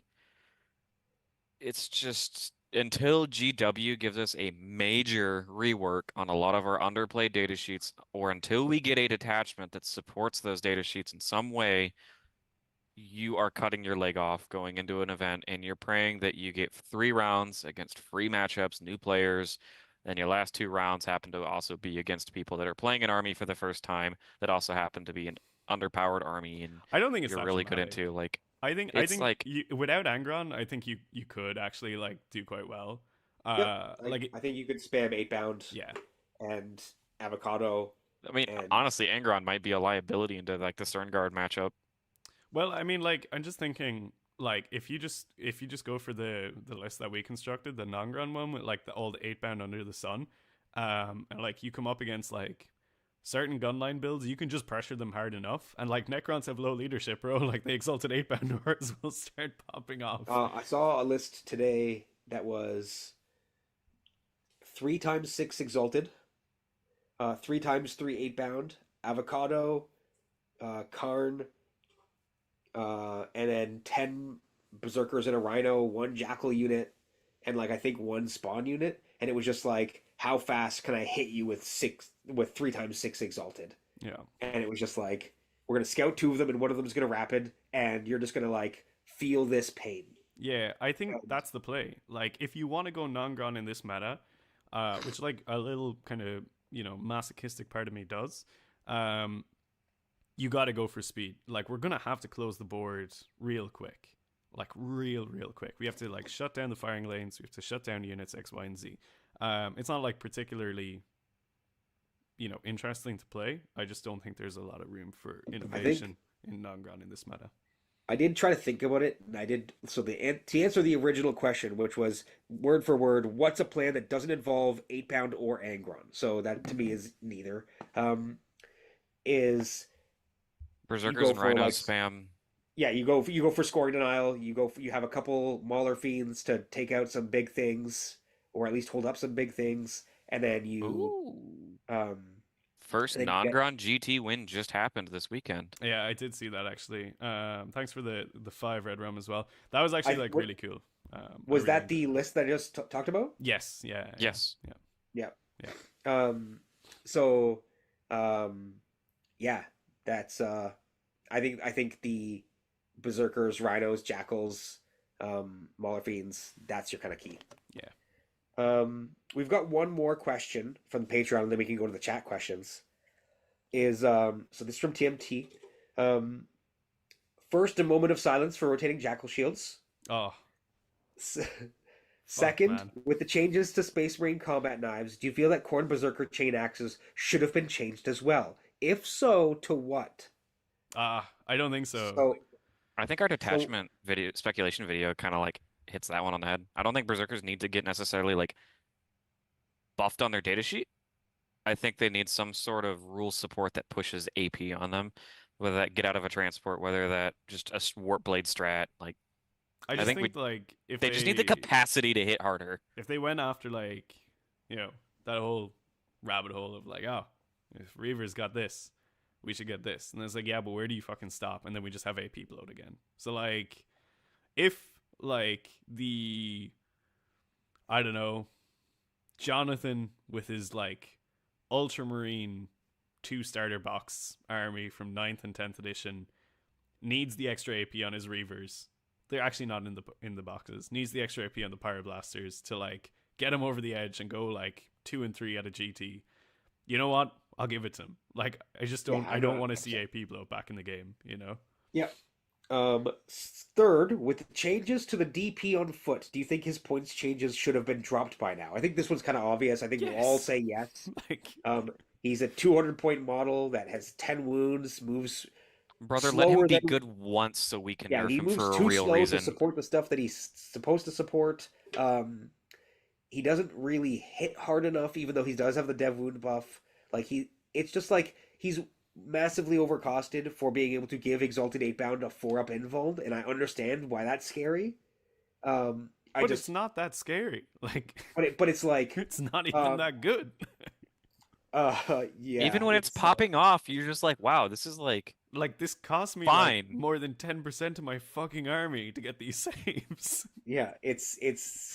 it's just until GW gives us a major rework on a lot of our underplayed datasheets, or until we get a detachment that supports those datasheets in some way, you are cutting your leg off going into an event, and you're praying that you get 3 rounds against free matchups, new players, and your last 2 rounds happen to also be against people that are playing an army for the first time that also happen to be an underpowered army, and I don't think it's you're that really good dramatic. into like. I think It's like- without Angron, I think you could actually like do quite well. Yep. Like, I think you could spam 8-bound yeah. and avocado I mean, and honestly, Angron might be a liability into like the Sternguard matchup. Well, I mean, like, I'm just thinking, like, if you just go for the list that we constructed, the non-ground one with like all the 8-bound under the sun, and like you come up against like certain gunline builds, you can just pressure them hard enough, and like Necrons have low leadership, bro. Like the exalted 8-bound hordes will start popping off. I saw a list today that was 3x6 exalted, 3x3 8-bound, avocado, Khorne, and then 10 berserkers and a rhino, one jackal unit, and like I think one spawn unit, and it was just like, how fast can I hit you with 3x6 exalted? Yeah. And it was just like, we're gonna scout 2 of them, and one of them is gonna rapid, and you're just gonna like feel this pain. Yeah, I think that's the play. Like, if you want to go non-gun in this meta, which like a little kind of masochistic part of me does, you got to go for speed. Like, we're gonna have to close the board real quick, like real quick. We have to like shut down the firing lanes. We have to shut down units X, Y, and Z. It's not like particularly interesting to play. I just don't think there's a lot of room for innovation in non-gun in this meta. I did try to think about it, and I did. So to answer the original question, which was word for word, what's a plan that doesn't involve 8-bound or Angron? So that to me is neither. Is Berserkers and Rhinos spam. Yeah, you go for scoring denial. You have a couple Mauler Fiends to take out some big things, or at least hold up some big things, and then First non-Gron GT win just happened this weekend. Yeah, I did see that actually. Thanks for the 5 red rum as well. That was actually really cool. Was that the list that I just talked about? Yes. Yeah. Yes. Yeah. So, yeah, that's I think the Berserkers, Rhinos, Jackals, Mauler Fiends, that's your kind of key. Yeah. We've got one more question from the Patreon, and then we can go to the chat questions. So this is from TMT. First, a moment of silence for rotating Jackal shields. Oh. Second, with the changes to Space Marine combat knives, do you feel that Khorne Berserker chain axes should have been changed as well? If so, to what? I don't think so. I think our detachment speculation video kind of like hits that one on the head. I don't think Berserkers need to get necessarily like buffed on their datasheet. I think they need some sort of rule support that pushes AP on them, whether that get out of a transport, whether that just a warp blade strat. Like, I think like if they just need the capacity to hit harder. If they went after like, that whole rabbit hole of like, oh, if Reaver's got this, we should get this, and it's like, yeah, but where do you fucking stop? And then we just have AP bloat again. So like, if like I don't know, Jonathan with his like Ultramarine 2 starter box army from 9th and 10th edition needs the extra AP on his Reavers. They're actually not in the boxes. Needs the extra AP on the Pyroblasters to like get him over the edge and go like 2 and 3 at a GT. You know what? I'll give it to him. Like, I just don't. I don't want to see AP blow back in the game. Yeah. Third, with the changes to the DP on foot, do you think his points changes should have been dropped by now? I think this one's kind of obvious. I think we'll all say yes. He's a 200-point model that has 10 wounds, moves. Brother, let him be good once so we can nerf him for a real reason. He moves too slow to support the stuff that he's supposed to support. He doesn't really hit hard enough, even though he does have the dev wound buff. Like it's just like he's massively overcosted for being able to give Exalted 8-bound a 4-up invuln, and I understand why that's scary. It's not that scary. Like, but it's like it's not even that good. Yeah. Even when it's popping off, you're just like, wow, this is like this cost me fine. Like more than 10% of my fucking army to get these saves. Yeah, it's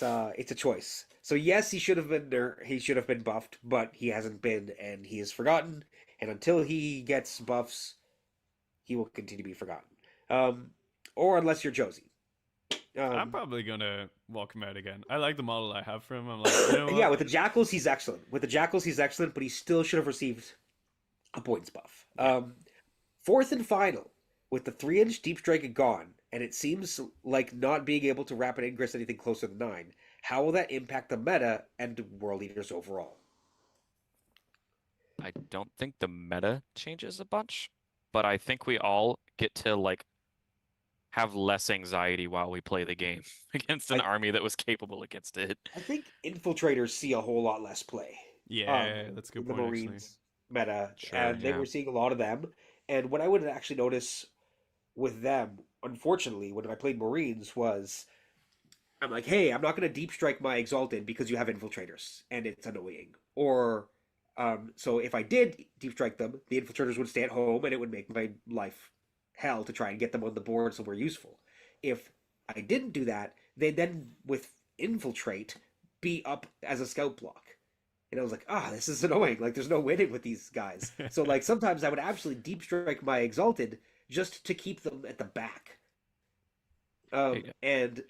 a choice. So yes, he should have been buffed, but he hasn't been, and he is forgotten. And until he gets buffs, he will continue to be forgotten. Or unless you're Josie. I'm probably gonna walk him out again. I like the model I have for him. I'm like, yeah, with the Jackals, he's excellent. But he still should have received a points buff. Fourth and final, with the 3-inch deep strike gone, and it seems like not being able to rapid ingress anything closer than 9. how will that impact the meta and world leaders overall? I don't think the meta changes a bunch, but I think we all get to like have less anxiety while we play the game against an I army that was capable against it. I think infiltrators see a whole lot less play. Yeah, that's a good In the point actually. Marines meta, Sure, and they yeah. were seeing a lot of them. And what I would actually notice with them, unfortunately, when I played Marines, was I'm like, hey, I'm not going to deep strike my Exalted because you have infiltrators, and it's annoying. Or, so if I did deep strike them, the infiltrators would stay at home, and it would make my life hell to try and get them on the board somewhere useful. If I didn't do that, they then with infiltrate be up as a scout block. And I was like, this is annoying. Like, there's no winning with these guys. So, like, sometimes I would actually deep strike my Exalted just to keep them at the back. Um, Yeah. and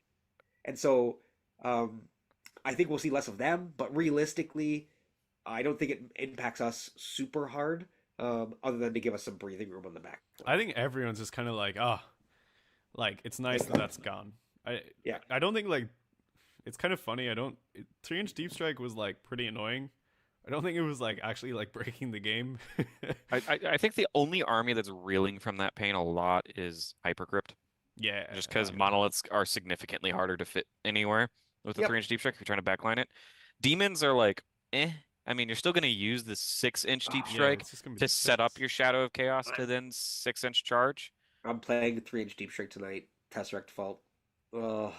and so um, I think we'll see less of them, but realistically, I don't think it impacts us super hard, other than to give us some breathing room on the back I line. think everyone's just kind of like, like it's nice It's that gone. that's gone. I Yeah. I don't think like it's kind of funny. I don't 3-inch deep strike was like pretty annoying. I don't think it was like actually like breaking the game. I think the only army that's reeling from that pain a lot is Hypercrypt, Yeah, just because monoliths are significantly harder to fit anywhere with a Yep. 3-inch deep strike if you're trying to backline it. Demons are like, eh. I mean, you're still going to use the 6-inch deep Ah, yeah, strike it's just gonna be to the set up 6. your Shadow of Chaos I- to then 6-inch charge. I'm playing the 3-inch deep strike tonight. Tesseract Fault. Oh.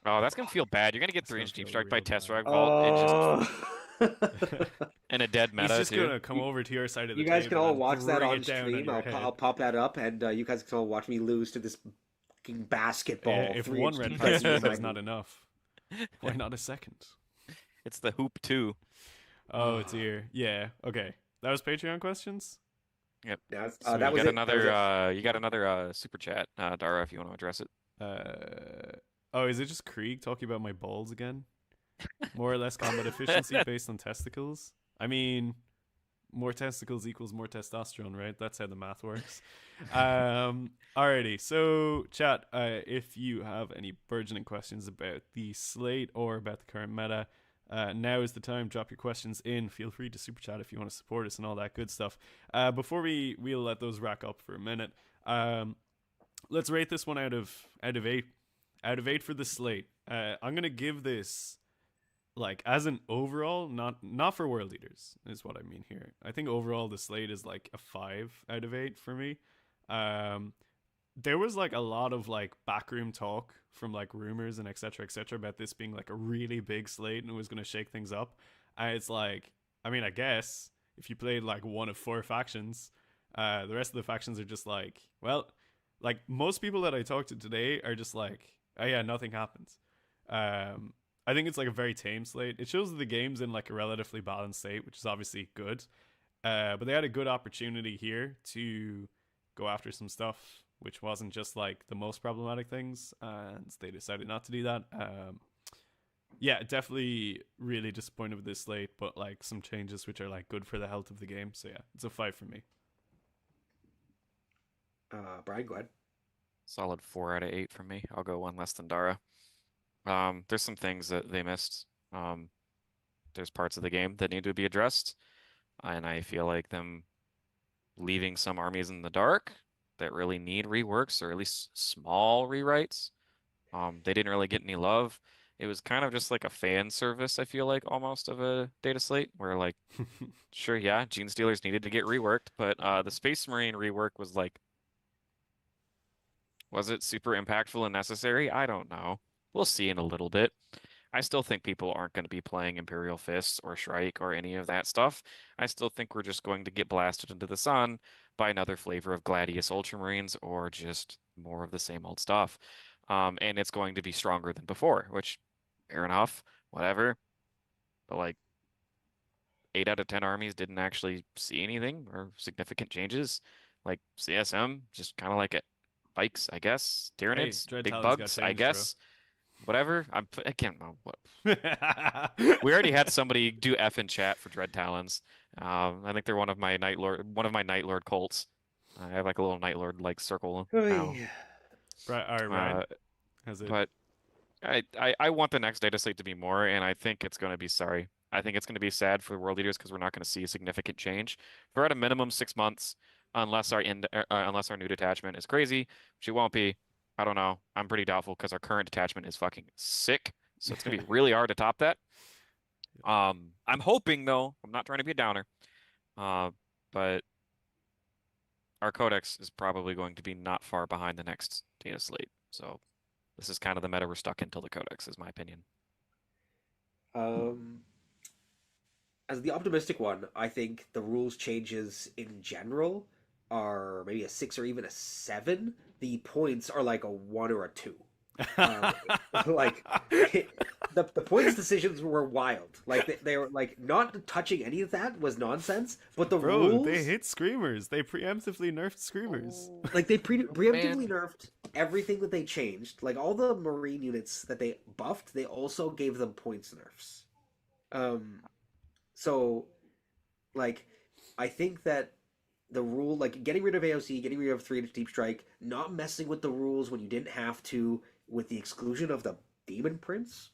Oh, that's going to feel bad. You're going to get That's gonna 3-inch deep feel strike by real bad. Tesseract Vault and just Oh. in a dead He's meta just too. gonna come over to your side of the You guys can table all and watch that bring on it down on stream. your I'll head. pop that up, and you guys can all watch me lose to this fucking basketball If 3-inch one red deep strike past demon is behind not me. enough, why not a second? It's the hoop too. Oh dear. Yeah. Okay. That was Patreon questions. Yep. So That You was got it. That was it. another you got another super chat, Dara, if you want to address it. Oh, is it just Krieg talking about my balls again? More or less combat efficiency based on testicles. I mean, more testicles equals more testosterone, right? That's how the math works. Alrighty. So, chat, if you have any burgeoning questions about the slate or about the current meta, now is the time. Drop your questions in. Feel free to super chat if you want to support us and all that good stuff. Before we'll let those rack up for a minute. Let's rate this one out of 8. Out of 8 for the slate. I'm gonna give this like as an overall, not for world eaters is what I mean here. I think overall the slate is like a 5 out of 8 for me. There was like a lot of like backroom talk from like rumors and etc about this being like a really big slate and it was going to shake things up. And it's like, I mean, I guess if you played like one of 4 factions, the rest of the factions are just like, well, like most people that I talked to today are just like, oh yeah, nothing happens. I think it's like a very tame slate. It shows the game's in like a relatively balanced state, which is obviously good. But they had a good opportunity here to go after some stuff, which wasn't just like the most problematic things, and they decided not to do that. Yeah, definitely really disappointed with this slate, but like some changes which are like good for the health of the game. So yeah, it's a 5 for me. Brian, go ahead. Solid 4 out of 8 from me. I'll go one less than Dara. There's some things that they missed. There's parts of the game that need to be addressed, and I feel like them leaving some armies in the dark that really need reworks or at least small rewrites. They didn't really get any love. It was kind of just like a fan service, I feel like, almost of a data slate where like, sure, yeah, Genestealers needed to get reworked, but the Space Marine rework was like, was it super impactful and necessary? I don't know. We'll see in a little bit. I still think people aren't going to be playing Imperial Fists or Shrike or any of that stuff. I still think we're just going to get blasted into the sun by another flavor of Gladius Ultramarines or just more of the same old stuff. And it's going to be stronger than before, which, fair enough, whatever. But like 8 out of 10 armies didn't actually see anything or significant changes. Like CSM, just kind of like it. Bikes, I guess. Hey, Tyranids, Dread big Talons got bugs, I changed, bro. guess. Whatever. I can't know what. We already had somebody do F in chat for Dread Talons. I think they're one of my Night Lord cults. I have like a little Night Lord like circle now. Right, all right, Ryan. How's it? But I want the next data slate to be more, and I think it's going to be sorry. I think it's going to be sad for world leaders because we're not going to see a significant change for at a minimum 6 months, unless our new detachment is crazy, which it won't be. I don't know. I'm pretty doubtful because our current detachment is fucking sick, so it's going to be really hard to top that. I'm hoping though. I'm not trying to be a downer, but our codex is probably going to be not far behind the next data slate. So this is kind of the meta we're stuck in till the codex, is my opinion. As the optimistic one, I think the rules changes in general are maybe a 6 or even a 7. The points are like a 1 or a 2. Um, like the points decisions were wild. Like they were like not touching any of that was nonsense. But the Bro, rules, they hit screamers. They preemptively nerfed screamers. like they preemptively Man. nerfed everything that they changed. Like all the marine units that they buffed, they also gave them points nerfs. So like I think that the rule, like getting rid of AOC, getting rid of 3-inch deep strike, not messing with the rules when you didn't have to, with the exclusion of the demon prince.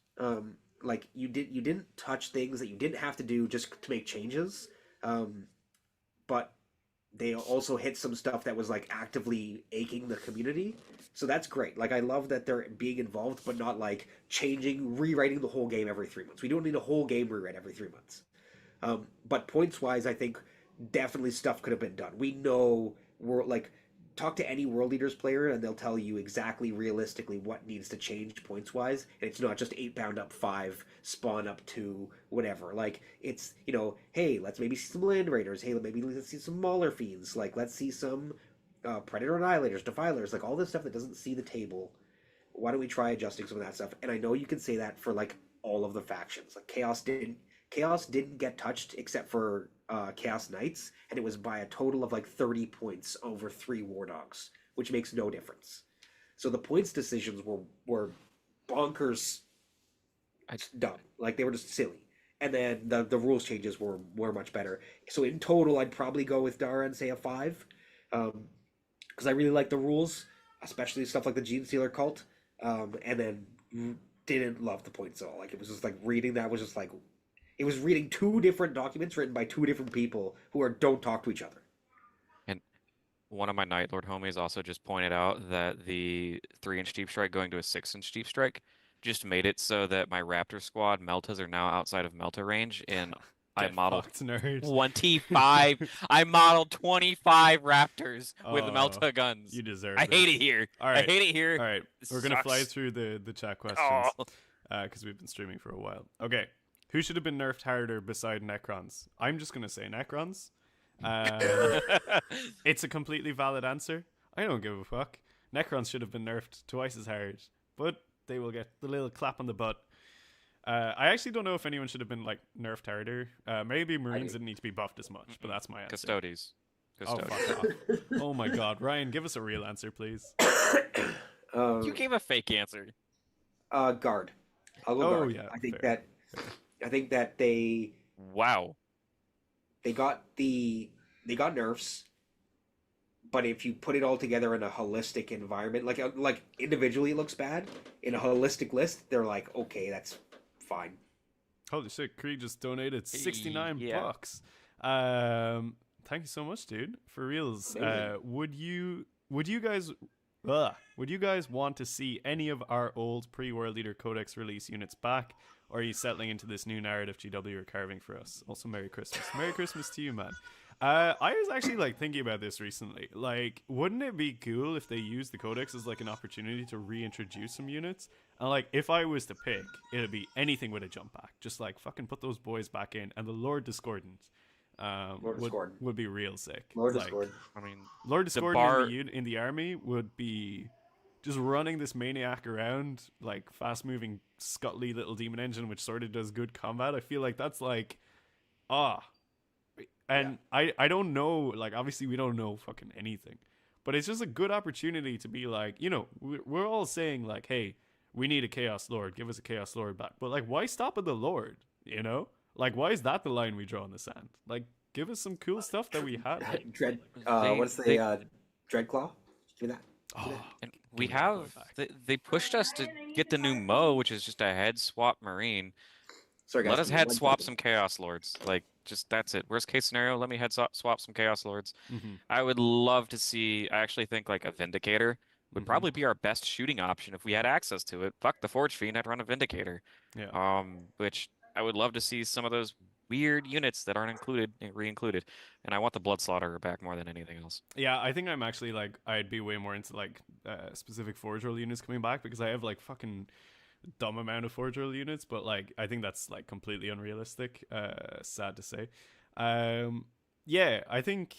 Like you didn't touch things that you didn't have to do just to make changes. But they also hit some stuff that was like actively aching the community. So that's great. Like I love that they're being involved, but not like rewriting the whole game every 3 months. We don't need a whole game rewrite every 3 months. But points wise, I think definitely stuff could have been done. We know we're like talk to any world leaders player and they'll tell you exactly realistically what needs to change points wise. And it's not just 8 bound up 5, spawn up 2, whatever. Like it's hey, let's maybe see some land raiders. Hey, maybe let's see some mauler fiends. Like let's see some predator annihilators, defilers, like all this stuff that doesn't see the table. Why don't we try adjusting some of that stuff? And I know you can say that for like all of the factions. Like Chaos didn't get touched except for Chaos Knights, and it was by a total of like 30 points over 3 War Dogs, which makes no difference. So the points decisions were bonkers dumb. Like they were just silly. And then the rules changes were much better. So in total, I'd probably go with Dara and say a 5. Because I really like the rules, especially stuff like the Genestealer Cult. And then didn't love the points at all. Like it was just like reading that was just like it was reading 2 different documents written by 2 different people who don't talk to each other. And one of my Night Lord homies also just pointed out that the 3-inch deep strike going to a 6-inch deep strike just made it so that my Raptor squad Meltas are now outside of Melta range, and I modeled fucked, nerd. 25. I modeled 25 Raptors with Oh, Melta guns. You deserve I hate this. it here. All right. I hate it here. All right, we're gonna fly through the chat questions because we've been streaming for a while. Okay, who should have been nerfed harder beside Necrons? I'm just gonna say Necrons. It's a completely valid answer. I don't give a fuck. Necrons should have been nerfed twice as hard, but they will get the little clap on the butt. I actually don't know if anyone should have been like nerfed harder. Maybe Marines didn't need to be buffed as much, but that's my answer. Custodes. Oh, fuck off. Oh my god, Ryan, give us a real answer, please. You gave a fake answer. Guard. I'll go guard. Yeah, I think that they got nerfs, but if you put it all together in a holistic environment, like individually it looks bad. In a holistic list, they're like, okay, that's fine. Holy shit, Krieg just donated 69 Yeah. bucks. Thank you so much, dude. For reals. Would you guys want to see any of our old pre-World Leader Codex release units back? Or are you settling into this new narrative GW are carving for us? Also, Merry Christmas. Merry Christmas to you, man. I was actually like thinking about this recently. Like, wouldn't it be cool if they used the Codex as like an opportunity to reintroduce some units? And like, if I was to pick, it'd be anything with a jump back. Just like fucking put those boys back in. And the Lord Discordant would be real sick. Lord like, Discordant. I mean, Lord Discordant in the army would be just running this maniac around, like fast-moving, scuttly little demon engine, which sort of does good combat. I feel like that's like, and yeah. I don't know, like obviously we don't know fucking anything, but it's just a good opportunity to be like, we're all saying like, hey, we need a Chaos Lord, give us a Chaos Lord back. But like, why stop at the Lord? Like, why is that the line we draw in the sand? Like, give us some cool stuff that we had. What's the Dreadclaw? Give me that. Oh, And give we me that boy have back. they pushed us to get the new Mo, which is just a head swap Marine. Sorry, Let guys. us Give me head one swap second. some Chaos Lords. Like, just that's it. Worst case scenario, let me head swap some Chaos Lords. Mm-hmm. I would love to see. I actually think like a Vindicator would Mm-hmm. probably be our best shooting option if we had access to it. Fuck the Forge Fiend, I'd run a Vindicator. Yeah. Which I would love to see some of those weird units that aren't included re-included. And I want the Blood Slaughterer back more than anything else. Yeah, I think I'm actually like I'd be way more into like specific Forge Roll units coming back because I have like fucking dumb amount of Forge Roll units, but like I think that's like completely unrealistic. Sad to say. Yeah, I think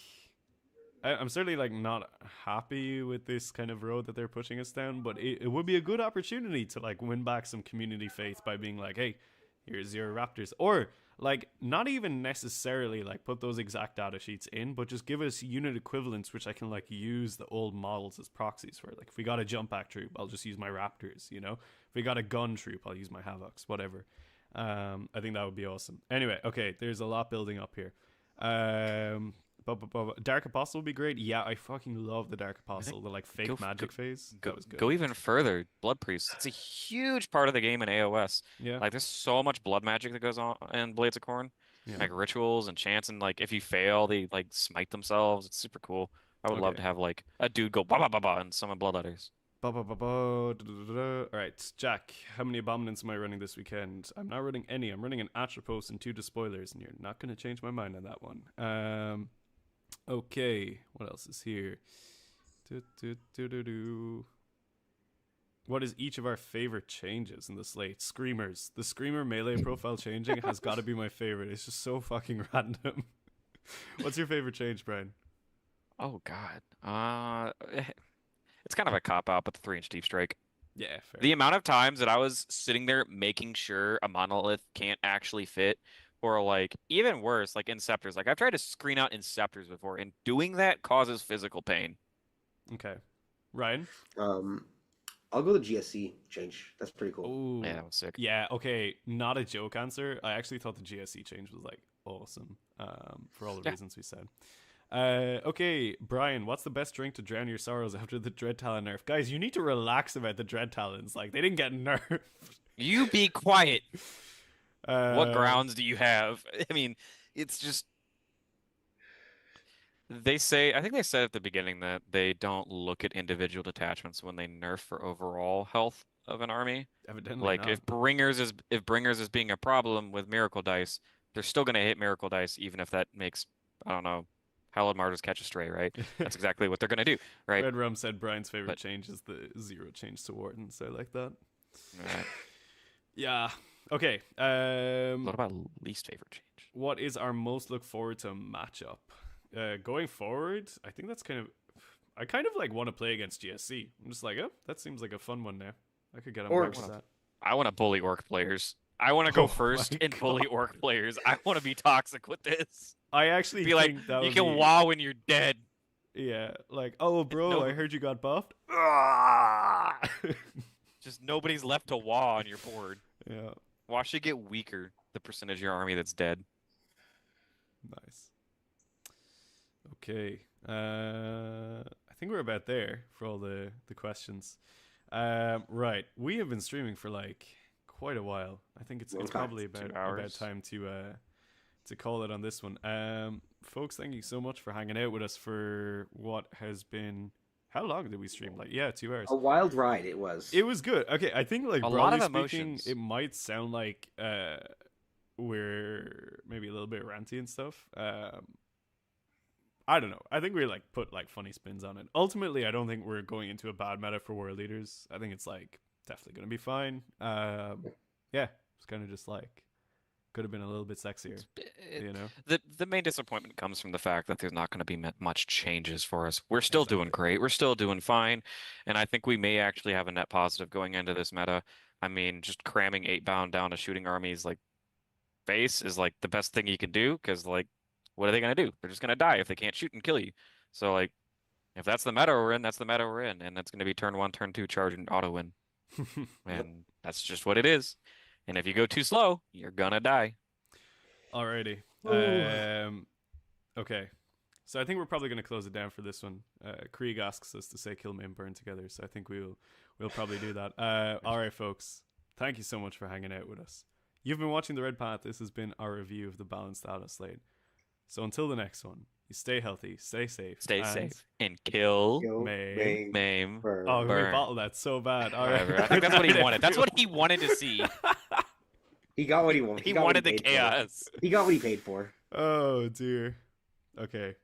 I'm certainly like not happy with this kind of road that they're pushing us down, but it would be a good opportunity to like win back some community faith by being like, hey, here's your Raptors, or like not even necessarily like put those exact data sheets in, but just give us unit equivalents which I can like use the old models as proxies for. Like if we got a jump back troop, I'll just use my Raptors. You know, if we got a gun troop, I'll use my Havocs. Whatever. I think that would be awesome. Anyway, okay, there's a lot building up here. Dark Apostle would be great. Yeah, I fucking love the Dark Apostle, the like fake magic phase. That was good. Go even further. Blood Priest. It's a huge part of the game in AOS. Yeah, Like there's so much blood magic that goes on in Blades of Khorne. yeah. Like rituals and chants, and like if you fail, they like smite themselves. It's super cool. I would love Okay. to have like a dude go ba ba ba ba and summon bloodletters. All right, Jack. How many abominants am I running this weekend? I'm not running any. I'm running an Atropos and 2 Despoilers, and you're not going to change my mind on that one. Okay, what else is here? What is each of our favorite changes in the slate? Screamers. The Screamer melee profile changing has got to be my favorite. It's just so fucking random. What's your favorite change, Brian? Oh God. It's kind of a cop out, but the 3-inch deep strike. Yeah, fair. The amount of times that I was sitting there making sure a monolith can't actually fit, or like even worse, like Inceptors. Like I've tried to screen out Inceptors before, and doing that causes physical pain. Okay. Ryan? I'll go the GSC change. That's pretty cool. Oh, Yeah, that was sick. yeah. Okay, not a joke answer. I actually thought the GSC change was like awesome. For all the reasons we said. Okay, Brian, what's the best drink to drown your sorrows after the Dread Talon nerf? Guys, you need to relax about the Dread Talons. Like they didn't get nerfed. You be quiet. What Uh, grounds do you have? I mean, it's just they say, I think they said at the beginning that they don't look at individual detachments when they nerf for overall health of an army. Evidently Like not. if Bringers is being a problem with Miracle Dice, they're still gonna hit Miracle Dice even if that makes, I don't know, Hallowed Martyrs catch a stray, right? That's exactly what they're gonna do, right? Red Rum said Brian's favorite But change is the 0 change to Wardens. I like that. right. Yeah. Okay. What about least favorite change? What is our most look forward to matchup? Going forward, I think that's kind of. I kind of like want to play against GSC. I'm just like, oh, that seems like a fun one now. I could get on board Orks. with that. I want to bully Orc players. I want to go Oh first my and bully God. Orc players. I want to be toxic with this. I actually Be like, think that you would can be, wow when you're dead. yeah, like, oh, bro, No- I heard you got buffed. Just nobody's left to wow on your board. Yeah, Watch it get weaker, the percentage of your army that's dead. nice. Okay, I think we're about there for all the questions. Right, we have been streaming for like quite a while. I think it's probably about 2 hours. time to call it on this one. Folks, thank you so much for hanging out with us for what has been. How long did we stream? Like, yeah, 2 hours. A wild ride it was. It was good. Okay, I think like A lot broadly of speaking, emotions. it might sound like we're maybe a little bit ranty and stuff. I don't know. I think we like put like funny spins on it. Ultimately, I don't think we're going into a bad meta for world leaders. I think it's like definitely going to be fine. Yeah, it's kind of just like could have been a little bit sexier, you know. The main disappointment comes from the fact that there's not going to be much changes for us. We're still doing Exactly. great. We're still doing fine, and I think we may actually have a net positive going into this meta. I mean, just cramming 8-bound down to shooting armies like face is like the best thing you can do because like what are they going to do? They're just going to die if they can't shoot and kill you. So like if that's the meta we're in, that's the meta we're in, and that's going to be turn 1, turn 2 charge and auto win. And that's just what it is. And if you go too slow, you're gonna die. Alrighty. Okay. So I think we're probably going to close it down for this one. Krieg asks us to say kill, maim, burn together, so I think we'll probably do that. All right, folks. Thank you so much for hanging out with us. You've been watching The Red Path. This has been our review of the balanced Atlas Slate. So until the next one, you stay healthy, stay safe, and kill, maim, burn. Oh, we bottled that so bad. All right. Whatever. I think that's what he wanted. That's what he wanted to see. He got what he wanted. He wanted the chaos. He got what he paid for. Oh dear. Okay.